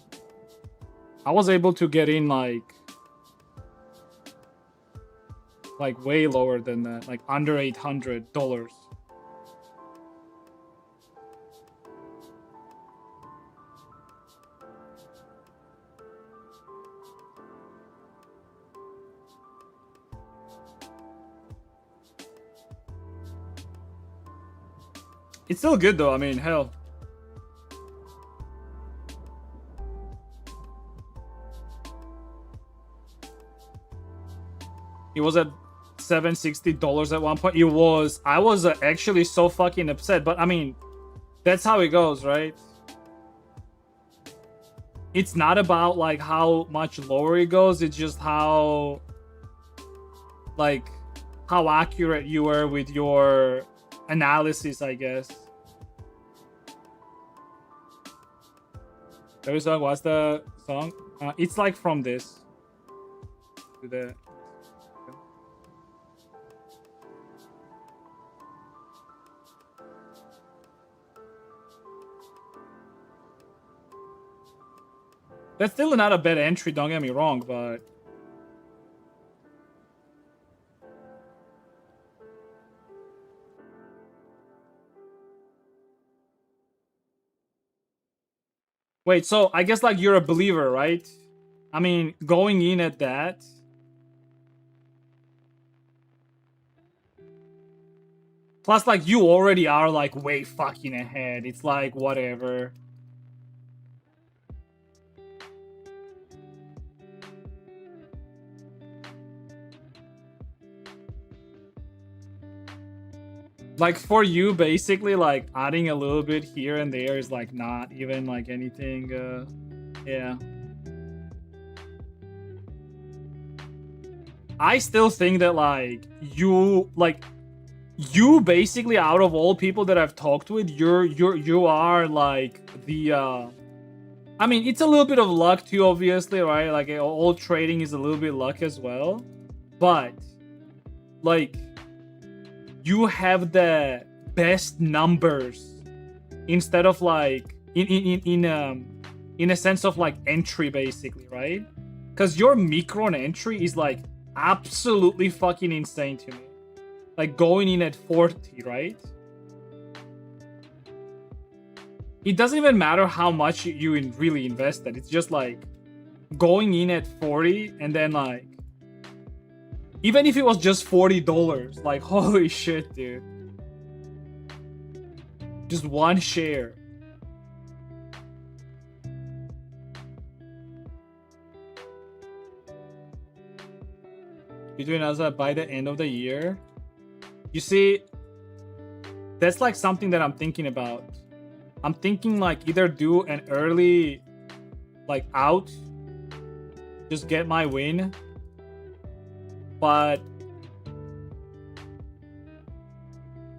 [SPEAKER 2] I was able to get in like way lower than that, like under $800. It's still good though. I mean, hell. It was at $760 at one point. It was. I was actually so fucking upset. But I mean, that's how it goes, right? It's not about like how much lower it goes. It's just how, like, how accurate you were with your analysis, I guess. There is what's the song? It's like from this to the. That's still not a bad entry, don't get me wrong, but wait, so I guess like you're a believer, right? I mean, going in at that. Plus, like, you already are like way fucking ahead. It's like whatever. Like for you, basically, like adding a little bit here and there is like not even like anything. Yeah. I still think that like you basically out of all people that I've talked with, you are like the. I mean, it's a little bit of luck too, obviously, right? Like all trading is a little bit luck as well, but like. You have the best numbers instead of like in a sense of like entry, basically, right? Because your micron entry is like absolutely fucking insane to me. Like going in at 40, right? It doesn't even matter how much you really invested. It's just like going in at 40 and then like. Even if it was just $40, like, holy shit, dude. Just one share. Between us by the end of the year. You see, that's like something that I'm thinking about. I'm thinking like either do an early, like out, just get my win. But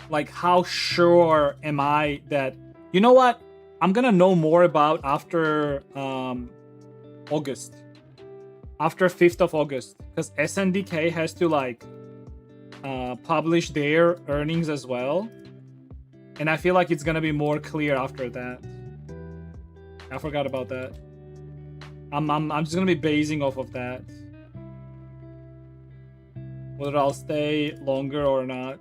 [SPEAKER 2] like how sure am I that, you know what, I'm gonna know more about after August, after 5th of August, because SNDK has to like publish their earnings as well, and I feel like it's gonna be more clear after that. I forgot about that. I'm just gonna be basing off of that. whether I'll stay longer or not.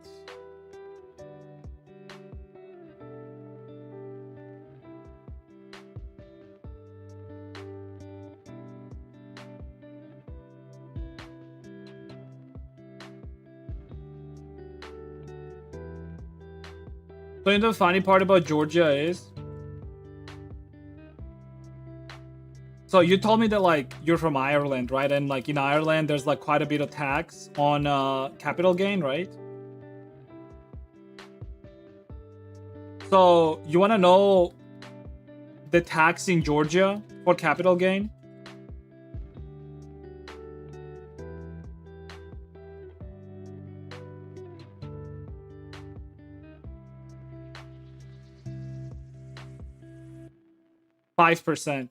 [SPEAKER 2] So you know the funny part about Georgia is, so you told me that like you're from Ireland, right? And like in Ireland, there's like quite a bit of tax on capital gain, right? So you want to know the tax in Georgia for capital gain? %5.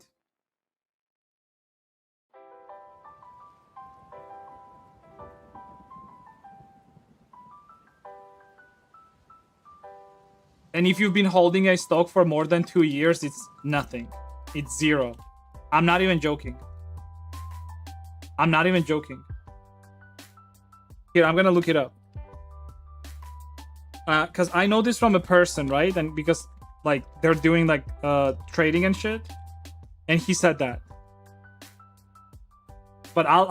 [SPEAKER 2] And if you've been holding a stock for more than 2 years, it's nothing. It's 0. I'm not even joking. I'm not even joking. Here, I'm gonna look it up. Because I know this from a person, right? And because like they're doing like trading and shit, and he said that. But I'll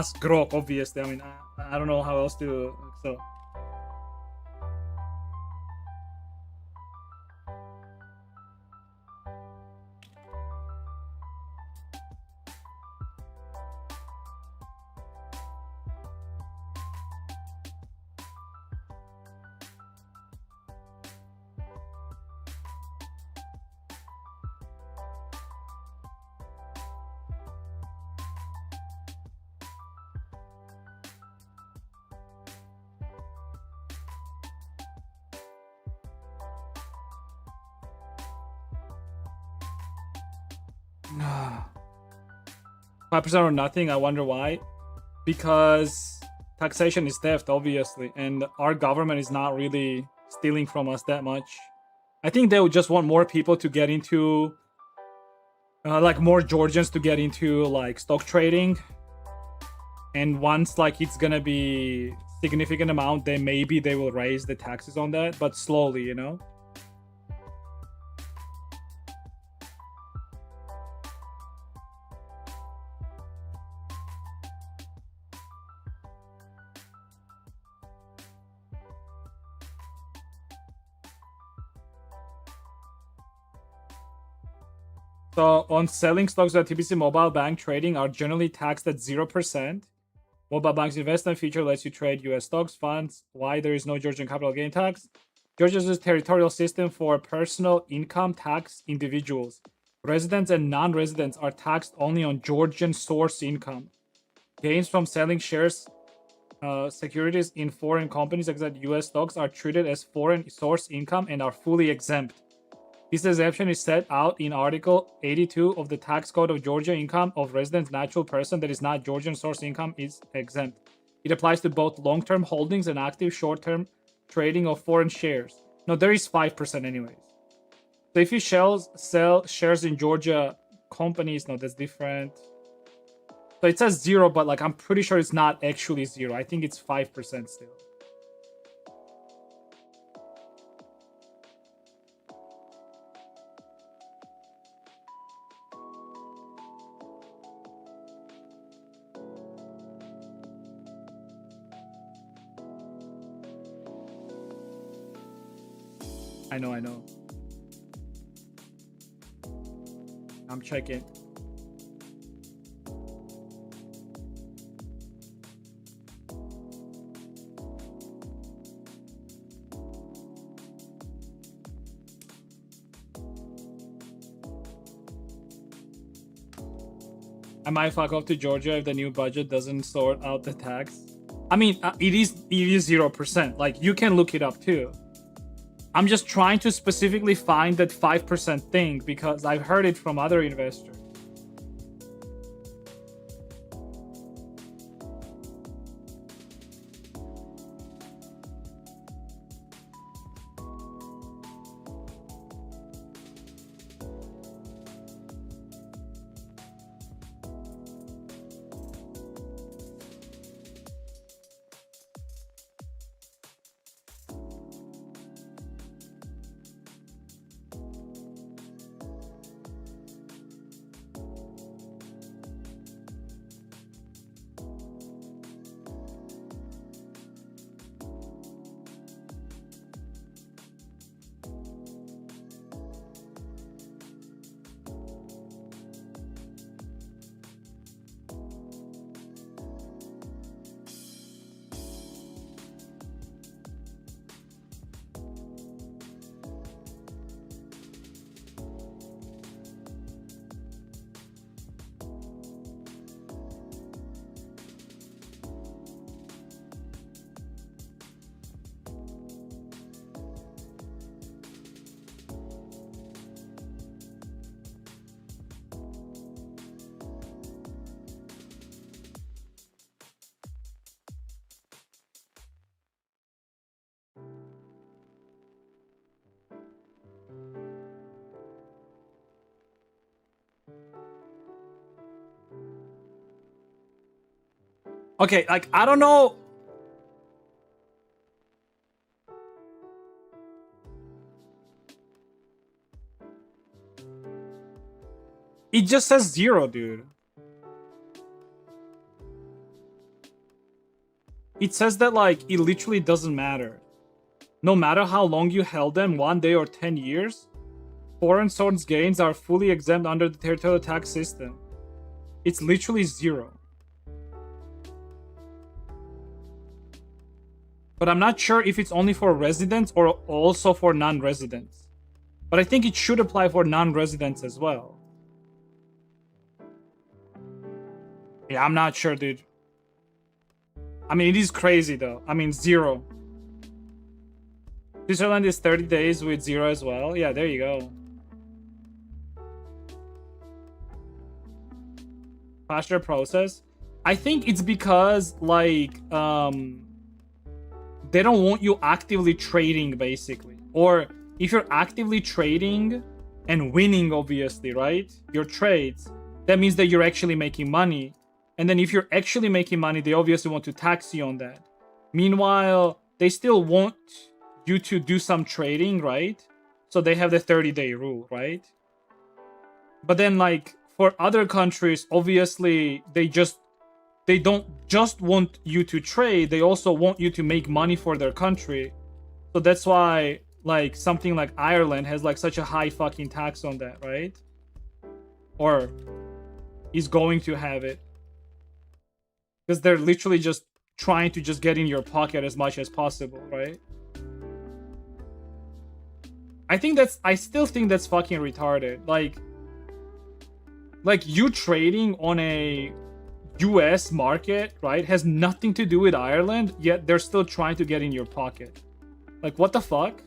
[SPEAKER 2] ask Grok, obviously. I mean, I don't know how else to. So. Nah. 5% or nothing. I wonder why. Because taxation is theft, obviously, and our government is not really stealing from us that much. I think they would just want more people to get into, like more Georgians to get into like stock trading. And once like it's gonna be significant amount, then maybe they will raise the taxes on that, but slowly, you know. So on selling stocks at TBC Mobile Bank trading are generally taxed at 0%. Mobile Bank's investment feature lets you trade US stocks, funds. Why there is no Georgian capital gain tax? Georgia's a territorial system for personal income tax individuals. Residents and non-residents are taxed only on Georgian source income. Gains from selling shares, securities in foreign companies, except US stocks, are treated as foreign source income and are fully exempt. This exemption is set out in Article 82 of the Tax Code of Georgia. Income of resident natural person that is not Georgian source income is exempt. It applies to both long-term holdings and active short-term trading of foreign shares. No, there is 5% anyways. So if you sell shares in Georgia companies, no, that's different. So it says 0, but like I'm pretty sure it's not actually 0. I think it's 5% still. I know. I'm checking. I might fuck off to Georgia if the new budget doesn't sort out the tax. I mean, it is 0%. Like you can look it up too. I'm just trying to specifically find that 5% thing because I've heard it from other investors. Okay, like I don't know. It just says 0, dude. It says that like it literally doesn't matter. No matter how long you held them, 1 day or 10 years, foreign source gains are fully exempt under the territorial tax system. It's literally 0. But I'm not sure if it's only for residents or also for non-residents. But I think it should apply for non-residents as well. Yeah, I'm not sure, dude. I mean, it is crazy though. I mean, 0. Switzerland is 30 days with 0 as well. Yeah, there you go. Faster process. I think it's because like they don't want you actively trading basically. Or if you're actively trading and winning, obviously, right? Your trades, that means that you're actually making money. And then if you're actually making money, they obviously want to tax you on that. Meanwhile, they still want you to do some trading, right? So they have the 30-day rule, right? But then like for other countries, obviously they don't just want you to trade, they also want you to make money for their country. So that's why like something like Ireland has like such a high fucking tax on that, right? Or is going to have it. Because they're literally just trying to just get in your pocket as much as possible, right? I still think that's fucking retarded. Like you trading on a US market, right, has nothing to do with Ireland, yet they're still trying to get in your pocket. Like, what the fuck?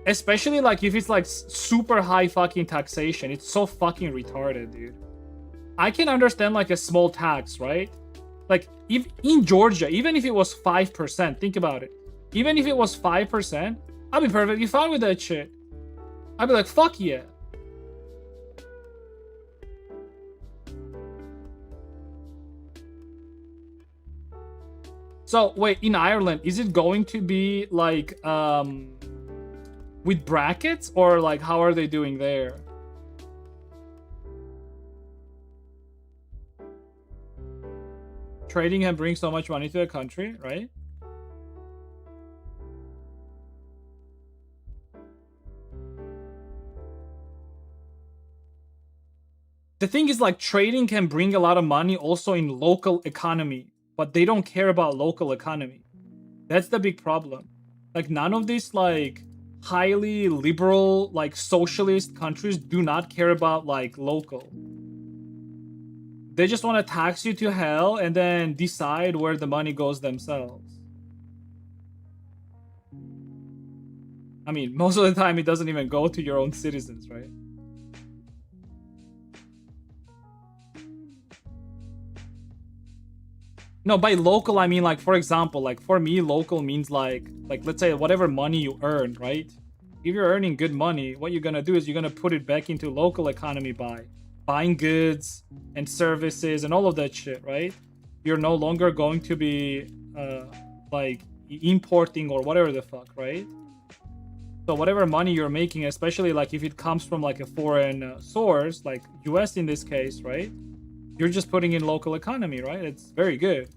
[SPEAKER 2] Especially like if it's like super high fucking taxation. It's so fucking retarded, dude. I can understand like a small tax, right? Like if in Georgia, even if it was 5%, think about it. Even if it was 5%, I'd be perfectly fine with that shit. I'd be like, fuck yeah. So wait, in Ireland, is it going to be like with brackets, or like how are they doing there? Trading can bring so much money to a country, right? The thing is like trading can bring a lot of money also in local economy, but they don't care about local economy. That's the big problem. Like none of these like highly liberal like socialist countries do not care about like local. They just want to tax you to hell and then decide where the money goes themselves. I mean, most of the time it doesn't even go to your own citizens, right? No, by local I mean like, for example, like for me local means like let's say whatever money you earn, right? If you're earning good money, what you're gonna do is you're gonna put it back into local economy by buying goods and services and all of that shit, right? You're no longer going to be like importing or whatever the fuck, right? So whatever money you're making, especially like if it comes from like a foreign source, like US in this case, right? You're just putting in local economy, right? It's very good.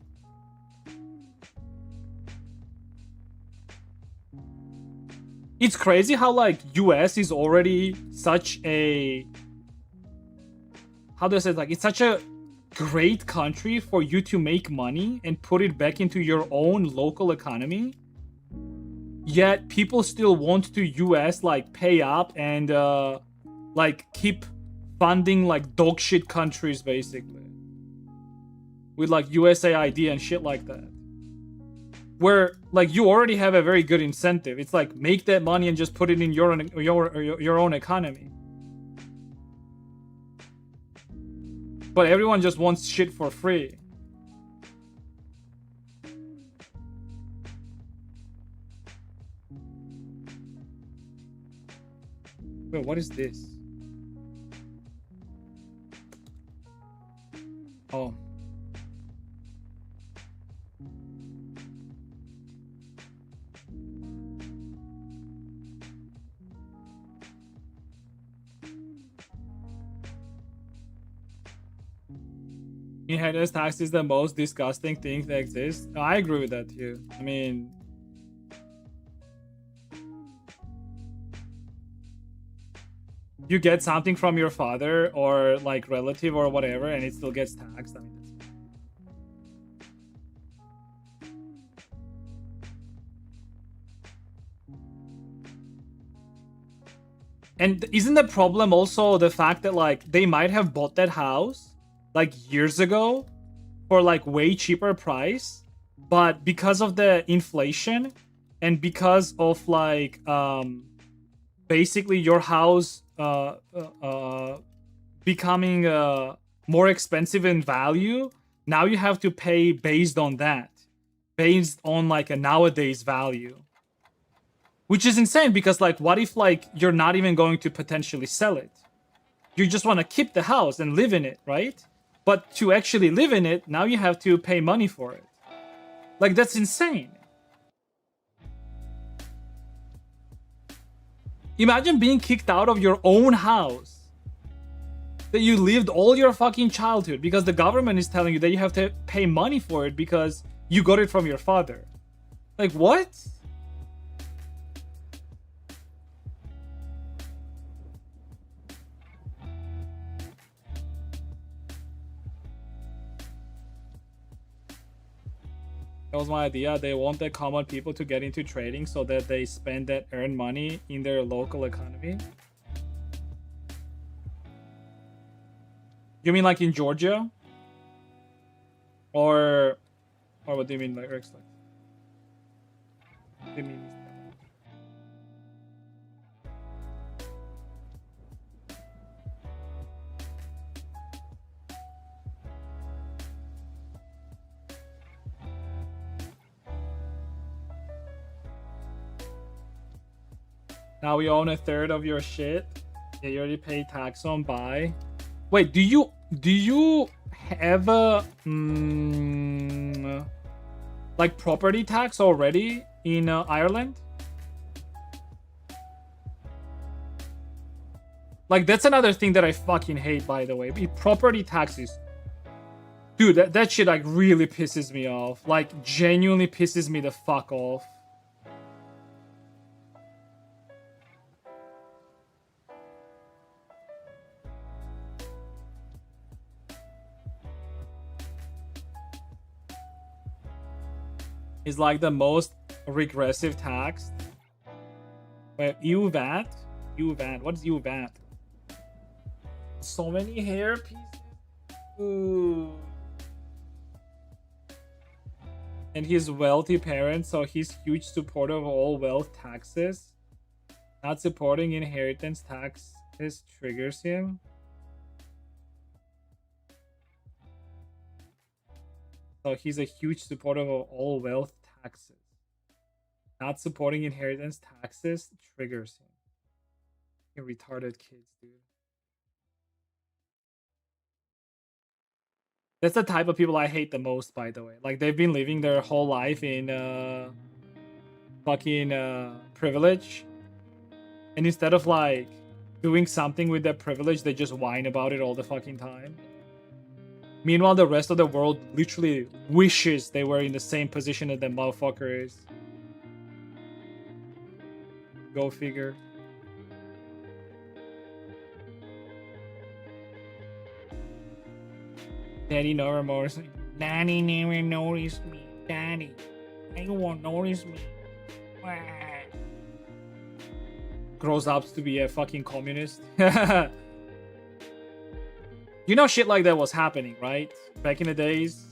[SPEAKER 2] It's crazy how like US is already such a, how do I say it? Like it's such a great country for you to make money and put it back into your own local economy. Yet people still want to US like pay up and like keep funding like dog shit countries basically. With like USAID and shit like that. Where like you already have a very good incentive. It's like make that money and just put it in your own economy. But everyone just wants shit for free. Wait, what is this? Oh. Inheritance tax is the most disgusting thing that exists. No, I agree with that too. I mean, you get something from your father or like relative or whatever, and it still gets taxed. I mean, and isn't the problem also the fact that like they might have bought that house like years ago for like way cheaper price, but because of the inflation and because of like basically your house becoming more expensive in value, now you have to pay based on that, based on like a nowadays value, which is insane because like what if like you're not even going to potentially sell it, you just want to keep the house and live in it, right? But to actually live in it, now you have to pay money for it. Like that's insane. Imagine being kicked out of your own house that you lived all your fucking childhood because the government is telling you that you have to pay money for it because you got it from your father. Like what? That was my idea. They want the common people to get into trading so that they spend that earned money in their local economy. You mean like in Georgia? Or what do you mean by Rex? Like, what do you mean? Now we own a third of your shit. Yeah, you already paid tax on buy. Wait, do you have a like property tax already in Ireland? Like that's another thing that I fucking hate, by the way. Property taxes. Dude, that shit like really pisses me off. Like genuinely pisses me the fuck off. Is like the most regressive tax. Wait, EU VAT? EU VAT. What is EU VAT? So many hair pieces. Ooh. And he's wealthy parents, so he's huge supporter of all wealth taxes. Not supporting inheritance taxes triggers him. So he's a huge supporter of all wealth taxes. Not supporting inheritance taxes triggers him. You retarded kids, dude. That's the type of people I hate the most, by the way. Like they've been living their whole life in fucking privilege, and instead of like doing something with that privilege, they just whine about it all the fucking time. Meanwhile, the rest of the world literally wishes they were in the same position that the motherfucker is. Go figure. Daddy never noticed me. Daddy never noticed me. Daddy, you won't notice me. Grows up to be a fucking communist. You know shit like that was happening, right? Back in the days.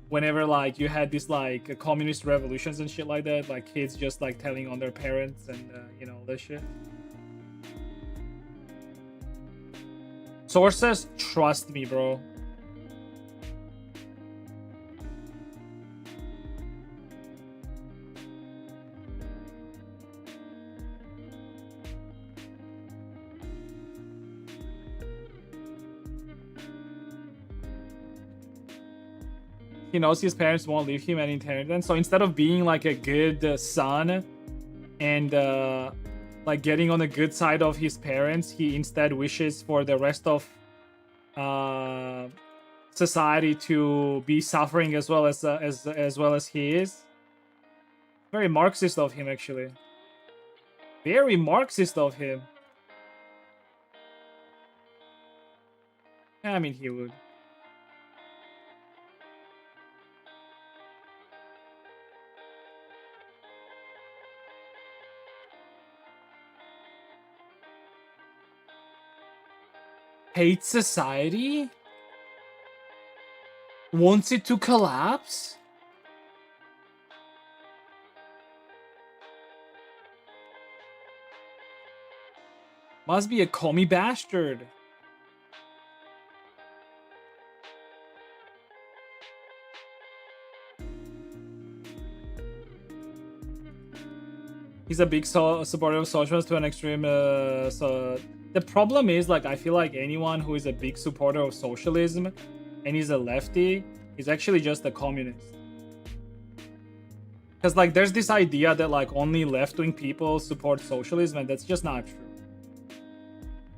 [SPEAKER 2] Whenever like you had this like communist revolutions and shit like that, like kids just like telling on their parents and you know this shit. Sources, trust me, bro. he knows his parents won't leave him any inheritance. So instead of being like a good son and like getting on the good side of his parents, he instead wishes for the rest of society to be suffering as well as he is. Very Marxist of him, actually. Very Marxist of him. I mean, he would. Hates society? Wants it to collapse? Must be a commie bastard. He's a big supporter of socialism to an extreme. So the problem is, like, I feel like anyone who is a big supporter of socialism and is a lefty is actually just a communist. Because, like, there's this idea that, like, only left-wing people support socialism, and that's just not true.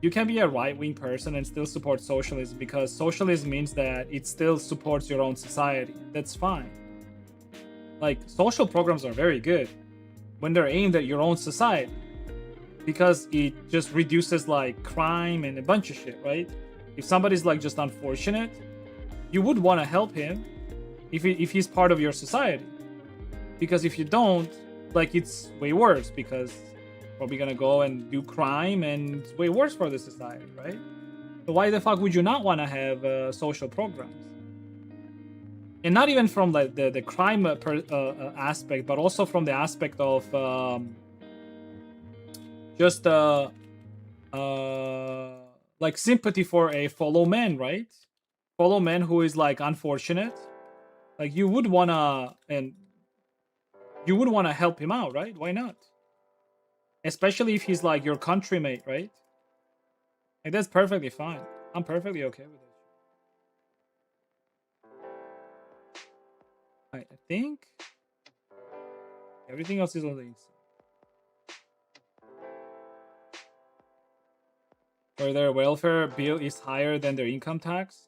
[SPEAKER 2] You can be a right-wing person and still support socialism, because socialism means that it still supports your own society. That's fine. Like, social programs are very good when they're aimed at your own society, because it just reduces, like, crime and a bunch of shit, right? If somebody's, like, just unfortunate, you would want to help him if he's part of your society. Because if you don't, like, it's way worse, because probably gonna go and do crime, and it's way worse for the society, right? So why the fuck would you not want to have social programs? And not even from like the crime aspect, but also from the aspect of just like sympathy for a fellow man, right? Fellow man who is like unfortunate. Like you would wanna help him out, right? Why not? Especially if he's like your countrymate, right? Like that's perfectly fine. I'm perfectly okay with it. I think everything else is on the inside. Or their welfare bill is higher than their income tax.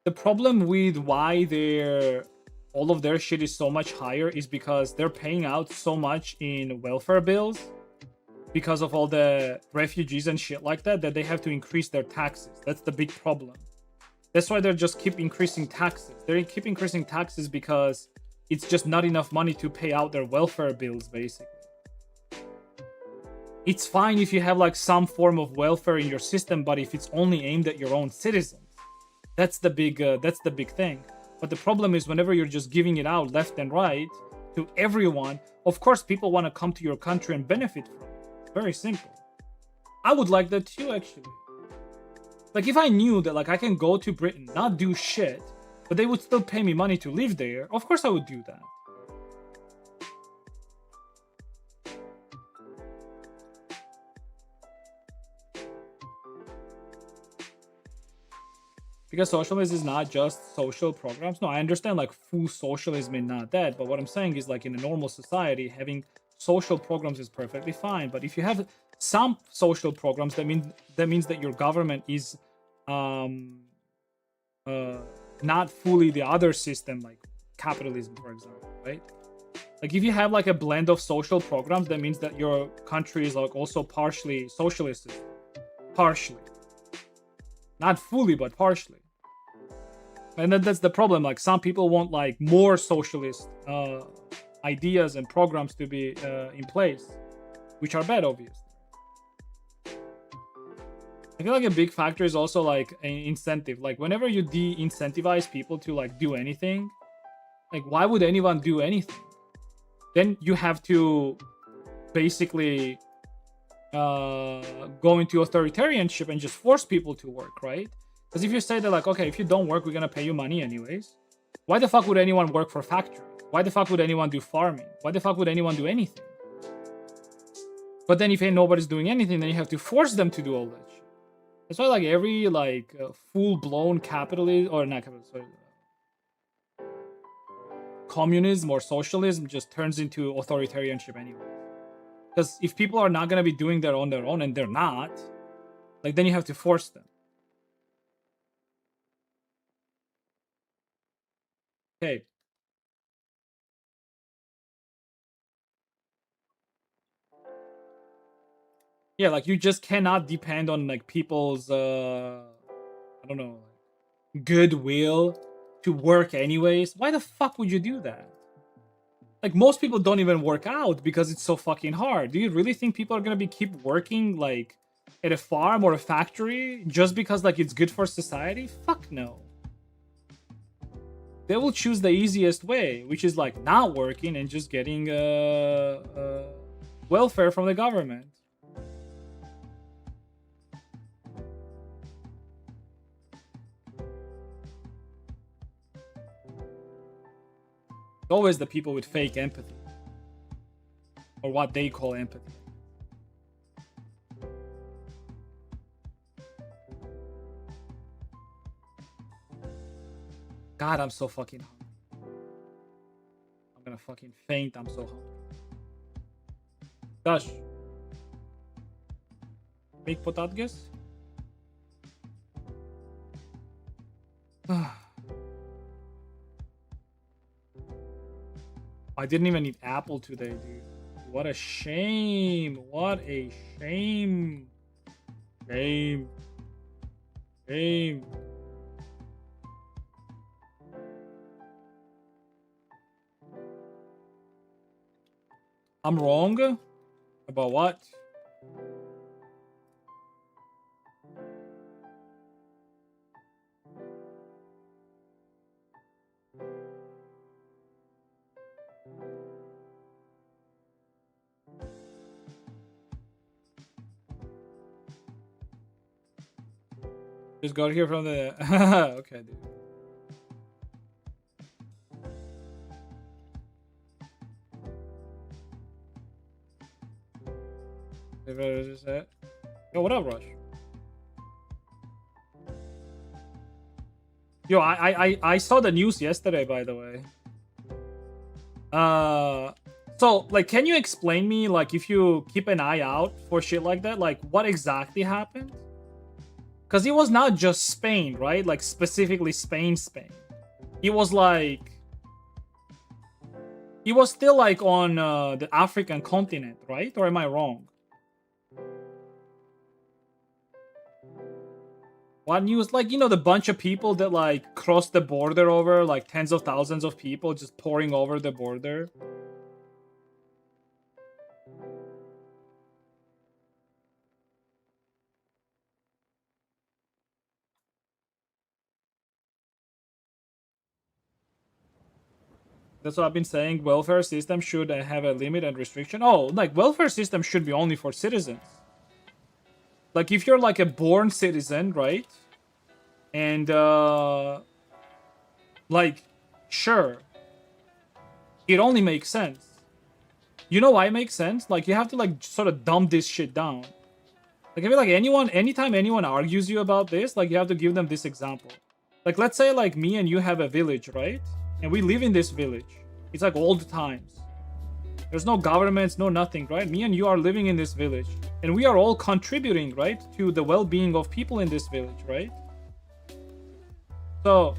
[SPEAKER 2] The problem with why all of their shit is so much higher is because they're paying out so much in welfare bills because of all the refugees and shit like that they have to increase their taxes. That's the big problem. That's why they're just keep increasing taxes. They keep increasing taxes because it's just not enough money to pay out their welfare bills, basically. It's fine if you have like some form of welfare in your system, but if it's only aimed at your own citizens, that's the big thing. But the problem is whenever you're just giving it out left and right to everyone, of course people want to come to your country and benefit from it. It's very simple. I would like that too, actually. Like if I knew that like I can go to Britain, not do shit, but they would still pay me money to live there, of course I would do that. Because socialism is not just social programs. No, I understand like full socialism and not that. But what I'm saying is like in a normal society, having social programs is perfectly fine. But if you have some social programs, that means that your government is not fully the other system, like capitalism, for example, right? Like if you have like a blend of social programs, that means that your country is like also partially socialist. Partially. Not fully, but partially. And then that's the problem. Like some people want like more socialist ideas and programs to be in place, which are bad, obviously. I feel like a big factor is also like an incentive. Like whenever you de-incentivize people to like do anything, like why would anyone do anything? Then you have to basically go into authoritarianship and just force people to work, right? Because if you say that like, okay, if you don't work, we're gonna pay you money anyways, why the fuck would anyone work for factories? Why the fuck would anyone do farming? Why the fuck would anyone do anything? But then if nobody's doing anything, then you have to force them to do all that shit. That's why like every like full-blown capitalist, or not capitalist, sorry, communism or socialism just turns into authoritarianship anyway. Because if people are not gonna be doing that on their own, and they're not, like, then you have to force them. Okay. Yeah, like, you just cannot depend on like people's I don't know, goodwill to work anyways. Why the fuck would you do that? Like, most people don't even work out because it's so fucking hard. Do you really think people are gonna keep working like at a farm or a factory just because like it's good for society? Fuck no. They will choose the easiest way, which is like not working and just getting welfare from the government. Always the people with fake empathy, or what they call empathy. God, I'm so fucking hungry. I'm gonna fucking faint. I'm so hungry. Gosh. Make potatges? I didn't even eat apple today, dude. What a shame. What a shame. Shame. Shame. I'm wrong? About what? Just got here from the... Okay, dude. Yo, what up, Rush? Yo, I saw the news yesterday, by the way. So, like, can you explain me, like, if you keep an eye out for shit like that, like, what exactly happened? Because it was not just Spain, right? Like, specifically Spain. It was like... It was still, like, on the African continent, right? Or am I wrong? What news? Like, you know, the bunch of people that, like, crossed the border over, like, tens of thousands of people just pouring over the border. That's what I've been saying. Welfare system should have a limit and restriction. Oh, like, welfare system should be only for citizens. Like, if you're, like, a born citizen, right? And, like, sure. It only makes sense. You know why it makes sense? Like, you have to, like, sort of dumb this shit down. Like, I feel like anytime anyone argues you about this, like, you have to give them this example. Like, let's say, like, me and you have a village, right? And we live in this village. It's like old times. There's no governments, no nothing, right? Me and you are living in this village. And we are all contributing, right? To the well-being of people in this village, right? So,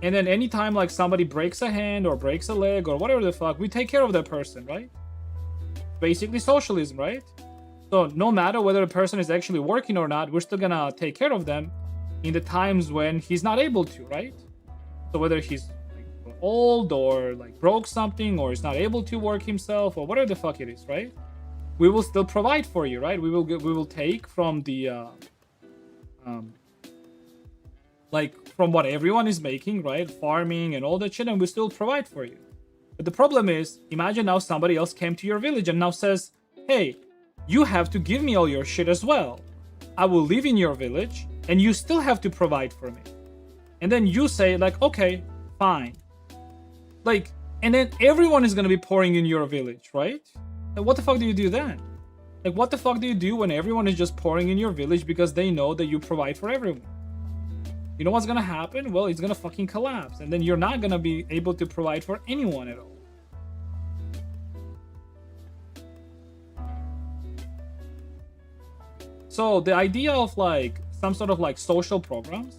[SPEAKER 2] and then anytime, like, somebody breaks a hand or breaks a leg or whatever the fuck, we take care of that person, right? Basically socialism, right? So, no matter whether a person is actually working or not, we're still gonna take care of them in the times when he's not able to, right? So, whether he's old or like broke something or is not able to work himself or whatever the fuck it is, right? We will still provide for you, right? We will take from the like from what everyone is making, right? Farming and all that shit, and we still provide for you. But the problem is, imagine now somebody else came to your village and now says, hey, you have to give me all your shit as well. I will live in your village and you still have to provide for me. And then you say, like, okay, fine. Like, and then everyone is gonna be pouring in your village, right? Like, what the fuck do you do then? Like, what the fuck do you do when everyone is just pouring in your village because they know that you provide for everyone? you know what's gonna happen? Well, it's gonna fucking collapse, and then you're not gonna be able to provide for anyone at all. So the idea of like some sort of like social programs,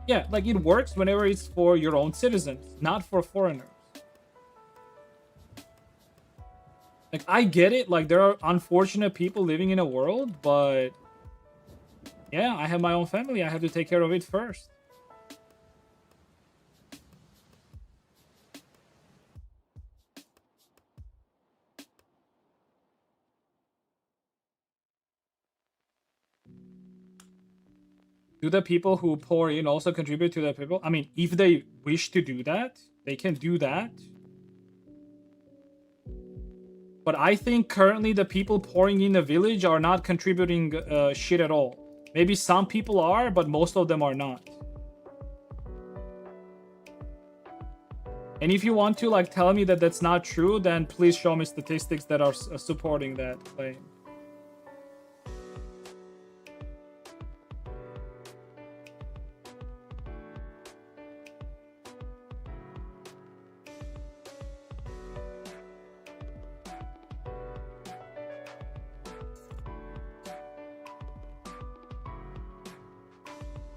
[SPEAKER 2] yeah, like it works whenever it's for your own citizens, not for foreigners. Like, I get it, like there are unfortunate people living in a world, but yeah, I have my own family. I have to take care of it first. Do the people who pour in also contribute to the people? I mean, if they wish to do that, they can do that. But I think currently the people pouring in the village are not contributing shit at all. Maybe some people are, but most of them are not. And if you want to like tell me that that's not true, then please show me statistics that are supporting that claim.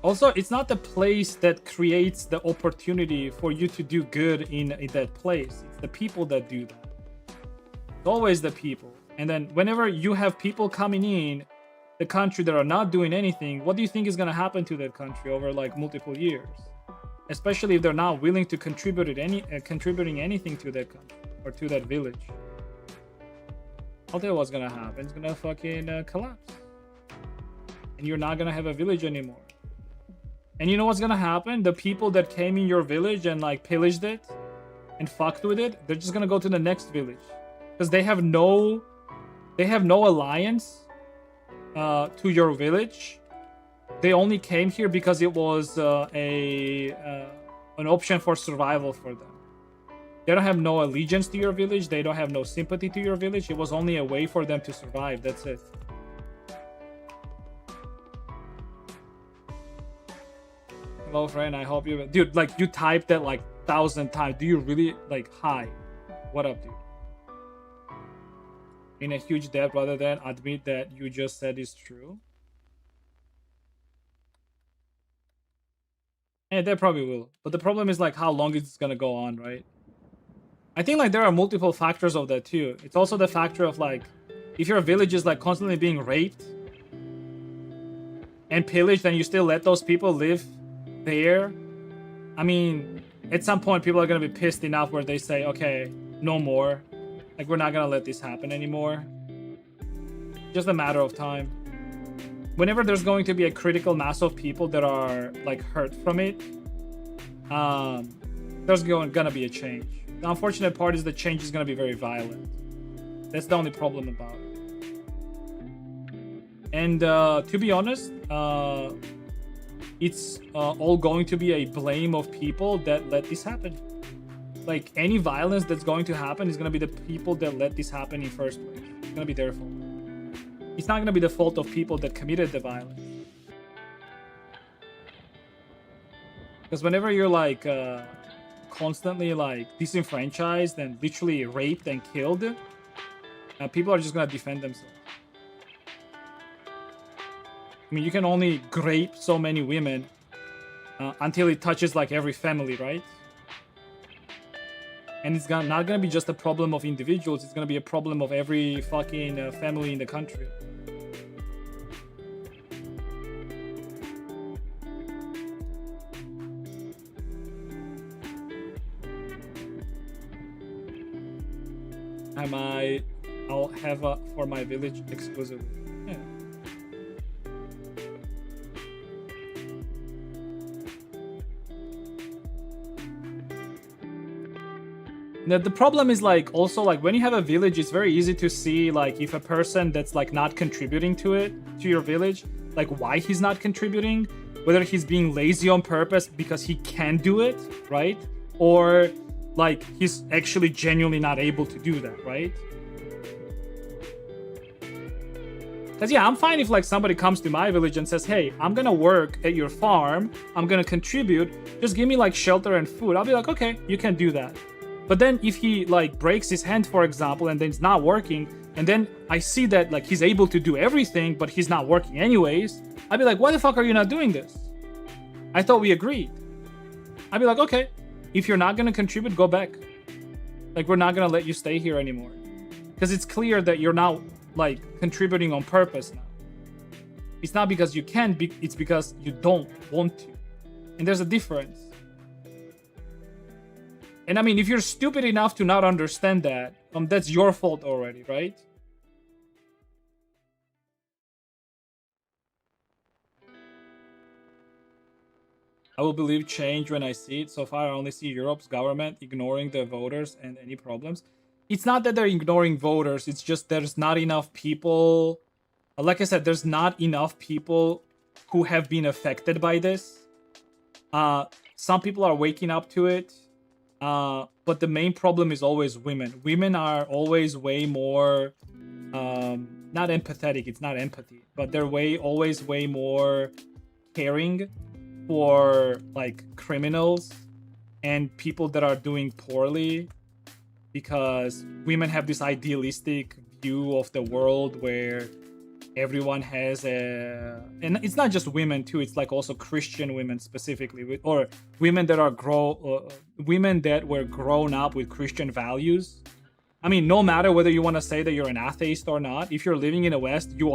[SPEAKER 2] Also, it's not the place that creates the opportunity for you to do good in that place. It's the people that do that. It's always the people. And then whenever you have people coming in the country that are not doing anything, what do you think is going to happen to that country over like multiple years? Especially if they're not willing to contributing anything to that country or to that village. I'll tell you what's going to happen. It's going to fucking collapse. And you're not going to have a village anymore. And you know what's gonna happen? The people that came in your village and like pillaged it and fucked with it, they're just gonna go to the next village because they have no alliance to your village. They only came here because it was an option for survival for them. They don't have no allegiance to your village. They don't have no sympathy to your village. It was only a way for them to survive. That's it. Hello, friend. I hope you... Dude, like, you typed that, like, 1,000 times. Do you really... Like, hi. What up, dude? In a huge debt rather than admit that you just said is true? Yeah, they probably will. But the problem is, like, how long it's gonna go on, right? I think, like, there are multiple factors of that, too. It's also the factor of, like, if your village is, like, constantly being raped and pillaged, and you still let those people live there, I mean, at some point people are gonna be pissed enough where they say, okay, no more, like we're not gonna let this happen anymore. Just a matter of time. Whenever there's going to be a critical mass of people that are like hurt from it, there's gonna be a change. The unfortunate part is the change is gonna be very violent. That's the only problem about it. And to be honest, it's all going to be a blame of people that let this happen. Like, any violence that's going to happen is going to be the people that let this happen in first place. It's going to be their fault. It's not going to be the fault of people that committed the violence. Because whenever you're like constantly like disenfranchised and literally raped and killed, people are just going to defend themselves. I mean, you can only grape so many women until it touches like every family, right? And it's not gonna be just a problem of individuals, it's gonna be a problem of every fucking family in the country. I'll have a for my village exclusively. Yeah. Now, the problem is like also like when you have a village, it's very easy to see like if a person that's like not contributing to your village, like why he's not contributing, whether he's being lazy on purpose because he can do it, right? Or like he's actually genuinely not able to do that, right? Because yeah, I'm fine if like somebody comes to my village and says, hey, I'm gonna work at your farm, I'm gonna contribute, just give me like shelter and food. I'll be like, okay, you can do that. But then if he like breaks his hand, for example, and then it's not working, and then I see that like he's able to do everything, but he's not working anyways, I'd be like, why the fuck are you not doing this? I thought we agreed. I'd be like, okay, if you're not gonna contribute, go back. Like, we're not gonna let you stay here anymore. Because it's clear that you're now like contributing on purpose now. It's not because you can, it's because you don't want to. And there's a difference. And I mean, if you're stupid enough to not understand that, that's your fault already, right? I will believe change when I see it. So far, I only see Europe's government ignoring the voters and any problems. It's not that they're ignoring voters. It's just there's not enough people. Like I said, there's not enough people who have been affected by this. Some people are waking up to it. But the main problem is always women. Women are always way more, not empathetic. It's not empathy, but they're always way more caring for like criminals and people that are doing poorly, because women have this idealistic view of the world where everyone has and it's not just women too, it's like also Christian women specifically, or women that are women that were grown up with Christian values. I mean, no matter whether you want to say that you're an atheist or not, if you're living in the West, you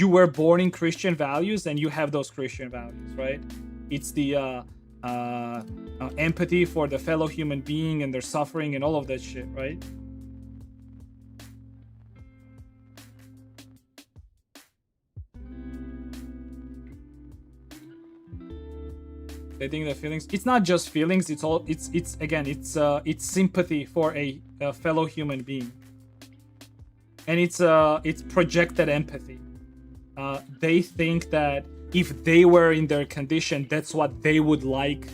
[SPEAKER 2] were born in Christian values and you have those Christian values, right? It's the empathy for the fellow human being and their suffering and all of that shit, right? They think the feelings, it's not just feelings, it's sympathy for a fellow human being, and it's projected empathy. They think that if they were in their condition, that's what they would like,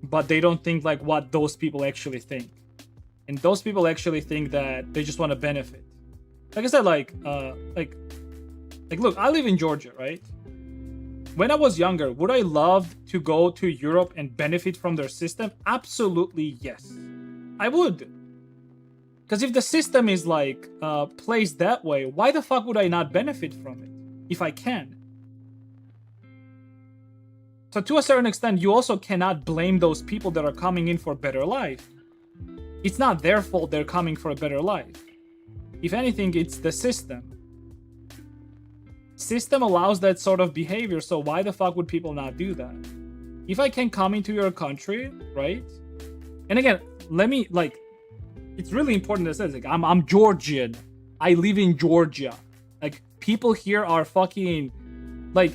[SPEAKER 2] but they don't think like what those people actually think. And those people actually think that they just want to benefit. Like I said, like look, I live in Georgia, right? When I was younger, would I love to go to Europe and benefit from their system? Absolutely yes. I would. Because if the system is like placed that way, why the fuck would I not benefit from it if I can? So to a certain extent, you also cannot blame those people that are coming in for a better life. It's not their fault they're coming for a better life. If anything, it's the system. System allows that sort of behavior, so why the fuck would people not do that? If I can come into your country, right? And again, let me like, it's really important to say, like, I'm Georgian. I live in Georgia. Like, people here are fucking like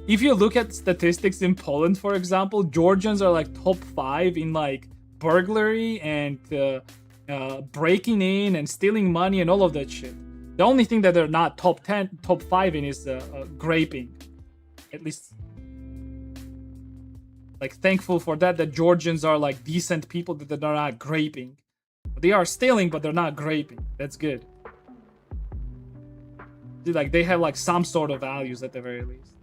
[SPEAKER 2] if you look at statistics in Poland, for example, Georgians are like top 5 in like burglary and breaking in and stealing money and all of that shit. The only thing that they're not top 5 in is graping. At least, like, thankful for that Georgians are like decent people, that they're not graping. They are stealing, but they're not graping. That's good. Like, they have like some sort of values at the very least.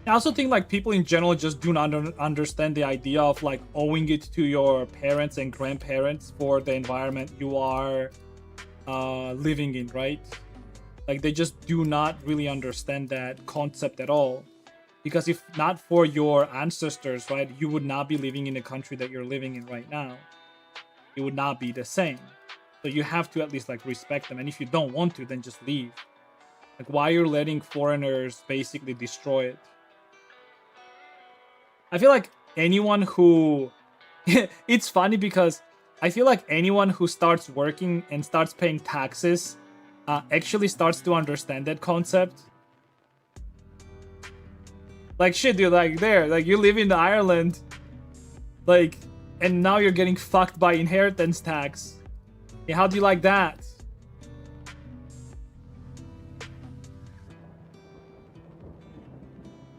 [SPEAKER 2] I also think like people in general just do not understand the idea of like owing it to your parents and grandparents for the environment you are living in, right? Like, they just do not really understand that concept at all. Because if not for your ancestors, right, you would not be living in the country that you're living in right now. It would not be the same. So you have to at least like respect them. And if you don't want to, then just leave. Like, why you're letting foreigners basically destroy it? I feel like anyone who... it's funny because I feel like anyone who starts working and starts paying taxes actually starts to understand that concept. Like shit, dude, like there, like you live in Ireland, like, and now you're getting fucked by inheritance tax. Yeah, how do you like that?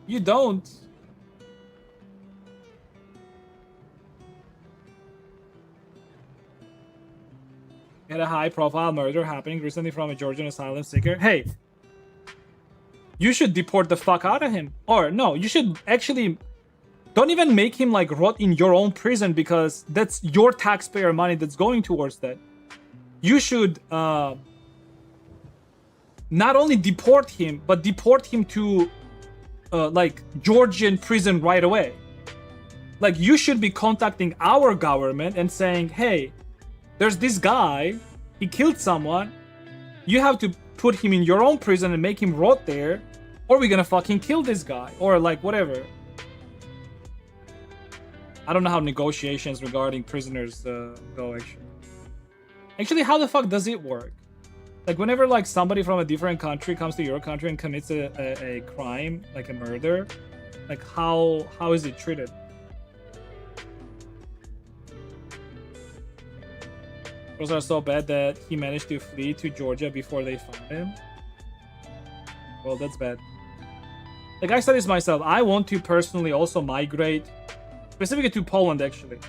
[SPEAKER 2] You don't. Had a high-profile murder happening recently from a Georgian asylum seeker. Hey, you should deport the fuck out of him. Or no, you should actually don't even make him like rot in your own prison, because that's your taxpayer money that's going towards that. You should not only deport him, but deport him to like Georgian prison right away. Like you should be contacting our government and saying, hey, there's this guy, he killed someone, you have to put him in your own prison and make him rot there, or we're gonna fucking kill this guy, or like whatever. I don't know how negotiations regarding prisoners go actually. Actually, how the fuck does it work? Like whenever like somebody from a different country comes to your country and commits a crime, like a murder, like how is it treated? Those are so bad that he managed to flee to Georgia before they found him. Well, that's bad. Like I said this myself, I want to personally also migrate specifically to Poland actually.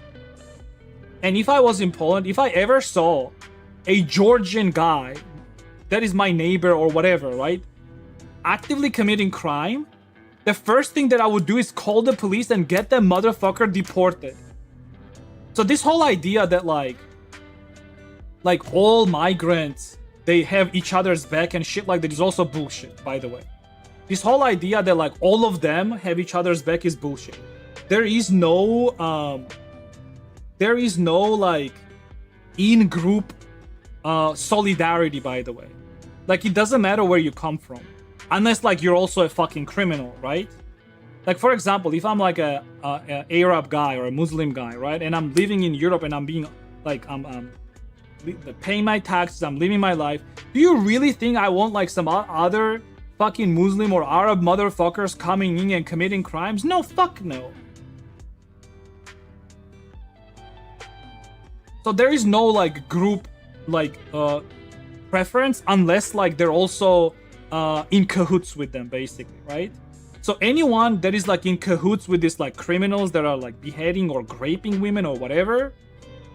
[SPEAKER 2] And if I was in Poland, if I ever saw a Georgian guy that is my neighbor or whatever, right, actively committing crime, the first thing that I would do is call the police and get that motherfucker deported. So this whole idea that like all migrants, they have each other's back and shit like that is also bullshit, by the way. This whole idea that like all of them have each other's back is bullshit. There is no like in-group solidarity, by the way. Like it doesn't matter where you come from, unless like you're also a fucking criminal, right? Like for example, if I'm like a Arab guy or a Muslim guy, right, and I'm living in Europe and I'm being like I'm paying my taxes, I'm living my life, do you really think I want like some other fucking Muslim or Arab motherfuckers coming in and committing crimes? No, fuck no. So there is no like group like preference unless like they're also in cahoots with them, basically, right? So anyone that is like in cahoots with these like criminals that are like beheading or raping women or whatever,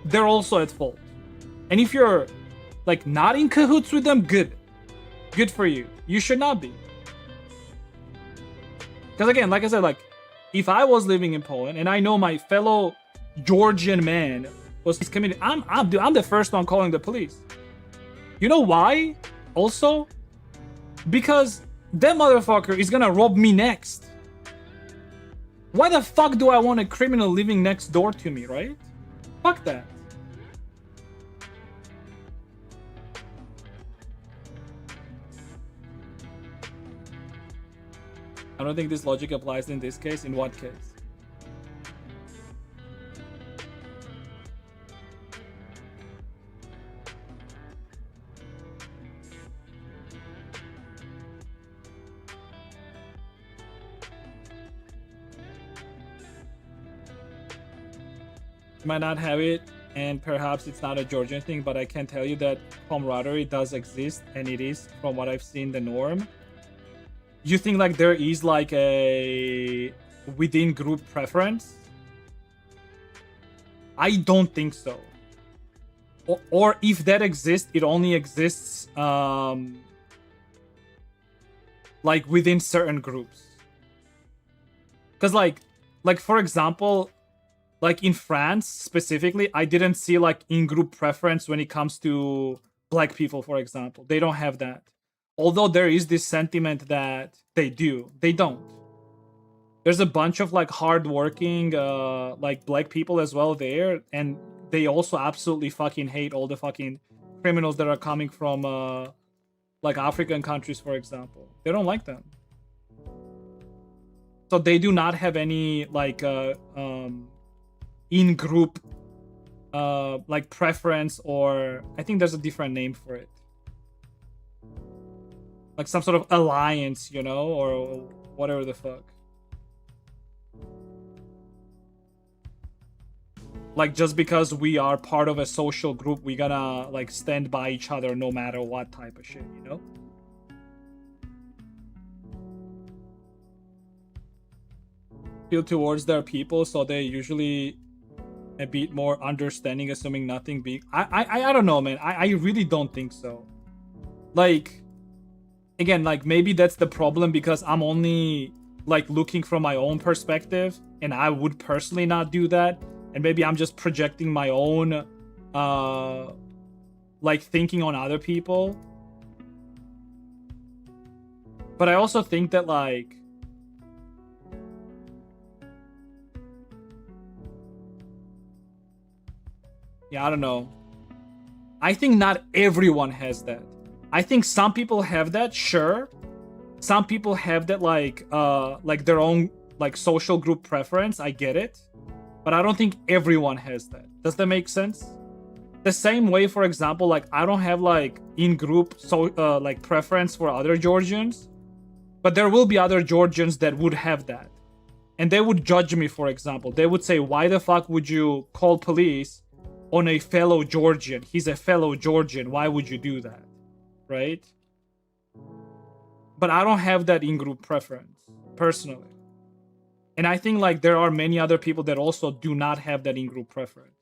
[SPEAKER 2] they're also at fault. And if you're like not in cahoots with them, good for you. You should not be. Because again, like I said, like if I was living in Poland and I know my fellow Georgian man was committed, I'm the first one calling the police. You know why? Also, because that motherfucker is gonna rob me next. Why the fuck do I want a criminal living next door to me, right? Fuck that. I don't think this logic applies in this case. In what case? You might not have it, and perhaps it's not a Georgian thing, but I can tell you that camaraderie does exist, and it is, from what I've seen, the norm. You think like there is like a within group preference? I don't think so. Or if that exists, it only exists like within certain groups. Because like for example, like in France specifically, I didn't see like in-group preference when it comes to black people, for example. They don't have that. Although there is this sentiment that they do. They don't. There's a bunch of like hardworking like black people as well there, and they also absolutely fucking hate all the fucking criminals that are coming from like African countries, for example. They don't like them. So they do not have any like in-group like preference, or I think there's a different name for it. like some sort of alliance, you know, or whatever the fuck. Like, just because we are part of a social group, we gonna like stand by each other no matter what type of shit, you know? Feel towards their people, so they usually a bit more understanding, assuming nothing big. I don't know, man. I really don't think so. Like, again, like maybe that's the problem because I'm only like looking from my own perspective, and I would personally not do that. And maybe I'm just projecting my own like thinking on other people. But I also think that like yeah, I don't know. I think not everyone has that. I think some people have that, sure. Some people have that like their own like social group preference. I get it. But I don't think everyone has that. Does that make sense? The same way, for example, like I don't have like in-group like preference for other Georgians, but there will be other Georgians that would have that. And they would judge me, for example. They would say, why the fuck would you call police on a fellow Georgian? He's a fellow Georgian. Why would you do that? Right? But I don't have that in-group preference, personally. And I think like there are many other people that also do not have that in-group preference.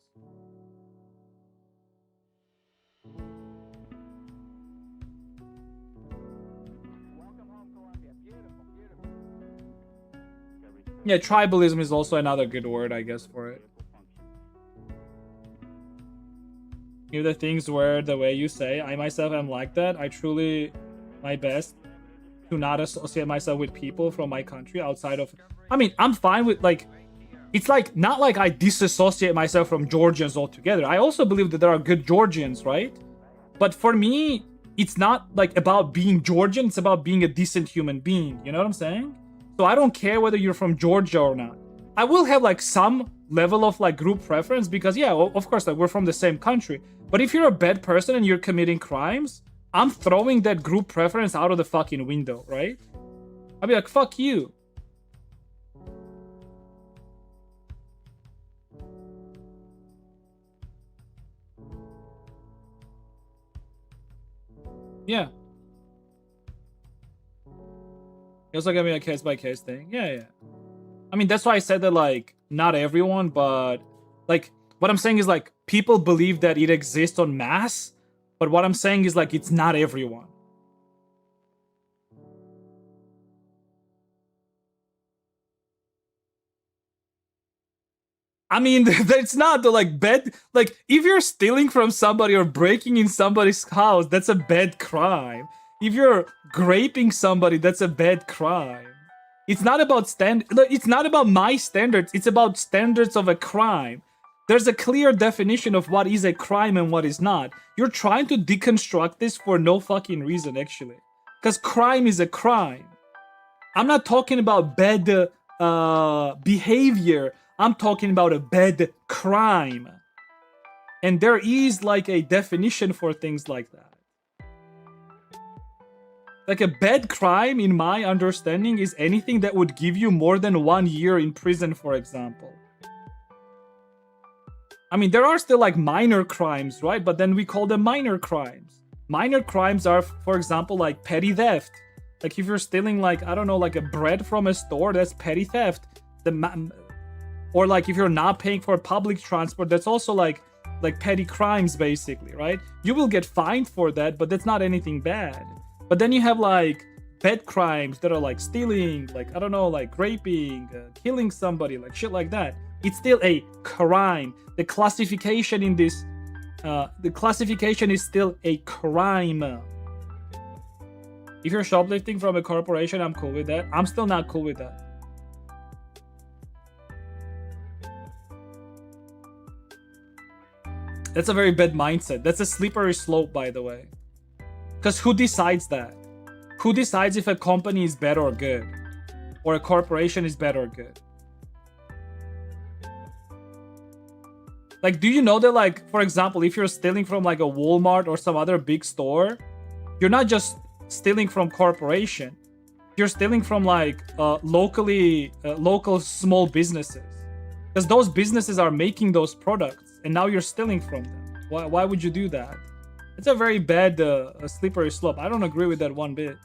[SPEAKER 2] Yeah, tribalism is also another good word, I guess, for it. If the things were the way you say, I myself am like that. I truly my best to not associate myself with people from my country outside of... I mean, I'm fine with like... It's like, not like I disassociate myself from Georgians altogether. I also believe that there are good Georgians, right? But for me, it's not like about being Georgian, it's about being a decent human being. You know what I'm saying? So I don't care whether you're from Georgia or not. I will have like some level of like group preference because yeah, of course, like we're from the same country. But if you're a bad person and you're committing crimes, I'm throwing that group preference out of the fucking window, right? I'll be like, fuck you. Yeah. It's like, I mean, a case by case thing. Yeah. I mean, that's why I said that, like, not everyone, but like, what I'm saying is like, people believe that it exists en masse, but what I'm saying is like, it's not everyone. I mean, that's not the like bad, like if you're stealing from somebody or breaking in somebody's house, that's a bad crime. If you're graping somebody, that's a bad crime. It's not about it's not about my standards, it's about standards of a crime. There's a clear definition of what is a crime and what is not. You're trying to deconstruct this for no fucking reason, actually. Because crime is a crime. I'm not talking about bad behavior. I'm talking about a bad crime. And there is like a definition for things like that. Like a bad crime, in my understanding, is anything that would give you more than 1 year in prison, for example. I mean, there are still like minor crimes, right? But then we call them minor crimes. Minor crimes are, for example, like petty theft. Like if you're stealing like, I don't know, like a bread from a store, that's petty theft. Or like if you're not paying for public transport, that's also like petty crimes, basically, right? You will get fined for that, but that's not anything bad. But then you have like bad crimes that are like stealing, like, I don't know, like raping, killing somebody, like shit like that. It's still a crime. The classification in this, the classification is still a crime. If you're shoplifting from a corporation, I'm cool with that. I'm still not cool with that. That's a very bad mindset. That's a slippery slope, by the way. Because who decides that? Who decides if a company is bad or good? Or a corporation is bad or good? Like, do you know that, like, for example, if you're stealing from like a Walmart or some other big store, you're not just stealing from corporation. You're stealing from like local small businesses, because those businesses are making those products, and now you're stealing from them. Why would you do that? It's a very bad slippery slope. I don't agree with that one bit.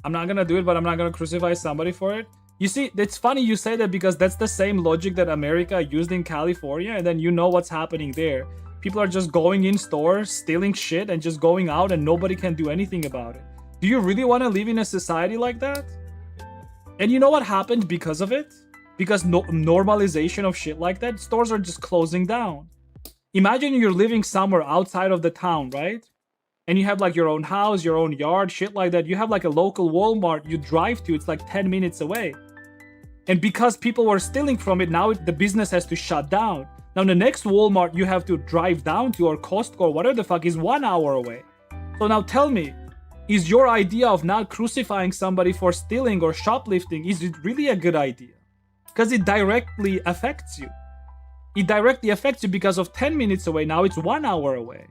[SPEAKER 2] I'm not gonna do it, but I'm not gonna crucify somebody for it. You see, it's funny you say that, because that's the same logic that America used in California, and then you know what's happening there. People are just going in stores, stealing shit, and just going out, and nobody can do anything about it. Do you really want to live in a society like that? And you know what happened because of it? Because normalization of shit like that, stores are just closing down. Imagine you're living somewhere outside of the town, right? And you have like your own house, your own yard, shit like that. You have like a local Walmart you drive to, it's like 10 minutes away. And because people were stealing from it, now the business has to shut down. Now the next Walmart you have to drive down to, or Costco or whatever the fuck, is 1 hour away. So now tell me, is your idea of not crucifying somebody for stealing or shoplifting, is it really a good idea? Because it directly affects you. It directly affects you because of 10 minutes away, now it's 1 hour away.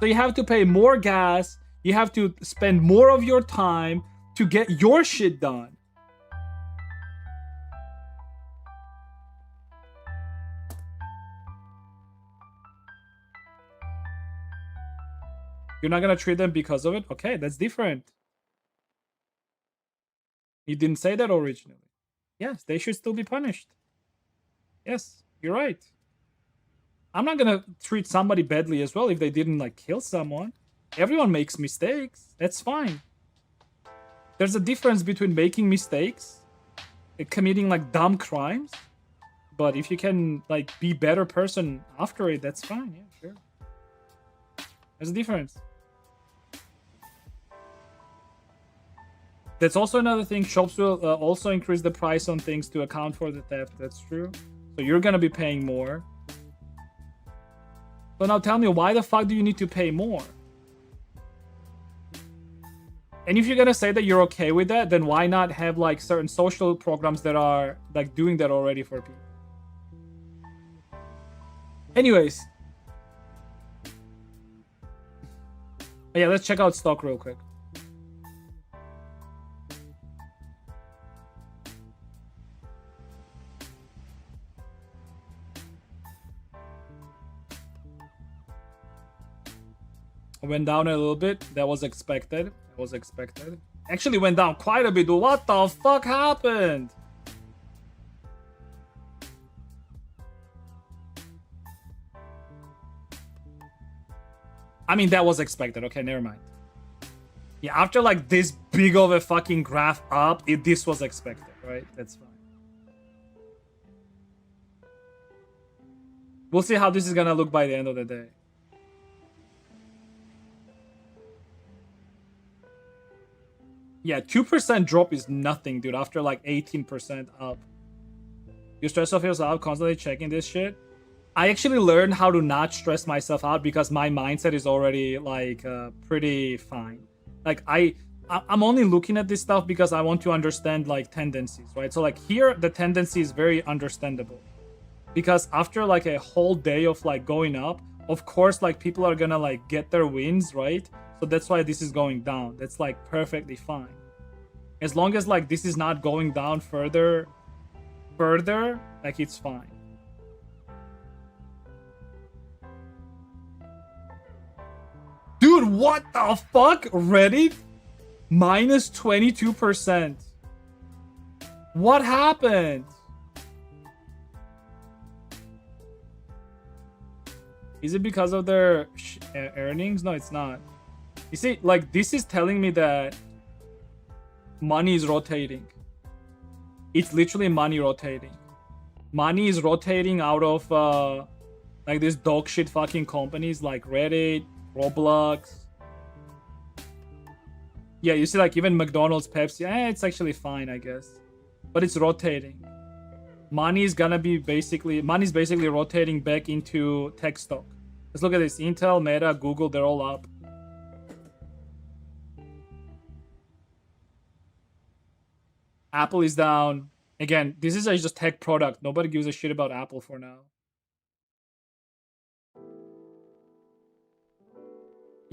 [SPEAKER 2] So you have to pay more gas, you have to spend more of your time to get your shit done. You're not gonna treat them because of it? Okay, that's different. You didn't say that originally. Yes, they should still be punished. Yes, you're right. I'm not gonna treat somebody badly as well if they didn't like kill someone. Everyone makes mistakes. That's fine. There's a difference between making mistakes and committing like dumb crimes. But if you can like be a better person after it, that's fine. Yeah, sure. There's a difference. That's also another thing. Shops will also increase the price on things to account for the theft. That's true. So you're gonna be paying more. So now tell me, why the fuck do you need to pay more? And if you're gonna say that you're okay with that, then why not have like certain social programs that are like doing that already for people? Anyways. Yeah, let's check out stock real quick. Went down a little bit. That was expected. That was expected. Actually went down quite a bit. What the fuck happened? I mean, that was expected. Okay, never mind. Yeah, after like this big of a fucking graph up, this was expected, right? That's fine. We'll see how this is gonna look by the end of the day. Yeah, 2% drop is nothing, dude, after like 18% up. You stress yourself out constantly checking this shit? I actually learned how to not stress myself out because my mindset is already like pretty fine. Like I'm only looking at this stuff because I want to understand like tendencies, right? So like here, the tendency is very understandable. Because after like a whole day of like going up, of course like people are gonna like get their wins, right? So that's why this is going down. That's like perfectly fine. As long as like this is not going down further, like it's fine. Dude, what the fuck? Reddit? Minus 22%. What happened? Is it because of their earnings? No, it's not. You see, like, this is telling me that money is rotating. It's literally money rotating. Money is rotating out of, like, these dog shit fucking companies like Reddit, Roblox. Yeah, you see, like, even McDonald's, Pepsi, it's actually fine, I guess. But it's rotating. Money's basically rotating back into tech stock. Let's look at this. Intel, Meta, Google, they're all up. Apple is down. Again, this is just tech product. Nobody gives a shit about Apple for now.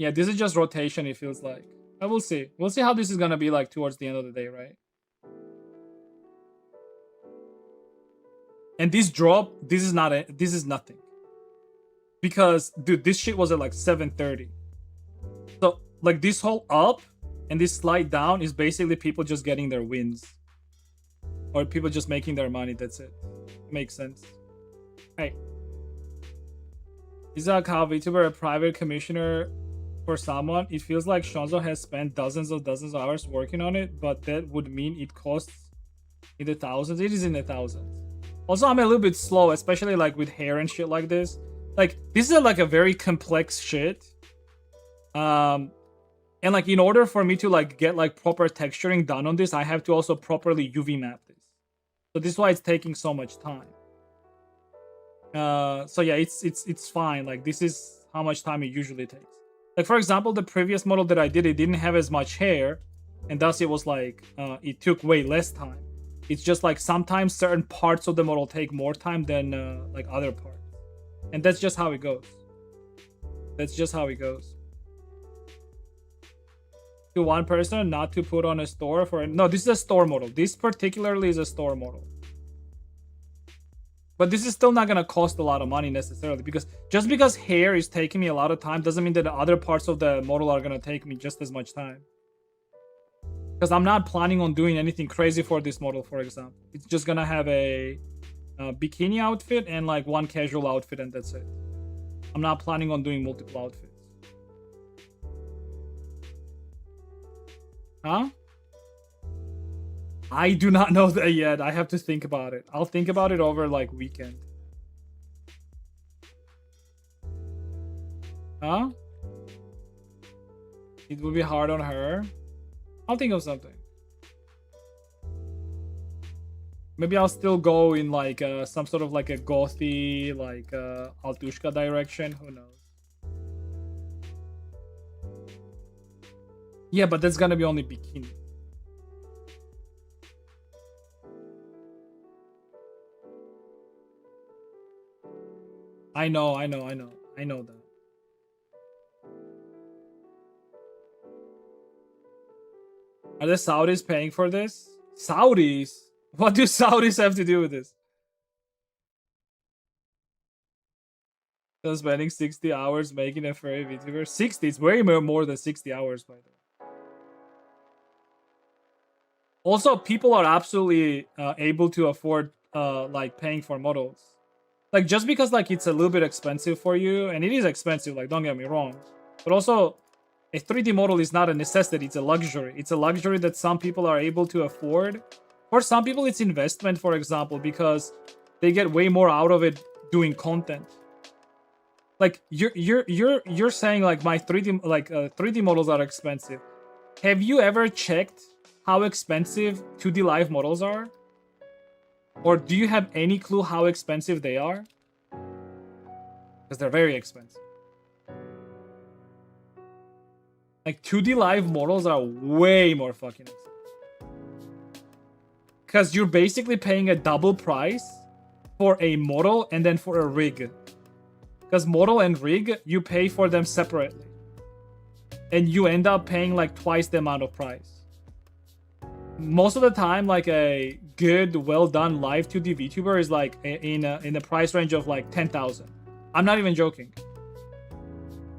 [SPEAKER 2] Yeah, this is just rotation, it feels like. But we'll see. We'll see how this is gonna be like towards the end of the day, right? And this drop, this is not it. This is nothing. Because, dude, this shit was at like 7:30. So, like, this whole up and this slide down is basically people just getting their wins. Or people just making their money, that's it. Makes sense. Hey. Is that how VTuber a private commissioner for someone? It feels like Shanzo has spent dozens of hours working on it, but that would mean it costs in the thousands. It is in the thousands. Also, I'm a little bit slow, especially like with hair and shit like this. Like, this is like a very complex shit. And like, in order for me to like get like proper texturing done on this, I have to also properly UV map this. So this is why it's taking so much time. So yeah, it's fine. Like, this is how much time it usually takes. Like, for example, the previous model that I did, it didn't have as much hair, and thus it was like it took way less time. It's just like sometimes certain parts of the model take more time than like other parts, and that's just how it goes. That's just how it goes. To one person, not to put on a store for no. This is a store model. This particularly is a store model. But this is still not gonna cost a lot of money necessarily, because just because hair is taking me a lot of time doesn't mean that the other parts of the model are gonna take me just as much time. Because I'm not planning on doing anything crazy for this model, for example. It's just gonna have a bikini outfit and like one casual outfit, and that's it. I'm not planning on doing multiple outfits. Huh? I do not know that yet. I have to think about it. I'll think about it over like weekend. Huh? It will be hard on her. I'll think of something. Maybe I'll still go in like some sort of like a gothy, like Altushka direction. Who knows? Yeah, but that's gonna be only bikini. I know that. Are the Saudis paying for this? Saudis? What do Saudis have to do with this? They're spending 60 hours making a furry VTuber. 60? It's way more than 60 hours, by the way. Also, people are absolutely able to afford like paying for models. Like, just because like it's a little bit expensive for you, and it is expensive, like, don't get me wrong, but also a 3D model is not a necessity, it's a luxury. It's a luxury that some people are able to afford. For some people it's investment, for example, because they get way more out of it doing content. Like, you're saying like my 3D 3D models are expensive. Have you ever checked how expensive 2D live models are? Or do you have any clue how expensive they are? Because they're very expensive. Like, 2D live models are way more fucking expensive. Because you're basically paying a double price for a model and then for a rig. Because model and rig, you pay for them separately. And you end up paying like twice the amount of price. Most of the time, like a good, well done live 2D VTuber is like in the price range of like 10,000. I'm not even joking.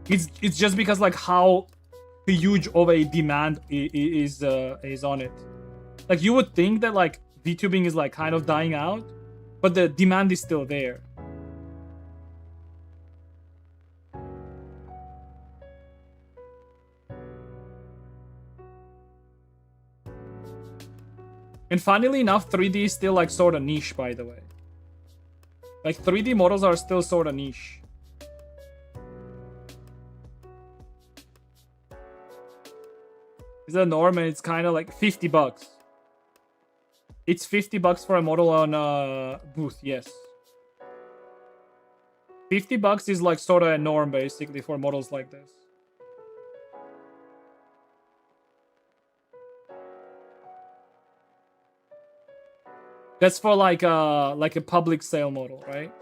[SPEAKER 2] It's just because like how huge of a demand is on it. Like, you would think that like VTubing is like kind of dying out, but the demand is still there. And funnily enough, 3D is still like sort of niche, by the way. Like, 3D models are still sort of niche. It's a norm, and it's kind of like 50 bucks. It's 50 bucks for a model on booth, yes. 50 bucks is like sort of a norm basically for models like this. That's for like a public sale model, right?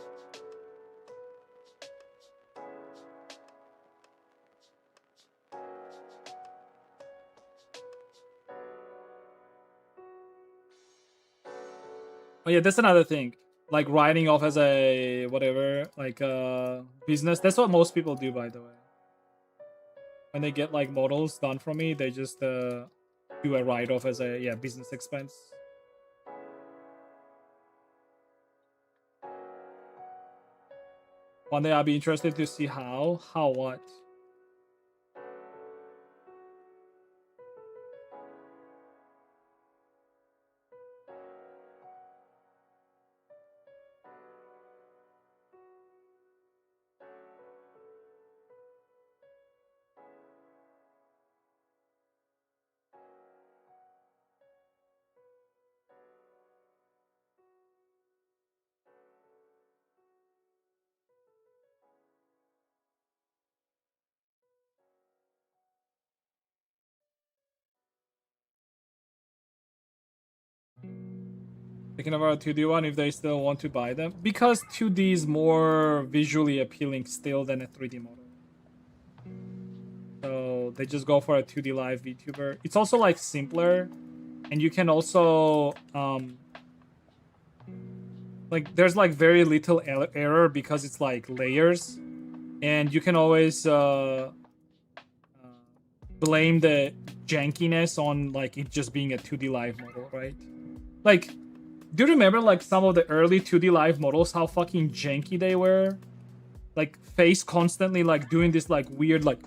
[SPEAKER 2] Oh yeah, that's another thing. Like writing off as a whatever, like business. That's what most people do, by the way. When they get like models done for me, they just do a write off as a business expense. One day I'll be interested to see how what. Thinking about a 2D one if they still want to buy them. Because 2D is more visually appealing still than a 3D model. So they just go for a 2D live VTuber. It's also like simpler. And you can also like there's like very little error because it's like layers. And you can always blame the jankiness on like it just being a 2D live model, right? Like, do you remember like some of the early 2D live models, how fucking janky they were? Like face constantly like doing this like weird like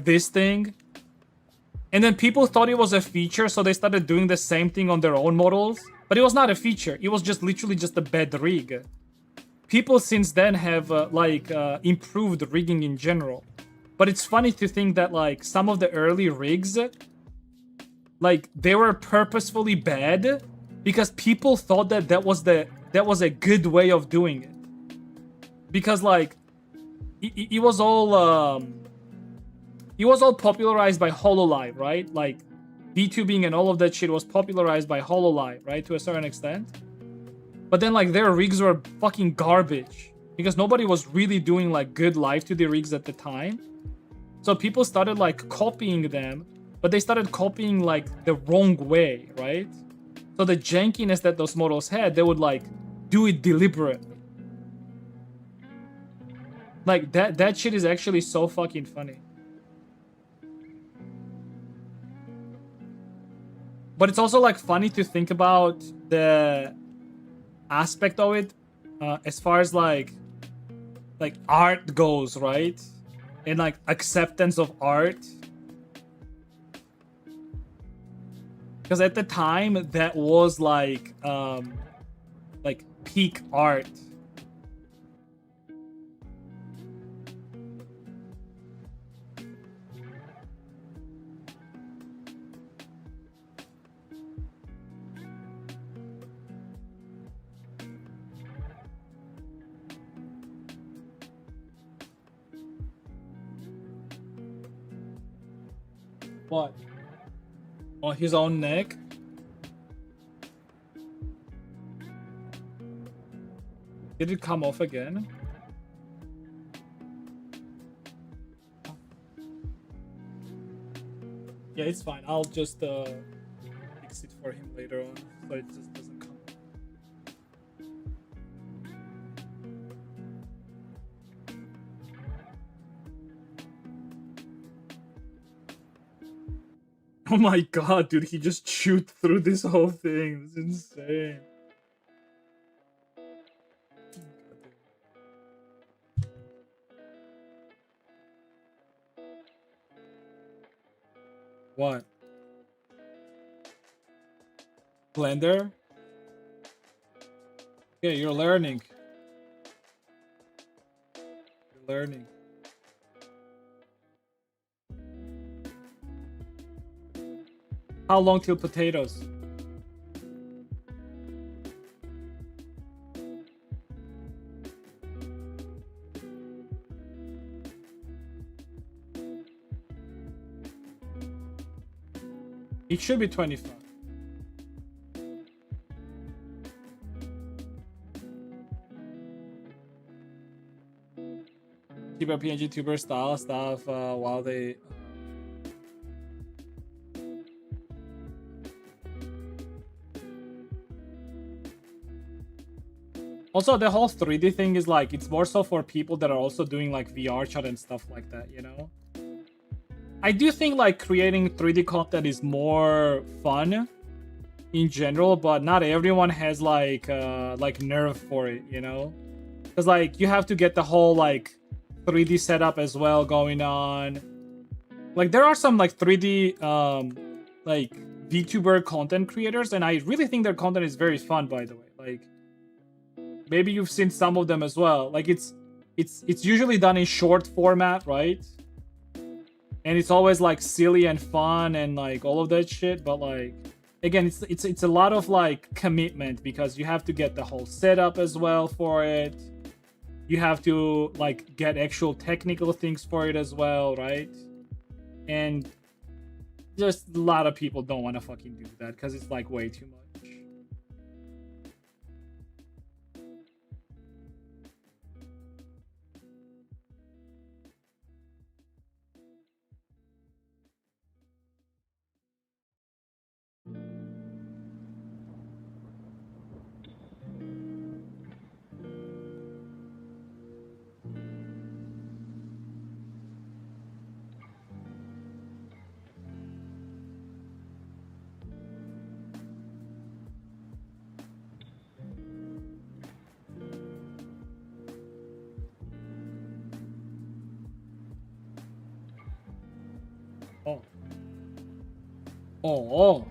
[SPEAKER 2] this thing. And then people thought it was a feature, so they started doing the same thing on their own models. But it was not a feature. It was just literally just a bad rig. People since then have improved rigging in general. But it's funny to think that like some of the early rigs, like they were purposefully bad because people thought that that was a good way of doing it. Because like it was all popularized by HoloLive, right? Like VTubing and all of that shit was popularized by HoloLive, right? To a certain extent. But then like their rigs were fucking garbage because nobody was really doing like good live 2D rigs at the time. So people started like copying them, but they started copying like the wrong way, right? So the jankiness that those models had, they would like do it deliberately. Like that shit is actually so fucking funny. But it's also like funny to think about the aspect of it as far as like art goes, right? And like acceptance of art. Because at the time that was like peak art. What? On his own neck? Did it come off again? Yeah, it's fine. I'll just fix it for him later on so it just doesn't come. Oh my god, dude, he just chewed through this whole thing. It's insane. What? Blender? Yeah, you're learning. You're learning. How long till potatoes? It should be 25. Keep a PNG tuber style stuff while they... Also, the whole 3D thing is like, it's more so for people that are also doing like VRChat and stuff like that, you know? I do think like creating 3D content is more fun in general, but not everyone has like nerve for it, you know? Because like you have to get the whole like 3D setup as well going on. Like there are some like 3D like VTuber content creators, and I really think their content is very fun, by the way. Like maybe you've seen some of them as well. Like it's usually done in short format, right? And it's always like silly and fun and like all of that shit, but like again, it's a lot of like commitment because you have to get the whole setup as well for it. You have to like get actual technical things for it as well, right? And just a lot of people don't want to fucking do that because it's like way too much. Oh. Oh. Oh.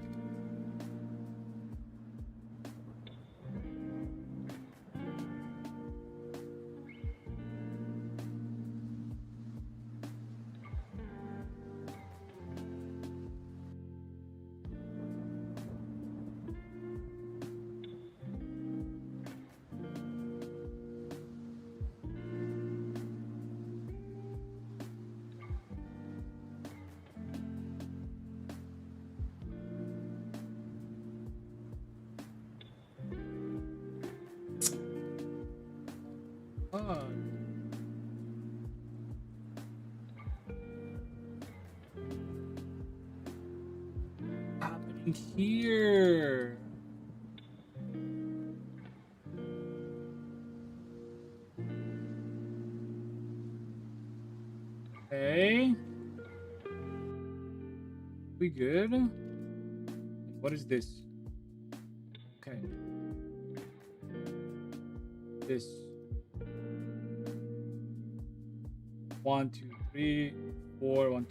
[SPEAKER 2] Happening here. Okay. We good? What is this? Okay. This. 1, 2, 3, 4, 1, 2.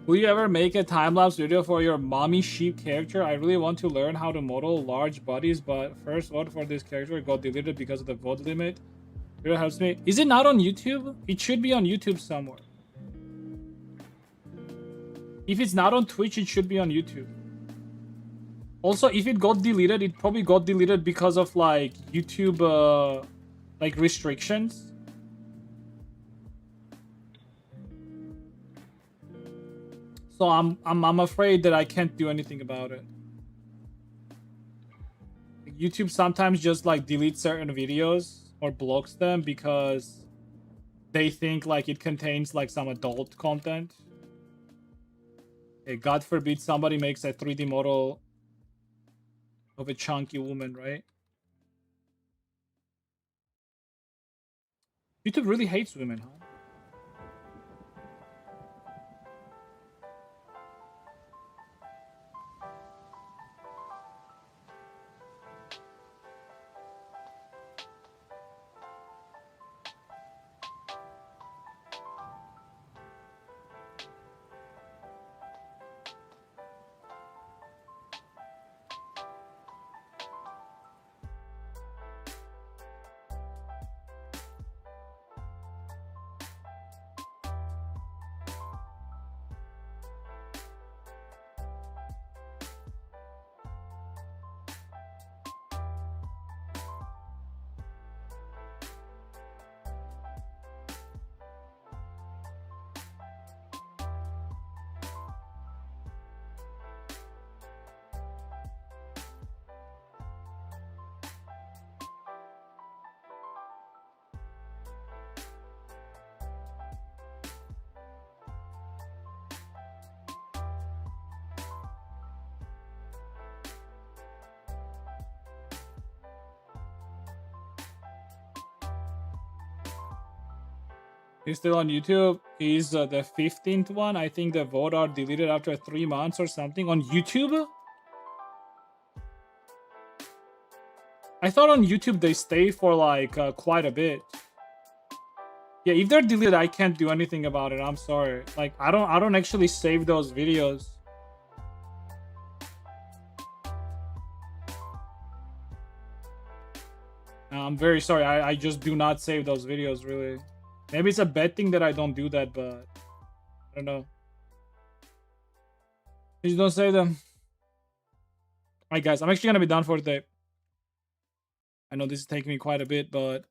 [SPEAKER 2] Will you ever make a time-lapse video for your mommy sheep character? I really want to learn how to model large bodies, but first vote for this character got deleted because of the vote limit. It helps me. Is it not on YouTube? It should be on YouTube somewhere. If it's not on Twitch, it should be on YouTube. Also, if it got deleted, it probably got deleted because of like YouTube like restrictions. So I'm afraid that I can't do anything about it. YouTube sometimes just like deletes certain videos or blocks them because they think like it contains like some adult content. Okay, God forbid somebody makes a 3D model of a chunky woman, right? YouTube really hates women, huh? He's still on YouTube. He's the 15th one. I think the vote are deleted after 3 months or something. On YouTube? I thought on YouTube they stay for like quite a bit. Yeah, if they're deleted, I can't do anything about it. I'm sorry. Like I don't actually save those videos. I'm very sorry. I just do not save those videos, really. Maybe it's a bad thing that I don't do that, but I don't know. Please don't save them. Alright, guys. I'm actually going to be done for today. I know this is taking me quite a bit, but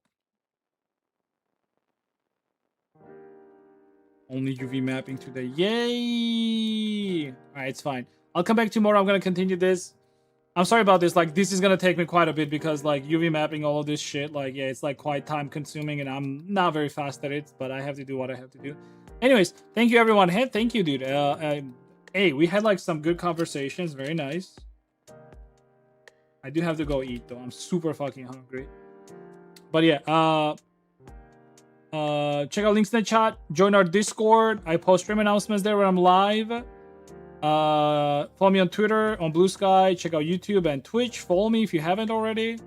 [SPEAKER 2] only UV mapping today. Yay! Alright, it's fine. I'll come back tomorrow. I'm going to continue this. I'm sorry about this. Like, this is going to take me quite a bit because, like, UV mapping, all of this shit, like, yeah, it's, like, quite time consuming and I'm not very fast at it, but I have to do what I have to do. Anyways, thank you, everyone. Hey, thank you, dude. Hey, we had, like, some good conversations. Very nice. I do have to go eat, though. I'm super fucking hungry. But, yeah, check out links in the chat. Join our Discord. I post stream announcements there when I'm live. Follow me on Twitter, on Blue Sky. Check out YouTube and Twitch. Follow me if you haven't already.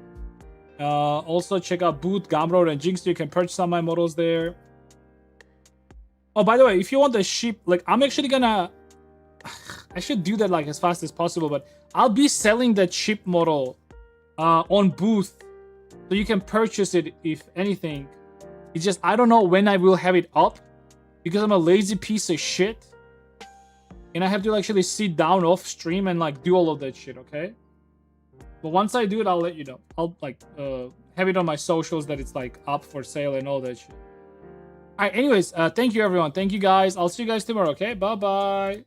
[SPEAKER 2] Also check out Boot, Gumroad, and Jinx. You can purchase some of my models there. Oh, by the way, if you want the ship, like, I'm actually gonna I should do that like as fast as possible, but I'll be selling that ship model on Booth, so you can purchase it if anything. It's just I don't know when I will have it up because I'm a lazy piece of shit. And I have to actually sit down off stream and like do all of that shit, okay? But once I do it, I'll let you know. I'll like have it on my socials that it's like up for sale and all that shit. Alright, anyways, thank you everyone. Thank you guys. I'll see you guys tomorrow, okay? Bye-bye.